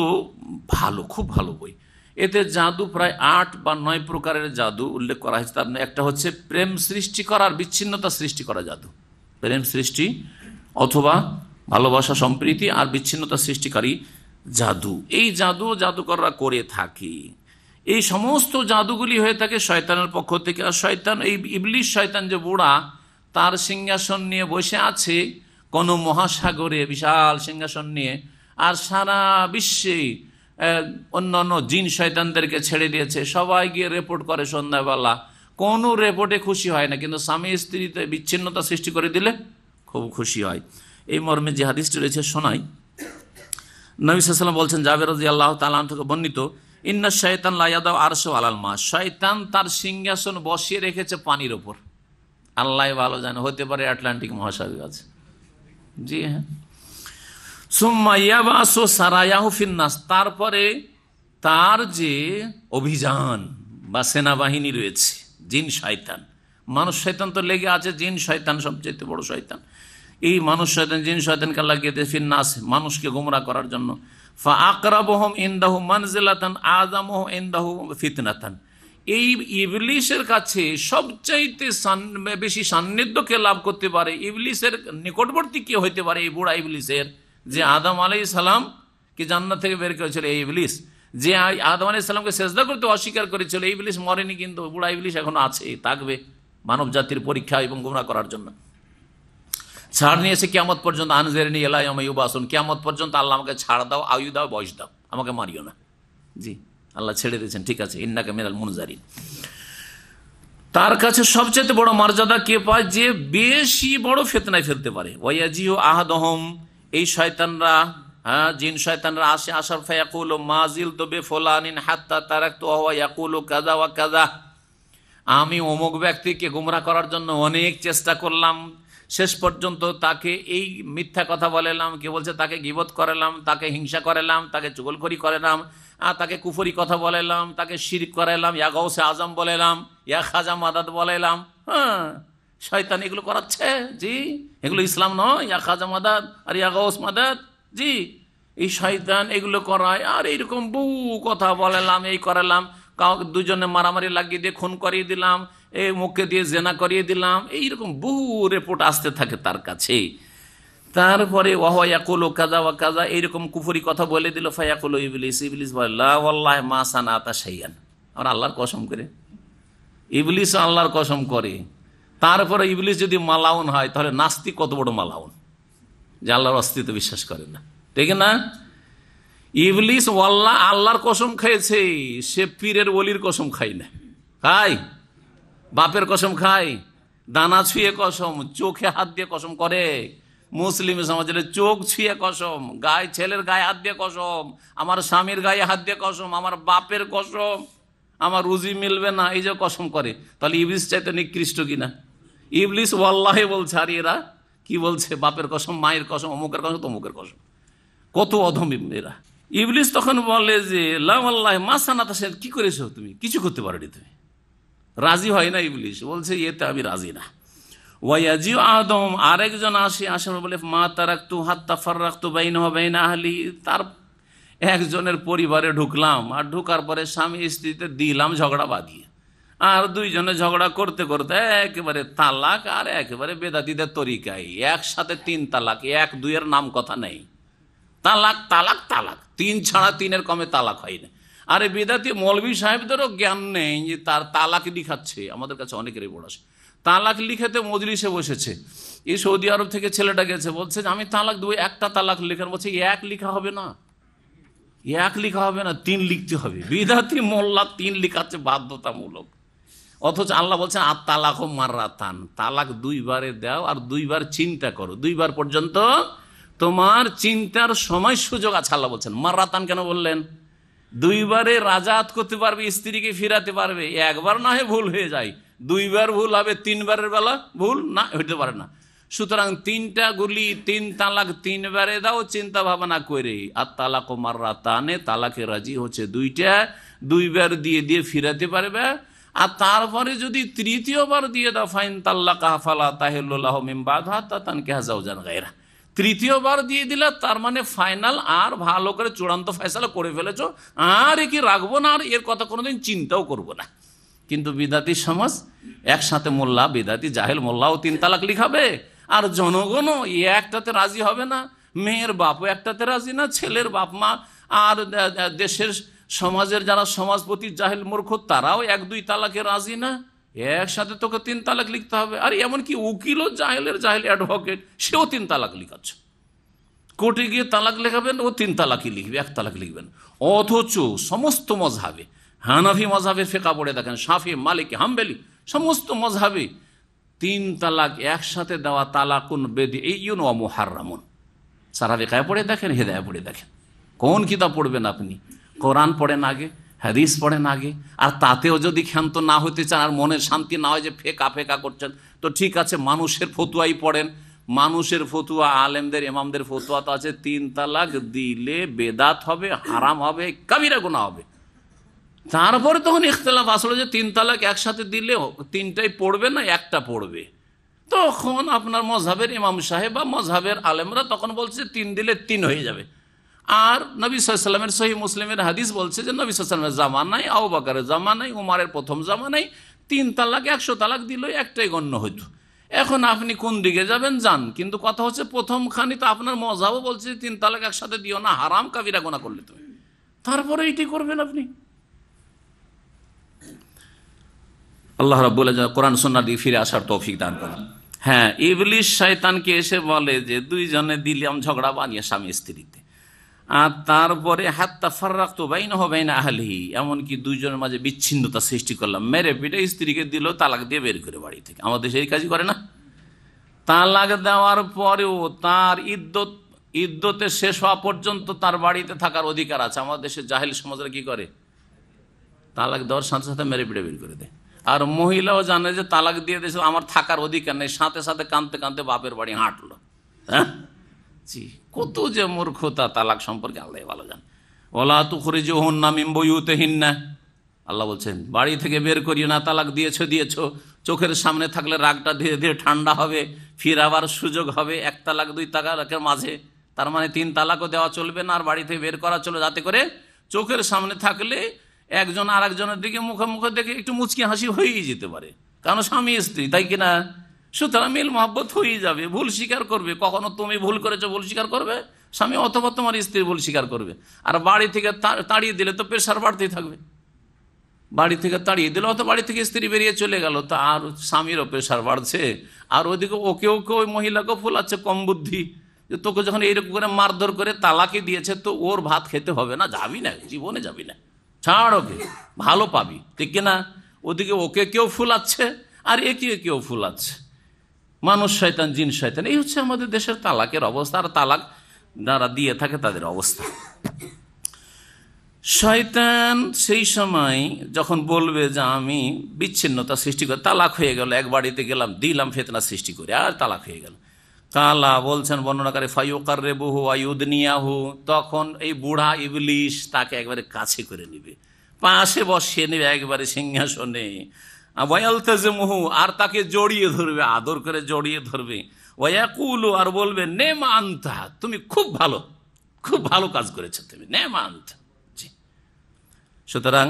Speaker 2: ভালো, খুব ভালো বই। এতে জাদু প্রায় 8 বা 9 প্রকারের জাদু উল্লেখ করা হয়েছে। তার একটা হচ্ছে প্রেম সৃষ্টি করার, বিচ্ছিন্নতা সৃষ্টি করা জাদু, প্রেম সৃষ্টি অথবা ভালোবাসা, সম্প্রীতি আর বিচ্ছিন্নতা সৃষ্টিকারী জাদু। এই জাদু জাদুকররা করে থাকে। এই সমস্ত জাদুগুলি হয়ে থাকে শয়তানের পক্ষ থেকে। আর শয়তান, এই ইবলিশ শয়তান যে বুড়া, তার সিংহাসন নিয়ে বসে আছে কোনো মহাসাগরে, বিশাল সিংহাসন নিয়ে, আর সারা বিশ্বে অন্যান্য জিন শয়তানদেরকে ছেড়ে দিয়েছে। সবাই গিয়ে রিপোর্ট করে সন্ধ্যাবেলা, কোনো রিপোর্টে খুশি হয় না, কিন্তু স্বামী স্ত্রীতে বিচ্ছিন্নতা সৃষ্টি করে দিলে খুব খুশি হয়। এই মর্মে যে হাদিসটি রয়েছে শোনাই। নবী সাল্লাল্লাহু আলাইহি ওয়াসাল্লাম বলছেন, জাবের রাদিয়াল্লাহু তাআলা আনহু থেকে বর্ণিত, ইন্না শাইতান লা ইয়াদাউ আরশাহু আলাল মা, শয়তান তার সিংহাসন বসিয়ে রেখেছে পানির ওপর। আল্লাহ ভালো জানে, হতে পারে আটলান্টিক মহাসাগর আছে। জি হ্যাঁ। সুম্মা ইয়াবাসু সারায়াহু ফিন্নাস, তারপরে তার যে অভিযান বা সেনাবাহিনী রয়েছে, জিন শয়তান, মানুষ শয়তান তো লেগে আছে, জিন শয়তান সবচেয়ে বড় শয়তান। এই মানুষ শয়তান, জিন শয়তানকে আল্লাহ লাগিয়ে দিয়েছে ফিন্নাস, মানুষকে গোমরাহ করার জন্য। ফা আকরাবুহুম ইনদাহু মানজিলাতান আযামুহু ইনদাহু ফিতনাতান, এই ইবলিসের কাছে সবচাইতে বেশি সান্নিধ্যকে লাভ করতে পারে, ইবলিসের নিকটবর্তী কে হইতে পারে? এই বুড়া ইবলিসের, যে আদম আলাইহিস সালাম কে জান্নাত থেকে বের করেছিল। এই ইবলিস যে আদম আলাইহিস সালামকে সিজদা করতে অস্বীকার করেছিল, এই ইবলিস মরেনি, কিন্তু বুড়া ইবলিস এখনো আছে, থাকবে মানব জাতির পরীক্ষা এবং গোমরাহ করার জন্য। ছাড় নিয়েছে কিয়ামত পর্যন্ত, আনজিরনি ইলা ইয়াউমি ইউবাসুন, কিয়ামত পর্যন্ত আল্লাহ আমাকে ছাড় দাও, আয়ু দাও, বয়স দাও, আমাকে মারিও না। জি, আল্লাহ ছেড়ে দিয়েছেন, ঠিক আছে, ইন্নাকা মিনাল মুনজারিন। তার কাছে সবচেয়ে বড় মর্যাদা কে পায়? যে বেশি বড় ফিতনায় ফেলতে পারে। ওয়ায়াজিউ আহাদহুম, এই শয়তানরা, জিন শয়তানরা আসে, আসার ফায়াকুলু মাজিলতু বিফুলানিন হাত্তা তারাকতু ওয়া ইয়াকুলু কাযা ওয়া কাযা, আমি অমুক ব্যক্তিকে গোমরাহ করার জন্য অনেক চেষ্টা করলাম, শেষ পর্যন্ত তাকে এই মিথ্যা কথা বলেলাম, কে বলছে তাকে গীবত করালাম, তাকে হিংসা করালাম, তাকে চুগলখড়ি করালাম, তাকে কুফরি কথা বলেলাম, তাকে শিরক করালাম, ইয়া গাউসে আজম বলেলাম, ইয়া খাজা মাদাদ বলেলাম। হ্যাঁ, শয়তান এগুলো করাচ্ছে। জি, এগুলো ইসলাম নয়, ইয়া খাজা মাদাদ আর ইয়া গাউস মাদাদ। জি, এই শয়তান এগুলো করায়। আর এইরকম বহু কথা বলেলাম, এই করালাম, দুজনে মারামারি লাগিয়ে দিয়ে খুন করিয়ে দিলাম, এই মুখে দিয়ে জেনা করিয়ে দিলাম, এইরকম বহু রিপোর্ট আসতে থাকে তার কাছে। তারপরে ওয়া ইয়াকুলু কাযা ওয়া কাযা, এইরকম কুফরি কথা বলে দিল। ফায়াকুলু ইবলিস, ইবলিস বলে লা ওয়াল্লাহি মা সানাতা শাইআন, আর আল্লাহর কসম করে ইবলিস আল্লাহর কসম করে, তারপরে ইবলিস যদি মালাউন হয়, তাহলে নাস্তিক কত বড় মালাউন, যে আল্লাহর অস্তিত্ব বিশ্বাস করে না, ঠিক না? ইবলিস আল্লাহর কসম খেয়েছে, সে পীরের ওলির কসম খাই না, খাই বাপের কসম খায়, দানা ছুঁয়ে কসম, চোখে হাত দিয়ে কসম করে। মুসলিম সমাজের চোখ ছুঁয়ে কসম, ছেলের গায়ে হাত দিয়ে কসম, আমার স্বামীর গায়ে হাত দিয়ে কসম, আমার বাপের কসম, আমার রুজি মিলবে না, এই যে কসম করে। তাহলে ইবলিস চাইতে নিকৃষ্ট কিনা? ইবলিস ওয়াল্লাহি বলছে, আর এরা কি বলছে? বাপের কসম, মায়ের কসম, অমুকের কসম, তমুকের কসম। কত অধম এরা। ইবলিস তখন বলে যে লা ওয়াল্লাহি মা সানাতা, কি করেছো তুমি? কিছু করতে পারোনি তুমি। রাজি হয় না ইবলিস, বলছে এতে আমি রাজি না। ওয়াজি আদম, আরেকজন আসে বলে মা তারাকতু হাত্তা ফাররাকতু বাইনাহু বাইনা আহলি, তার একজনের পরিবারে ঢুকলাম, আর ঢুকার পরে স্বামী স্ত্রীতে দিলাম ঝগড়া বাঁধিয়ে, আর দুইজনে ঝগড়া করতে করতে একেবারে তালাক, আর একেবারে বেদাতিদের তরিকায় একসাথে 3 তালাক, 1-2 নাম কথা নেই, তালাক তালাক তালাক, 3 ছাড়া 3-এর কমে তালাক হয় না। আরে বেদাতি মৌলভী সাহেবদেরও জ্ঞান নেই যে তার তালাক লিখাচ্ছে, আমাদের কাছে অনেকের রিপোর্ট আসে, তালাক লিখাতে মজলিসে বসেছে। এই সৌদি আরব থেকে ছেলেটা গেছে, বলছে আমি তালাক দেবো, একটা তালাক লেখার, বলছে 1 লিখা হবে না, 1 লিখা হবে না, 3 লিখতে হবে। বিদাতি মোল্লা 3 লিখাচ্ছে বাধ্যতামূলক, অথচ আল্লাহ বলছেন আর তালাক মাররাতান, তালাক 2 বারে দাও, আর 2 বার চিন্তা করো, 2 বার পর্যন্ত তোমার চিন্তার সময় সুযোগ আছে। আল্লাহ বলছেন মাররাতান কেন বললেন? 2 বারে রাজাত করতে পারবে, স্ত্রীকে ফিরাতে পারবে, 1 বার না হয় ভুল হয়ে যায়, 2 বার ভুল হবে, 3 বারের বেলা ভুল না হইতে পারে না। সুতরাং 3টা গুলি, 3 তালাক 3 বারে দাও চিন্তা ভাবনা করে। আর তালাক মাররাতানে, তালাকে রাজি হচ্ছে 2টা, 2 বার দিয়ে দিয়ে ফিরাতে পারবে। আর তারপরে যদি 3য় বার দিয়ে দাও, ফাইন তাল্লাকা ফালা তাহিল্লু লাহু মিন বাদহা হাত্তা তানকিহা যাওজান গায়রা, 3য় বার দিয়ে দিলে তার মানে ফাইনাল, আর ভালো করে চূড়ান্ত ফয়সালা করে ফেলেছো, আর কি রাখবো না, আর এর কথা কোনোদিন চিন্তাও করবো না। কিন্তু বিদাতি সমাজ একসাথে মোল্লা, বিদাতি জাহেল মোল্লাও 3 তালাক লিখাবে, আর জনগণও একটাতে রাজি হবে না, মেয়ের বাপও একটাতে রাজি না, ছেলের বাপ মা আর দেশের সমাজের যারা সমাজপতি জাহেল মূর্খ, তারাও 1-2 তালাকে রাজি না, একসাথে তোকে 3 তালাক লিখতে হবে। আর এমনকি উকিলও জাহেল অ্যাডভোকেট, সেও 3 তালাক লিখাচ্ছে, কোর্টে গিয়ে তালাক লেখাবেন, ও 3 তালাকই লিখবে, 1 তালাক লিখবেন। অথচ সমস্ত মজহাবে, হানাফি মজহাবের ফিকহ পড়ে দেখেন, শাফি, মালিকি, হাম্বলি, সমস্ত মজহাবে 3 তালাক একসাথে দেওয়া তালাকুন বেদিউন ওয়া মুহাররামুন। সারা ফিকহ পড়ে দেখেন, হিদায়াত পড়ে দেখেন, কোন কিতাব পড়বেন আপনি? কোরআন পড়েন আগে, হাদিস পড়েন আগে। আর তাতেও যদি ক্ষান্ত না হতে চান, আর মনের শান্তি না হয় যে ফেকা করছেন, তো ঠিক আছে, মানুষের ফতুয়াই পড়েন। মানুষের ফতুয়া, আলেমদের ইমামদের ফতুয়া তো আছে 3 তালাক দিলে বেদাত হবে, হারাম হবে, কাবিরা গুনাহ হবে। তারপরে তখন ইখতিলাফ আসলে যে 3 তালাক একসাথে দিলে 3টাই পড়বে না 1টা পড়বে, তখন আপনার মজহাবের ইমাম সাহেব বা মজহাবের আলেমরা তখন বলছে 3 দিলে 3 হয়ে যাবে। আর নবী সাল্লাল্লাহু আলাইহি ওয়াসাল্লামের সহিহ মুসলিমের হাদিস বলছে যে নবী সাল্লাল্লাহু আলাইহি ওয়াসাল্লামের জামানায়, আবু বকরের জামানায়, উমরের প্রথম জামানায় 3 তালাক 100 তালাক দিলেও একটাই গণ্য হইতো। এখন আপনি কোন দিকে যাবেন যান, কিন্তু কথা হচ্ছে প্রথম খানি তো আপনার মজহাবও বলছে 3 তালাক একসাথে দিও না, হারাম, কাবিরা গুনাহ করলে তো, তারপরে এইটি করবেন আপনি। আল্লাহ রাব্বুল আলামিন কোরআন সুন্নাহ দিয়ে ফিরে আসার তৌফিক দান করেন। হ্যাঁ, ইবলিস শয়তানকে এসে বলে যে 2 জনে দিলাম ঝগড়া বানিয়ে স্বামী স্ত্রীতে, আর তারপরে হাত্তা ফাররাকতু বাইনাহু বাইনা আহলিহি, এমনকি 2 জনের মাঝে বিচ্ছিন্নতা সৃষ্টি করলাম, মেরে পিটে স্ত্রীকে দিল, তালাক দিয়ে বের করে বাড়ি থেকে। আমাদের সেই কাজই করে না? তালাক দেওয়ার পরেও তার ইদ্যতে শেষ হওয়া পর্যন্ত তার বাড়িতে থাকার অধিকার আছে। আমাদের দেশের জাহেল সমাজরা কি করে? তালাক দেওয়ার সাথে সাথে মেরে পিটে বের করে দেয়। আর মহিলাও জানে যে তালাক দিয়ে দিয়েছে, আমার থাকার অধিকার নেই, সাথে সাথে কাঁদতে কাঁদতে বাপের বাড়ি হাঁটলো। হ্যাঁ, জি, কত যে মূর্খতা তালাক সম্পর্কে আল্লাহ ভালো জান। ওয়ালা তুখরিজুহুন্না মিন বুয়ুতিহিন্না, আল্লাহ বলছেন বাড়ি থেকে বের করিও না, তালাক দিয়েছো, চোখের সামনে থাকলে রাগটা ধীরে ধীরে ঠান্ডা হবে, ফির আবার সুযোগ হবে 1 তালাক 2 তালাকের মাঝে। তার মানে 3 তালাকও দেওয়া চলবে না, আর বাড়ি থেকে বের করা চলে, যাতে করে চোখের সামনে থাকলে একজন আর একজনের দিকে মুখে দেখে একটু মুচকি হাসি হয়েই যেতে পারে, কারণ স্বামী স্ত্রী, তাই কিনা? সুতরাং মিল মহব্বত হয়েই যাবে, ভুল স্বীকার করবে। কখনো তুমি ভুল করেছো ভুল স্বীকার করবে স্বামী, অথবা তোমার স্ত্রী ভুল স্বীকার করবে। আর বাড়ি থেকে তাড়িয়ে দিলে তো প্রেশার বাড়তেই থাকবে। বাড়ি থেকে তাড়িয়ে দিল, অত বাড়ি থেকে স্ত্রী বেরিয়ে চলে গেল, তা আর স্বামীরও প্রেশার বাড়ছে, আর ওইদিকে ওকে ওই মহিলাকেও ফুলাচ্ছে কম বুদ্ধি, যে তোকে যখন এইরকম করে মারধর করে তালাকি দিয়েছে তো ওর ভাত খেতে হবে না, যাবি না, জীবনে যাবি না, ছাড় ওকে, ভালো পাবি, ঠিক কিনা? ওদিকে ওকে কেউ ফুলাচ্ছে আর একে কেউ ফুলাচ্ছে, মানুষ শয়তান জিন শয়তান। এই হচ্ছে আমাদের দেশের তালাকের অবস্থা, আর তালাক যারা দিয়ে থাকে তাদের অবস্থা। শয়তান সেই সময় যখন বলবে যে আমি বিচ্ছিন্নতা সৃষ্টি করে, তালাক হয়ে গেল, এক বাড়িতে গেলাম, দিলাম ফিতনা সৃষ্টি করে, আর তালাক হয়ে গেল, কালা বলছেন বর্ণনাকারী ফায়ুকাররিবুহু ওয়ায়ুদনিয়াহু, তখন এই বুড়া ইবলিশ তাকে একবারে কাছে করে নেবে, পাশে বসিয়ে নেবে একবারে সিংহাসনে, ওয়ায়ালতাজিমুহু, আর তাকে জড়িয়ে ধরবে, আদর করে জড়িয়ে ধরবে, ওয়ায়াকুলু, আর বলবে নেমা আনতা, তুমি খুব ভালো কাজ করেছো তুমি, নেমা আনতা। সুতরাং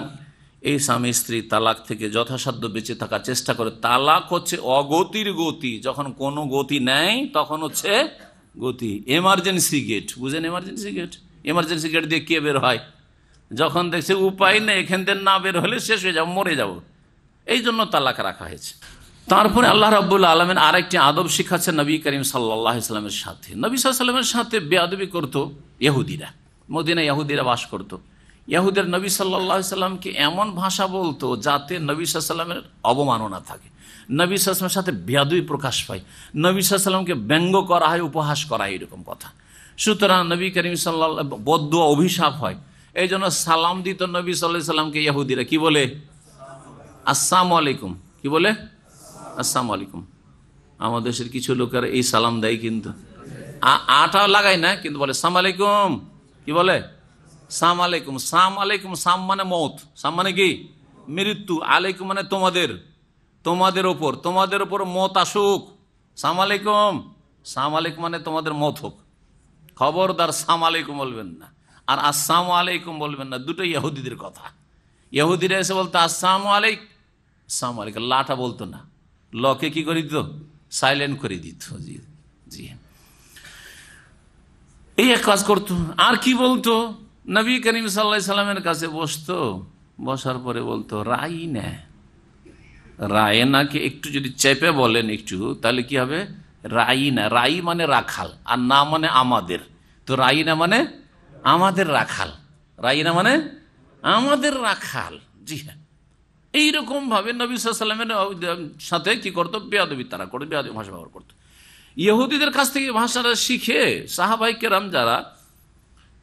Speaker 2: এই স্বামী স্ত্রী তালাক থেকে যথাসাধ্য বেঁচে থাকার চেষ্টা করে। তালাক হচ্ছে অগতির গতি, যখন কোনো গতি নেই তখন হচ্ছে গতি। এমার্জেন্সি গেট, বুঝেন? এমার্জেন্সি গেট দিয়ে কে বের হয়? যখন দেখছে উপায় নেই, এখান থেকে না বের হলে শেষ হয়ে যাবো, মরে যাব, এই জন্য তালাক রাখা হয়েছে। তারপরে আল্লাহ রাব্বুল আলামিন আরেকটি আদব শিখাচ্ছেন নবী করিম সাল্লাল্লাহু আলাইহি ওয়াসাল্লামের সাথে। নবী সাল্লাল্লাহু আলাইহি ওয়াসাল্লামের সাথে বেয়াদবি করতো ইহুদিরা, মদিনায় ইহুদিরা বাস করতো। ইহুদের নবী সাল্লাল্লাহু আলাইহি সাল্লামকে এমন ভাষা বলতো যাতে নবী সাল্লাল্লাহু আলাইহি সাল্লামের অবমাননা থাকে, নবী সাল্লাল্লাহু আলাইহি সাল্লামের সাথে বেয়াদবি প্রকাশ পায়, নবী সাল্লাল্লাহু আলাইহি সাল্লামকে ব্যঙ্গ করা হয়, উপহাস করা হয়, এরকম কথা। সুতরাং নবী করিম সাল্লাল্লাহু বদদুয়া, অভিশাপ হয়। এই জন্য সালাম দিত নবী সাল্লাল্লাহু আলাইহি সাল্লামকে ইহুদিরা, কি বলে? আসসালামু আলাইকুম। কি বলে? আসসালামু আলাইকুম। আমাদের দেশের কিছু লোকের এই সালাম দেয়, কিন্তু আটা লাগায় না, কিন্তু বলে সালাম আলাইকুম। কি বলে? সালাম আলাইকুম। সালাম আলাইকুম, সাম মানে মৌত, সাম মানে কি? মৃত্যু, আলাইকুম মানে তোমাদের ওপর মত আসুক। সালাম আলাইকুম, সালাম আলাইকুম মানে তোমাদের মত হোক, খবরদার সালাম আলাইকুম বলবেন না, আর আসসালামু আলাইকুম বলবেন না, দুটোই ইহুদিদের কথা। ইহুদিরা এসে বলতো আসসালামু আলাইকুম, আসসালামু আলাইকুম, লাটা বলতো না, লকে কি করে দিত? সাইলেন্ট করে দিত। জি জি, এই এক কাজ করতো। আর কি বলতো? নবী করিম সাল্লাল্লাহু আলাইহি সাল্লামের কাছে বসতো, বসার পরে বলতো রাইনা। রায়নাকে একটু যদি চেপে বলেন একটু, তাহলে কি হবে? রাইনা। রাই মানে রাখাল, আর না মানে আমাদের, তো রাইনা মানে আমাদের রাখাল, রাইনা মানে আমাদের রাখাল। জি হ্যাঁ, এইরকম ভাবে নবী সাল্লাল্লাহু আলাইহি সাল্লামের সাথে কি করতো? বেয়াদবি তারা করতো, বেয়াদবি ভাষা ব্যবহার করতো। ইহুদিদের কাছ থেকে ভাষাটা শিখে সাহাবায়ে কেরাম যারা,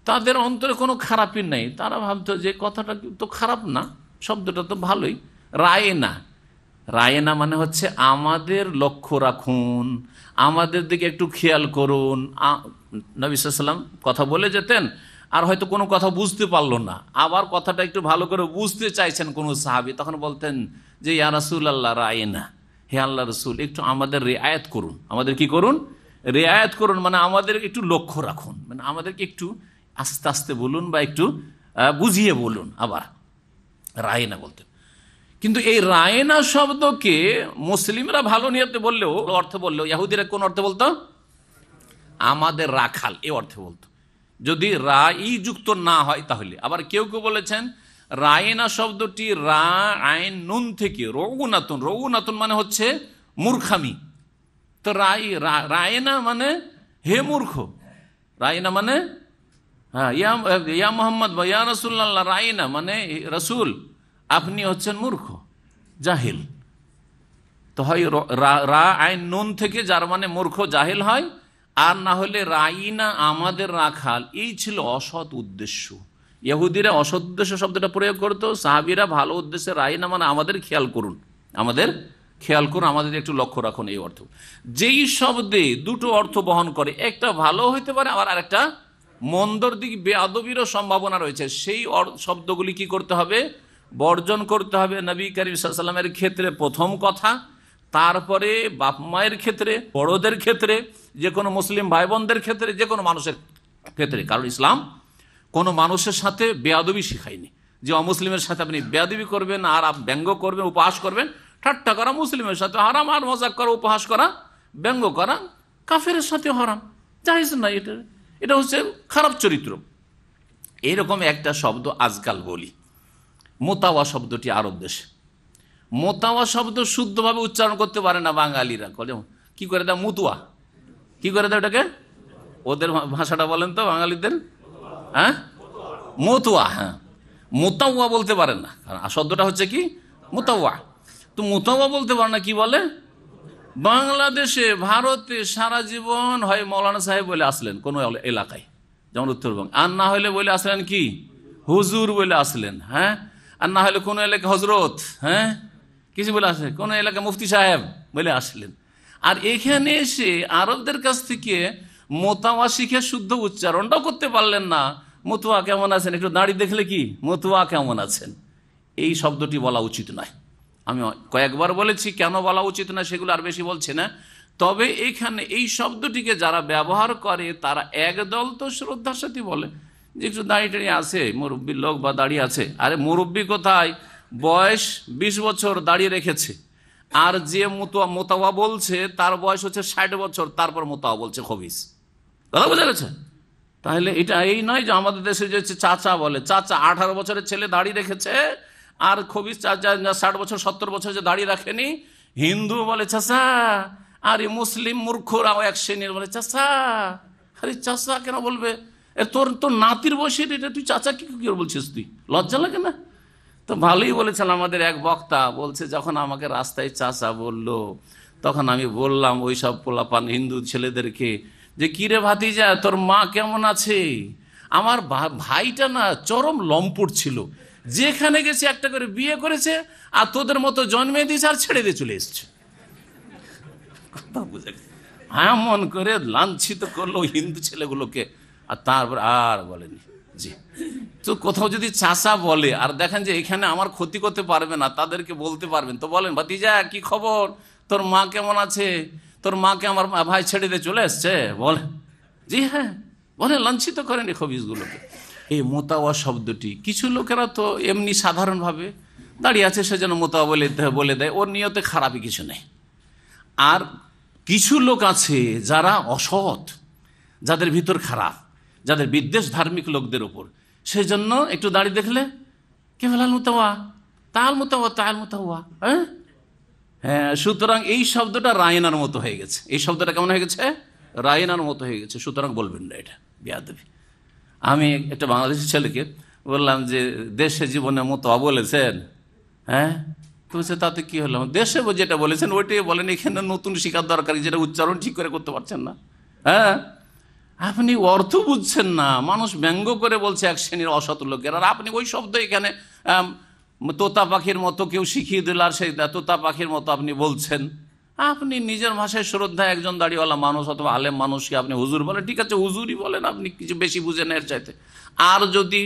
Speaker 2: তাদের অন্তরে কোনো খারাপই নেই, তারা ভাবতো যে কথাটা তো খারাপ না, শব্দটা তো ভালোই। রায়না, রায়না মানে হচ্ছে আমাদের লক্ষ্য রাখুন, আমাদের দিকে একটু খেয়াল করুন। নবী সাল্লাল্লাহু আলাইহি সাল্লাম কথা বলে যেতেন, আর হয়তো কোনো কথা বুঝতে পারলো না, আবার কথাটা একটু ভালো করে বুঝতে চাইছেন কোনো সাহাবী, তখন বলতেন যে ইয়া রাসূলুল্লাহ রায়না, হে আল্লাহ রসুল, একটু আমাদের রিআয়াত করুন। আমাদের কি করুন? রিআয়াত করুন, মানে আমাদের একটু লক্ষ্য রাখুন, মানে আমাদেরকে একটু আস্তে আস্তে বলুন বা একটু বুঝিয়ে বলুন। আবার রায়না বলতেন। কিন্তু এই রায়না শব্দকে মুসলিমরা ভালো নিয়তে বললেও, অর্থ বললেও, ইহুদিরা কোন অর্থে বলতো? আমাদের রাখাল, এই অর্থে বলতো, যদি রাই যুক্ত না হয় তাহলে। আবার কেউ কেউ বলেছেন রায়না শব্দটি রা আইন নুন থেকে রঘুনাতুন, রঘুনাতুন মানে হচ্ছে মূর্খামি, তো রায়না মানে হে মূর্খ, রায়না মানে হ্যাঁ ইয়া মোহাম্মদ বা ইয়া রাসূলুল্লাহ, রায়না মানে রসুল আপনি হচ্ছেন মূর্খ, জাহিল। তো হয় রা আইন নুন থেকে, যার মানে মূর্খ জাহিল হয়, আর না হলে রাইনা আমাদের রাখাল। এই ছিল অসৎ উদ্দেশ্য। ইহুদিরা অসৎ উদ্দেশ্য শব্দটা প্রয়োগ করতো, সাহাবীরা ভালো উদ্দেশ্যে রাইনা মানে আমাদের খেয়াল করুন, আমাদের খেয়াল করুন, আমাদের একটু লক্ষ্য রাখুন, এই অর্থ। যেই শব্দে দুটো অর্থ বহন করে, একটা ভালো হইতে পারে, আবার আরেকটা মন্দর দিক, বেয়াদবিরও সম্ভাবনা রয়েছে, সেই শব্দগুলি কি করতে হবে? বর্জন করতে হবে। নবী করিম সাল্লাল্লাহু আলাইহি ওয়াসাল্লামের ক্ষেত্রে প্রথম কথা, তারপরে বাপ মায়ের ক্ষেত্রে, বড়দের ক্ষেত্রে, যে কোনো মুসলিম ভাই বোনদের ক্ষেত্রে, যে কোনো মানুষের ক্ষেত্রে। কারণ ইসলাম কোনো মানুষের সাথে বেয়াদবি শিখায়নি, যে অমুসলিমের সাথে আপনি বেয়াদবি করবেন, আর ব্যঙ্গ করবেন, উপহাস করবেন। ঠাট্টা করা মুসলিমের সাথে হারাম, আর মজাক করা, উপহাস করা, ব্যঙ্গ করা কাফেরের সাথে হারাম, জায়েজ না। এটা হচ্ছে খারাপ চরিত্র। এইরকম একটা শব্দ আজকাল বলি, মোতাওয়া শব্দটি আরব দেশে। মোতাওয়া শব্দ শুদ্ধভাবে উচ্চারণ করতে পারে না বাঙালিরা, কি করে দেয় মুতুয়া, কি করে দেয় ওটাকে, ওদের ভাষাটা বলেন তো বাঙালিদের, হ্যাঁ মতুয়া, হ্যাঁ মোতাওয়া বলতে পারেন না, কারণ শব্দটা হচ্ছে কি মোতাওয়া। তো মোতাওয়া বলতে পারে না, কি বলে, বাংলাদেশে ভারতে সারা জীবন হয় মৌলানা সাহেব বলে আসলেন কোনো এলাকায়, যেমন উত্তরবঙ্গ, আর না হলে বলে আসলেন কি হুজুর বলে আসলেন, হ্যাঁ, আর না হলে কোনো এলাকায় হজরত, হ্যাঁ কিছু বলে আসলেন, কোনো এলাকায় মুফতি সাহেব বলে আসলেন। আর এখানে এসে আরবদের কাছ থেকে মোতাওয়া শিখে শুদ্ধ উচ্চারণটাও করতে পারলেন না। মতুয়া কেমন আছেন, একটু দাড়ি দেখলে কি মতুয়া কেমন আছেন, এই শব্দটি বলা উচিত নয়। আমি কয়েকবার বলেছি কেন বলা উচিত না, সেগুলো আর বেশি বলছি না। তবে এখানে এই শব্দটিকে যারা ব্যবহার করে তারা একদল তো শ্রদ্ধার সাথে বলে যে একটু দাড়ি টাড়ি আছে, মুরব্বীর লোক বা দাড়ি আছে। আরে মুরব্বী কোথায়, বয়স 20 বছর দাঁড়িয়ে রেখেছে, আর যে মোতাওয়া বলছে তার বয়স হচ্ছে 60 বছর, তারপর মোতাওয়া বলছে খবিস, কথা বোঝা গেছে? তাহলে এটা এই নয় যে আমাদের দেশে যে চাচা বলে, চাচা 18 বছরের ছেলে দাঁড়িয়ে রেখেছে, আর খবিস চাচা 60 বছর 70 বছর যে দাঁড়িয়ে রাখেনি। হিন্দু বলে চাচা, আর মুসলিম মূর্খরাও এক শ্রেণীর বলে চাচা। আরে চাচা কেন বলবে, তোর তোর নাতির বয়সে এটা তুই চাচা কি বলছিস, তুই লজ্জা লাগে না? তো ভালোই বলেছেন আমাদের এক বক্তা, বলছে যখন আমাকে রাস্তায় চাচা বললো তখন আমি বললাম ওই সব পোলাপান হিন্দু ছেলেদেরকে যে কিরে ভাতিজা তোর মা কেমন আছে। আমার ভাইটা না চরম লম্পট ছিল, যেখানে গেছে একটা করে বিয়ে করেছে, আর তোদের মতো জন্মে দিয়েছে আর ছেড়ে দিয়ে চলে এসছে। কথা বুঝে এমন করে লাঞ্ছিত করলো হিন্দু ছেলেগুলোকে, আর তারপর আর বলেনি। জি, তো কোথাও যদি চাচা বলে আর দেখেন যে এখানে আমার ক্ষতি করতে পারবে না, তাদেরকে বলতে পারবেন, তো বলেন ভাতিজা কি খবর, তোর মা কেমন আছে, তোর মাকে আমার ভাই ছেড়ে দিয়ে চলে এসছে, বলেন। জি হ্যাঁ বলেন, লাঞ্ছিত করেন এই খবিসগুলোকে। এই মোতাওয়া শব্দটি কিছু লোকেরা তো এমনি সাধারণভাবে দাঁড়িয়ে আছে সেজন্য মোতাওয়া বলে দেয়, ওর নিয়তে খারাপই কিছু নেই। আর কিছু লোক আছে যারা অসৎ, যাদের ভিতর খারাপ, যাদের বিদ্বেষ ধার্মিক লোকদের ওপর, সেই জন্য একটু দাঁড়িয়ে দেখলে কে ফেলাল মোতাওয়া, তাল মোতাওয়া, তাল মোতাওয়া, হ্যাঁ হ্যাঁ। সুতরাং এই শব্দটা রায়নার মতো হয়ে গেছে, এই শব্দটা কেমন হয়ে গেছে, রায়নার মতো হয়ে গেছে। সুতরাং বলবেন না, এটা বেয়াদবি। আমি একটা বাংলাদেশি ছেলেকে বললাম যে দেশে জীবনে মোতাওয়া বলেছেন, হ্যাঁ তো বলছে তাতে কি হলো, দেশে যেটা বলেছেন ওইটাই বলেন, এখানে নতুন শিকার দরকার, যেটা উচ্চারণ ঠিক করে করতে পারছেন না। হ্যাঁ আপনি অর্থ বুঝছেন না, মানুষ ব্যঙ্গ করে বলছে এক শ্রেণীর অসৎ লোকের, আর আপনি ওই শব্দ এখানে তোতা পাখির মতো কেউ শিখিয়ে দিল, আর সেই তোতা পাখির মতো আপনি বলছেন। আপনি নিজের ভাষায় শ্রদ্ধা একজন দাড়িওয়ালা মানুষ অথবা আলেম মানুষকে আপনি হুজুর বলেন, ঠিক আছে হুজুরই বলেন, আপনি কিছু বেশি বুঝেন এর চাইতে। আর যদি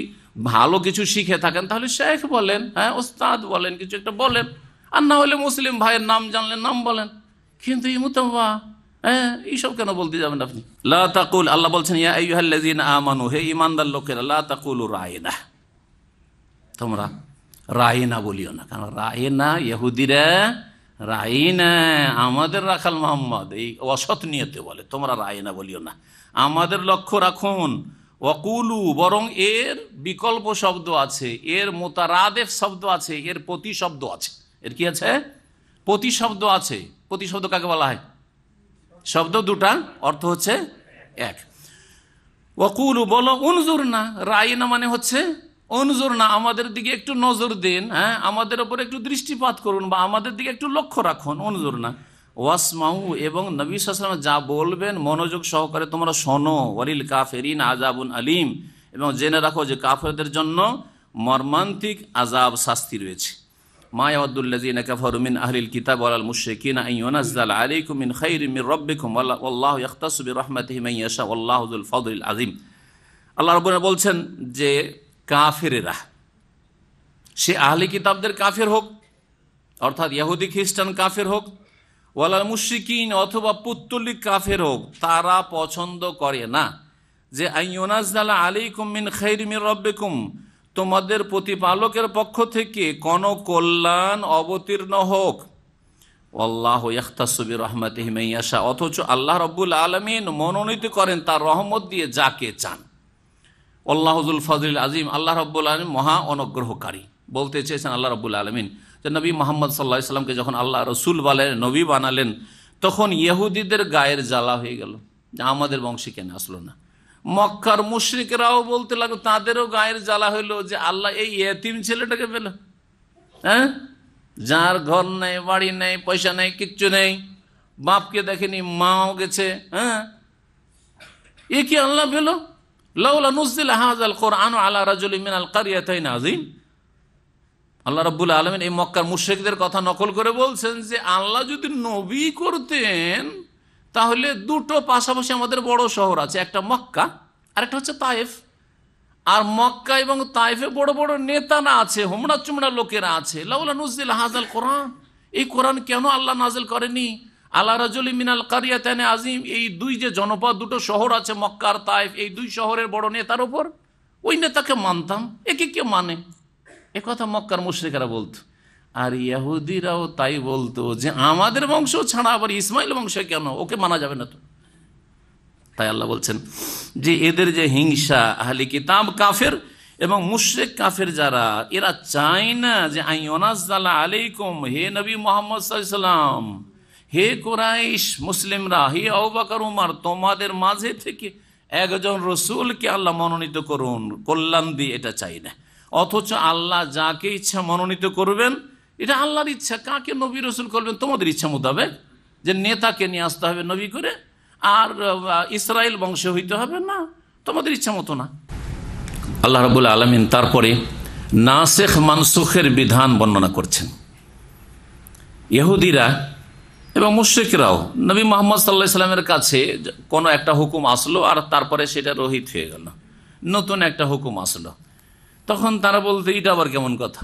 Speaker 2: ভালো কিছু শিখে থাকেন তাহলে শেখ বলেন, হ্যাঁ ওস্তাদ বলেন, কিছু একটা বলেন, আর না হলে মুসলিম ভাইয়ের নাম জানলেন নাম বলেন। কিন্তু এই মোতাওয়া, হ্যাঁ এইসব কেন বলতে যাবেন আপনি? লা তাকুল, আল্লাহ বলছেন ইয়া আইয়ুহাল্লাযীনা আমানু, হে ঈমানদার লোকেরা, লা তাকুলু রাইনা, তোমরা রাইনা বলিও না। কারণ রাইনা ইহুদিরা রাইনা, আমাদের রাখাল মোহাম্মদ এই অসৎ নিয়তে বলে, তোমরা রাইনা বলিও না, আমাদের লক্ষ্য রাখুন। ওয়াকুলু, বরং এর বিকল্প শব্দ আছে, এর মুতারাদিফ শব্দ আছে, এর প্রতিশব্দ আছে। এর কি আছে? প্রতিশব্দ আছে। প্রতিশব্দ কাকে বলা হয়? শব্দ দুটা, অর্থ হচ্ছে এক। ওয়াকুলু, বলো, উনজুর না, রাইনা মানে হচ্ছে উনজুর না, আমাদের দিকে একটু নজর দিন, হ্যাঁ আমাদের উপর একটু দৃষ্টিপাত করুন বা আমাদের দিকে একটু লক্ষ্য রাখুন, উনজুর না। ওয়াসমাউ, এবং নবী সাল্লাল্লাহু আলাইহি ওয়াসাল্লাম যা বলবেন মনোযোগ সহকারে তোমরা শোনো। ওয়ালিল কাফিরিন আযাবুন আলীম, এবং জেনে রাখো যে কাফেরদের জন্য মর্মান্তিক আযাব শাস্তি রয়েছে। মা ইয়াওয়াদ্দুল্লাযীনা কাফারু মিন আহলিল কিতাব ওয়াল মুশরিকিনা আন ইউনাজ্জালা আলাইকুম মিন খাইরিম মির রাব্বিকুম ওয়াল্লাহু ইখতাসু বিরাহমাতিহি মান ইয়াশা ওয়াল্লাহু যুল ফাদলিল আযীম। আল্লাহ রাব্বুল বলছেন যে কাফেরেরা, সে আহলি কিতাবদের কাফের হোক, অর্থাৎ ইহুদি খ্রিস্টান কাফের হোক, ওয়ালাল মুশরিকিন, অথবা পুত্তলিক কাফের হোক, তারা পছন্দ করে না যে আইয়ুনাজ্জালা আলাইকুম মিন খাইরিম মির রাব্বিকুম, তোমাদের প্রতিপালকের পক্ষ থেকে কোন কল্যাণ অবতীর্ণ হোক। আল্লাহু ইখতাসু বিরাহমাতিহি মান ইয়াশা, অথচ আল্লাহ রাব্বুল আলামিন মনোনীত করেন তার রহমত দিয়ে যাকে চান। আল্লাহু যুল ফাযলিল আযীম, আল্লাহ রাব্বুল আলামিন মহা অনুগ্রহকারী। বলতে চেয়েছেন আল্লাহ রাব্বুল আলামিন যে নবী মুহাম্মদ সাল্লাল্লাহু আলাইহি সাল্লামকে যখন আল্লাহ রসুল বলেন, নবী বানালেন, তখন ইহুদিদের গায়ের জ্বালা হয়ে গেল যে আমাদের বংশে কেন আসলো না। মক্কার মুশরিকরাও বলতে লাগলো, তাদেরও গায়ের জ্বালা হইলো যে আল্লাহ এই ইয়েতিম ছেলেটাকে পেল, হ্যাঁ, যার ঘর নেই, বাড়ি নেই, পয়সা নেই, কিচ্ছু নেই, বাপকে দেখেনি, মাও গেছে, হ্যাঁ, এ কি আল্লাহ পেল? লাউলা নুজ্জিলা হাযাল কুরআন আলা রাজুলিন মিনাল কারিয়াতাইন আযীম। আল্লাহ রাব্বুল আলামিন এই মক্কার মুশরিকদের কথা নকল করে বলছেন যে আল্লাহ যদি নবী করতেন তাহলে দুটো পাশাপাশি আমাদের বড় শহর আছে, একটা মক্কা আর একটা হচ্ছে তায়েফ। আর মক্কা এবং তায়েফে বড় বড় নেতা না আছে, হোমরা চুমড়া লোকেরা আছে। লাউলা নুজ্জিলা হাযাল কোরআন, এই কোরআন কেন আল্লাহ নাজিল করেনি আলা রাজুলিন মিনাল কারিয়াতাইন আযীম, এই দুই যে জনপদ, দুটো শহর আছে মক্কা আর তায়েফ, এই দুই শহরের বড় নেতার উপর। ওই নেতাকে মানতাম, একে কে মানে? এ কথা মক্কার মুশরিকরা বলতো। আর ইহুদিরাও তাই বলতো যে আমাদের বংশ ছাড়া আবার ইসমাইল বংশ কেন, ওকে মানা যাবে না তো। তাই আল্লাহ বলছেন যে এদের যে হিংসা, আহলে কিতাব কাফের এবং মুশরিক কাফের যারা, এরা চায় না যে আইয়ুনাজ্জালা আলাইকুম, হে নবী মুহাম্মদ সাল্লাল্লাহু আলাইহি ওয়াসাল্লাম, হে কুরাইশ মুসলিমরা, হে আবু বকর উমর, তোমাদের মাঝে থেকে একজন রসুলকে আল্লাহ মনোনীত করুন, কল্যাণ দিয়ে, এটা চাই না। অথচ আল্লাহ যাকে ইচ্ছা মনোনীত করবেন, এটা আল্লাহর ইচ্ছা। কাকে নবী রসুল করবেন তোমাদের ইচ্ছা মোতাবেক, যে নেতাকে নিয়ে আসতে হবে নবী করে আর ইসরায়েল বংশ হইতে হবে না, তোমাদের ইচ্ছা মতো না। আল্লাহ রাব্বুল আলামিন তারপরে নাসিখ মানসুখের বিধান বর্ণনা করছেন। ইহুদিরা এবং মুশরিকরাও নবী মুহাম্মদ সাল্লাল্লাহু আলাইহি সাল্লামের কাছে কোনো একটা হুকুম আসলো আর তারপরে সেটা রহিত হয়ে গেল, নতুন একটা হুকুম আসলো, তখন তারা বলতে এটা আবার কেমন কথা?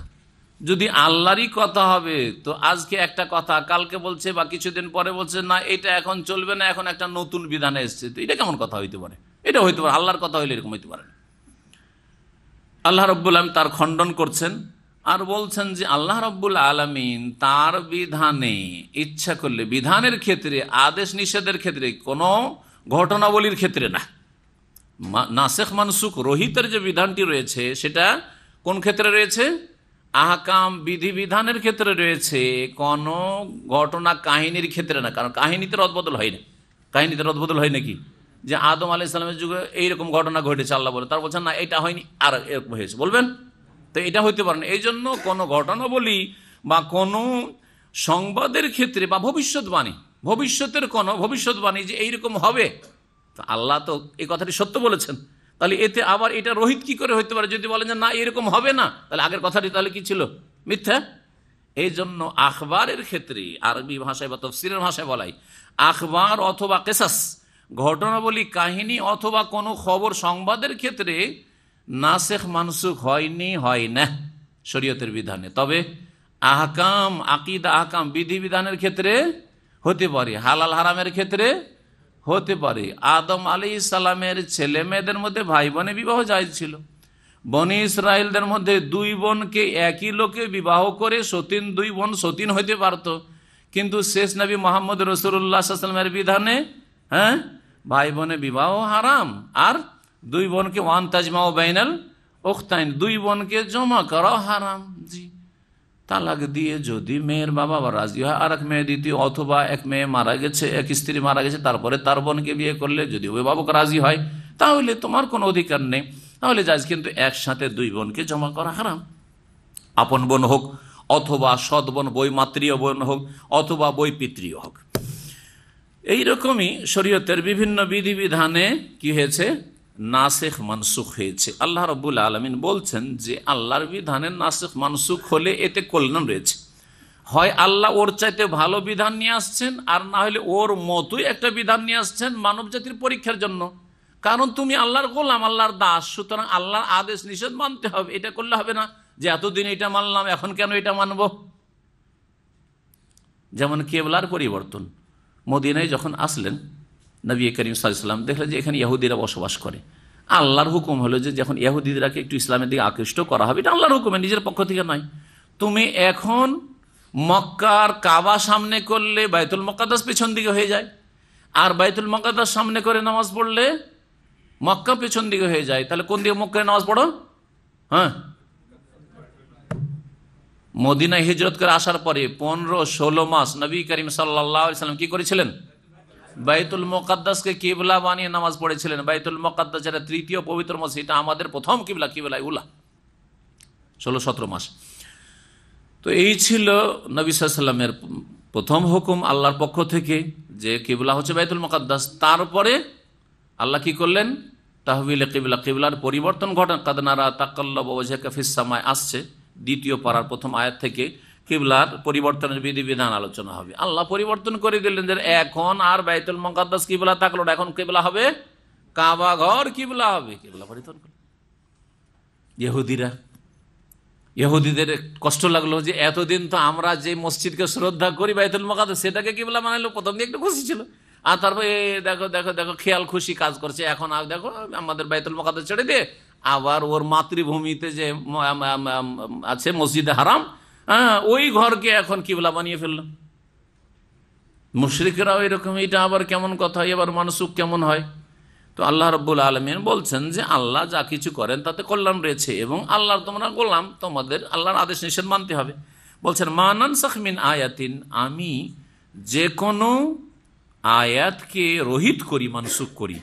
Speaker 2: যদি আল্লাহরই কথা হবে তো আজকে একটা কথা, কালকে বলছে বা কিছুদিন পরে বলছে না এটা এখন চলবে না, এখন একটা নতুন বিধান এসছে, তো এটা কেমন কথা হইতে পারে? এটা হইতে পারে, আল্লাহর কথা হইলে এরকম হইতে পারে না। আল্লাহ রাব্বুল আলামিন তার খণ্ডন করছেন আর বলছেন যে আল্লাহ রাব্বুল আলামিন তার বিধানে ইচ্ছা করলে, বিধানের ক্ষেত্রে, আদেশ নিষেধের ক্ষেত্রে, কোনো ঘটনাবলীর ক্ষেত্রে না। নাসিখ মানসুখ রহিতের যে বিধানটি রয়েছে সেটা কোন ক্ষেত্রে রয়েছে? আহকাম বিধিবিধানের ক্ষেত্রে রয়েছে, কোন ঘটনা কাহিনীর ক্ষেত্রে না। কারণ কাহিনীতে রদবদল হয় না। কাহিনীতে রদবদল হয় নাকি? যে আদম আলাইহিস সালামের যুগে এইরকম ঘটনা ঘটেছে আল্লাহ বলে, তার বলছেন না এটা হয়নি আর এরকম হয়েছে, বলবেন তো এটা হইতে পারে না। এই জন্য কোনো ঘটনা বলি বা কোনো সংবাদের ক্ষেত্রে বা ভবিষ্যৎবাণী, ভবিষ্যতের কোনো ভবিষ্যৎবাণী যে এইরকম হবে, আল্লাহ তো এই কথাটি সত্য বলেছেন, তাহলে এতে আবার এটা রহিত কি করে হইতে পারে? যদি বলেন যে না এরকম হবে না, তাহলে আগের কথাটি তাহলে কি ছিল? মিথ্যা। এই জন্য আখবারের ক্ষেত্রে, আরবি ভাষায় বা তাফসীরের ভাষায় বলাই, আখবার অথবা কিসাস, ঘটনাবলী, কাহিনী অথবা কোনো খবর, সংবাদের ক্ষেত্রে নাসিখ মানসুখ হয়নি, হয় না শরীয়তের বিধানে। তবে আহকাম, আকীদা, আহকাম, বিধিবিধানের ক্ষেত্রে হতে পারে, হালাল হারামের ক্ষেত্রে হতে পারে। আদম আলাইহিস সালামের ছেলে মেয়েদের মধ্যে ভাই বোনে বিবাহ জায়েজ ছিল। বনি ইসরায়েলদের মধ্যে দুই বোনকে একই লোকে বিবাহ করে সতীন, দুই বোন সতীন হইতে পারত, কিন্তু শেষ নবী মুহাম্মদ রাসূলুল্লাহ সাল্লাল্লাহু আলাইহি ওয়াসাল্লামের বিধানে ভাই বোনে বিবাহ হারাম। আর দুই বোনকে ওয়ান তাজমাউ বাইনাল উখতাইন, দুই বোনকে জমা করা হারাম। জি, তালাক দিয়ে যদি মেয়ের বাবা রাজি হয় আর এক মেয়ে দ্বিতীয়, অথবা এক মেয়ে মারা গেছে, এক স্ত্রী মারা গেছে, তারপরে তার বোনকে বিয়ে করলে যদি অভিভাবক রাজি হয় তাহলে তোমার কোনো অধিকার নেই, তাহলে জায়েজ। কিন্তু একসাথে দুই বোনকে জমা করা হারাম। আপন বোন হোক অথবা সৎ বোন, বৈমাত্রীয় বোন হোক অথবা বৈপিত্রীয় হোক। এইরকমই শরীয়তের বিভিন্ন বিধিবিধানে কি হয়েছে? নাসিখ মানসুখ হয়েছে। আল্লাহ রাব্বুল আলামিন বলছেন যে আল্লাহর বিধানে নাসিখ মানসুখ হলে এতে কল্যাণ রয়েছে। হয় আল্লাহ ওর চাইতে ভালো বিধান নিয়ে আসছেন, আর না হলে ওর মতোই একটা বিধান নিয়ে আসছেন মানব জাতির পরীক্ষার জন্য। কারণ তুমি আল্লাহর গোলাম, আল্লাহর দাস, সুতরাং আল্লাহর আদেশ নিষেধ মানতে হবে। এটা করলে হবে না যে এতদিন এটা মানলাম এখন কেন এটা মানব। যেমন কিবলার পরিবর্তন, মদিনায় যখন আসলেন নবী করিম সাল্লাল্লাহু আলাইহি ওয়াসাল্লাম, দেখলেন যে এখানে ইহুদিরা বসবাস করে। আল্লাহর হুকুম হলো যে যখন ইহুদিদেরকে একটু ইসলামের দিকে আকৃষ্ট করা হবে, এটা আল্লাহর হুকুমে, নিজের পক্ষ থেকে নয়। তুমি এখন মক্কার কাবা সামনে করলে বাইতুল মুকাদ্দাস পেছন দিকে হয়ে যায়, আর বাইতুল মুকাদ্দাস সামনে করে নামাজ পড়লে মক্কা পেছন দিকে হয়ে যায়। তাহলে কোন দিকে মুখ করে নামাজ পড়ো? মদিনায় হিজরত করে আসার পরে 15-16 মাস নবী করিম সাল্লাল্লাহু আলাইহি সাল্লাম কি করেছিলেন? বাইতুল মুকাদ্দাসকে কিবলা বানিয়ে নামাজ পড়েছিলেন। বাইতুল মুকাদ্দাস যেটা তৃতীয় পবিত্র মসজিদ, এটা আমাদের প্রথম কিবলা, কিবলা উলা, 16-17 মাস। তো এই ছিল নবী সাল্লাল্লাহু আলাইহি সাল্লামের প্রথম হুকুম আল্লাহর পক্ষ থেকে, যে কিবলা হচ্ছে বাইতুল মুকাদ্দাস। তারপরে আল্লাহ কি করলেন? তাহবিলে কিবলা, কিবলার পরিবর্তন ঘটান। কাদ নারা তাকাল্লুবা ওয়াজহিকা ফিস সামায় আসছে দ্বিতীয় পারার প্রথম আয়াত থেকে, কিবলার পরিবর্তনের বিধিবিধান আলোচনা হবে। আল্লাহ পরিবর্তন করে দিলেন যে এখন আর বাইতুল মুকাদ্দাস কিবলা থাকলো না, এখন কিবলা হবে কাবা ঘর, কিবলা হবে। কিবলা পরিবর্তন করল ইহুদিদের কষ্ট লাগলো যে এতদিন তো আমরা যে মসজিদকে শ্রদ্ধা করি বাইতুল মুকাদ্দাস, সেটাকে কিবলা বানাইলো। প্রথম দিকে একটু খুশি ছিল, আর তারপরে দেখো দেখো দেখো খেয়াল খুশি কাজ করছে। এখন আর দেখো আমাদের বাইতুল মুকাদ্দাস ছেড়ে দিয়ে আবার ওর মাতৃভূমিতে যে আছে মসজিদে হারাম, ওই ঘরকে এখন কিবলা বানিয়ে ফেললো। মুশরিকরাও এরকম, এটা আবার কেমন কথা, এবার মানসুখ কেমন হয়? তো আল্লাহ রাব্বুল আলামিন বলছেন যে আল্লাহ যা কিছু করেন তাতে কল্যাণ রয়েছে, এবং আল্লাহর তোমরা গোলাম, তোমাদের আল্লাহর আদেশ নিষেধ মানতে হবে। বলছেন মা নানসাখ মিন আয়াতিন, আমি যে কোনো আয়াতকে রহিত করি, মানসুখ করি,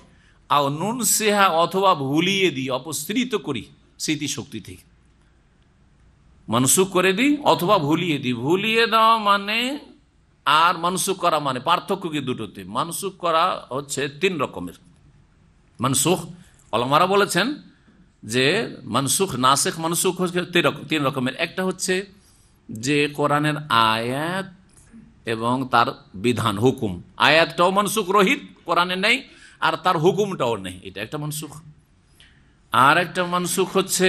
Speaker 2: আও নুনসিহা, অথবা ভুলিয়ে দিই, অপসৃত করি স্মৃতিশক্তি থেকে, মানসুখ করে দিই অথবা ভুলিয়ে দিই। ভুলিয়ে দেওয়া মানে আর মানসুখ করা মানে পার্থক্য কি দুটোতে? মানসুখ করা হচ্ছে 3 রকমের। মানসুখ ওলামারা বলেছেন যে মানসুখ, নাসিখ, মানসুখ হচ্ছে 3 রকমের। একটা হচ্ছে যে কোরআনের আয়াত এবং তার বিধান, হুকুম, আয়াতটাও মানসুখ রহিত, কোরআনে নেই, আর তার হুকুমটাও নেই, এটা একটা মানসুখ। আর একটা মানসুখ হচ্ছে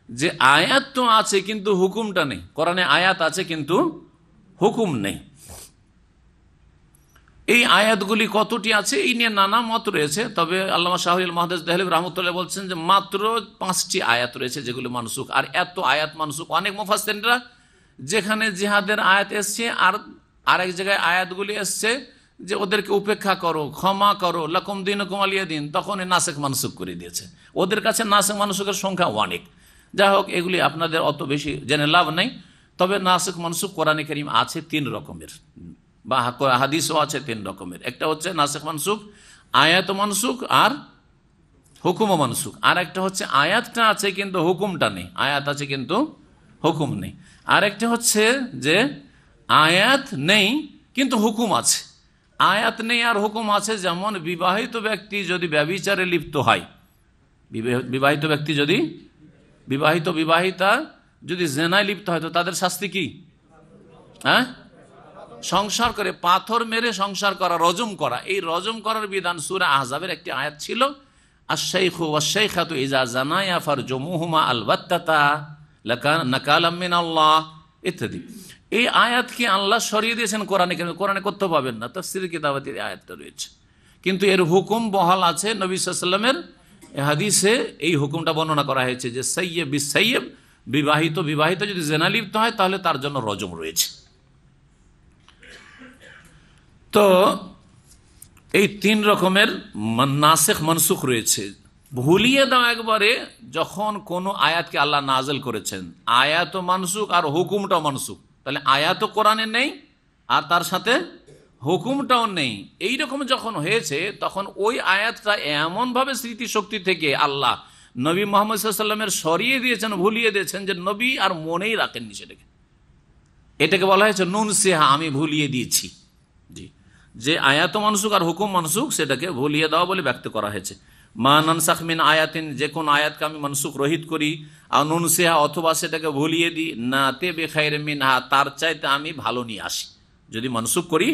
Speaker 2: যে আয়াত তো আছে কিন্তু হুকুমটা নেই, কোরআনে আয়াত আছে কিন্তু হুকুম নেই। এই আয়াতগুলি কতটি আছে এই নিয়ে নানা মত রয়েছে, তবে আল্লামা শাহরিয়ার মুহাদ্দিস দেহলভী রাহমাতুল্লাহ বলছেন যে মাত্র 5টি আয়াত রয়েছে যেগুলো মানসুখ। আর এত আয়াত মানসুখ, অনেক মুফাসসিররা যেখানে জিহাদের আয়াত এসছে আর আরেক জায়গায় আয়াতগুলি এসছে যে ওদেরকে উপেক্ষা করো, ক্ষমা করো, লাকুম দীনুকুম ওয়ালিয়া দিন, তখন নাসিখ মানসুখ করে দিয়েছে। ওদের কাছে নাসিখ মানসুখের সংখ্যা অনেক। যাই হোক, এগুলি আপনাদের অত বেশি জেনে লাভ নেই। তবে নাসিখ মানসুখ কোরআনে কারীম আছে 3 রকমের, বা হাদিসও আছে 3 রকমের। একটা হচ্ছে নাসিখ মানসুখ, আয়াত মানসুখ আর হুকুম মানসুখ। আর একটা হচ্ছে আয়াতটা আছে কিন্তু হুকুমটা নেই, আয়াত আছে কিন্তু হুকুম নেই। আর একটা হচ্ছে যে আয়াত নেই কিন্তু হুকুম আছে। আয়াত নেই আর হুকুম আছে, যেমন বিবাহিত ব্যক্তি যদি ব্যভিচারে লিপ্ত হয়, বিবাহিত ব্যক্তি যদি বিবাহিতা যদি জেনায় লিপ্ত হয়, তো তাদের শাস্তি কি? সংসার করে, পাথর মেরে সংসার করা, রজম করা। এই রজম করার বিধান সূরা আহজাবের একটি আয়াত ছিল, আশ-শাইখু ওয়াশ-শাইখাতু ইযা জানায়া ফারজুমুহুমা আল-বাত্তাতা নাকালাম মিনাল্লাহ ইত্যাদি। এই আয়াতকে আল্লাহ সরিয়ে দিয়েছেন কোরআনে, কোরআনে করতে পাবেন না, তাফসীর কিতাবাতে এই আয়াতটা রয়েছে। কিন্তু এর হুকুম বহাল আছে, নবী সাল্লাল্লাহু আলাইহি ওয়াসাল্লামের হাদিসে এই হুকুমটা বর্ণনা করা হয়েছে যে সাইয়্যিব বিসাইয়্যিব, বিবাহিত যদি জেনা লিপ্ত হয় তাহলে তার জন্য রজম রয়েছে। তো এই 3 রকমের নাসিখ মানসুখ রয়েছে। ভুলিয়ে দাও একবারে, যখন কোনো আয়াতকে আল্লাহ নাযিল করেছেন, আয়াতও মানসুখ আর হুকুমটাও মানসুখ, তাহলে আয়াতও কোরআনে নেই আর তার সাথে হুকুমটাও নেই, এইরকম যখন হয়েছে, তখন ওই আয়াতটা এমনভাবে স্মৃতিশক্তি থেকে আল্লাহ নবী মুহাম্মদ সাল্লাল্লাহু আলাইহি ওয়াসাল্লামের সরিয়ে দিয়েছেন, ভুলিয়ে দিয়েছেন, যে নবী আর মনেই রাখেননি সেটাকে। এটাকে বলা হয়েছে নুন সিহা, আমি ভুলিয়ে দিয়েছি। জি, যে আয়াত মানসুখ আর হুকুম মানসুখ সেটাকে ভুলিয়ে দেওয়া বলে ব্যক্ত করা হয়েছে। মা নানসাখ মিন আয়াতিন, যে কোন আয়াতকে আমি মানসুখ রহিত করি, আর নুন সিহা, অথবা সেটাকে ভুলিয়ে দিই, না তে বেখাইর মিনহা, তার চাইতে আমি ভালো নিয়ে আসি। যদি মানসুখ করি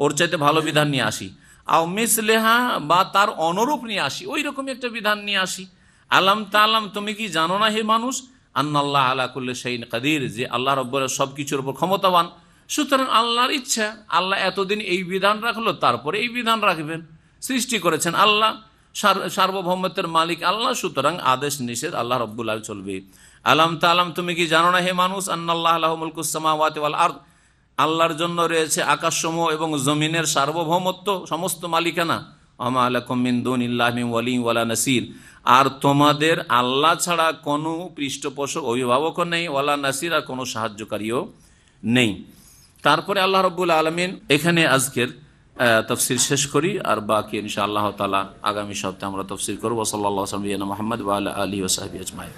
Speaker 2: ওর চাইতে ভালো বিধান নিয়ে আসি, আও মিসলেহা, বা তার অনুরূপ নিয়ে আসি, ওই রকমই একটা বিধান নিয়ে আসি। আলাম তালাম, তুমি কি জানো না হে মানুষ, আন্নাল্লাহ আলা কুল্লি শাইইন কাদির, যে আল্লাহ রাব্বুল সব কিছুর উপর ক্ষমতাবান। সুতরাং আল্লাহর ইচ্ছা, আল্লাহ এতদিন এই বিধান রাখলো, তারপরে এই বিধান রাখবেন। সৃষ্টি করেছেন আল্লাহ, সার্বভৌমত্বের মালিক আল্লাহ, সুতরাং আদেশ নিষেধ আল্লাহ রাব্বুল আলামিন চলবে। আলাম তালাম, তুমি কি জানো না হে মানুষ, আন্নাল্লাহ লাহু মুলকুস সামাওয়াতি ওয়াল আরদ, আল্লাহর জন্য রয়েছে আকাশসমূহ এবং জমিনের সার্বভৌমত্ব, সমস্ত মালিকানা। আমা লাকুম মিন দুনিল্লাহি মিন ওয়ালি ওয়ালা নাসির, আর তোমাদের আল্লাহ ছাড়া কোনো পৃষ্ঠপোষক অভিভাবকও নেই, ওয়ালা নাসির, আর কোনো সাহায্যকারীও নেই। তারপরে আল্লাহ রাব্বুল আলামিন এখানে আজকের তফসির শেষ করি, আর বাকি ইনশাআল্লাহ তাআলা আগামী সপ্তাহে আমরা তফসির করব। সাল্লাল্লাহু আলাইহি ওয়া সাল্লাম মুহাম্মদ ওয়া আলা আলিহি ওয়া সাহবিহি আজমাইন।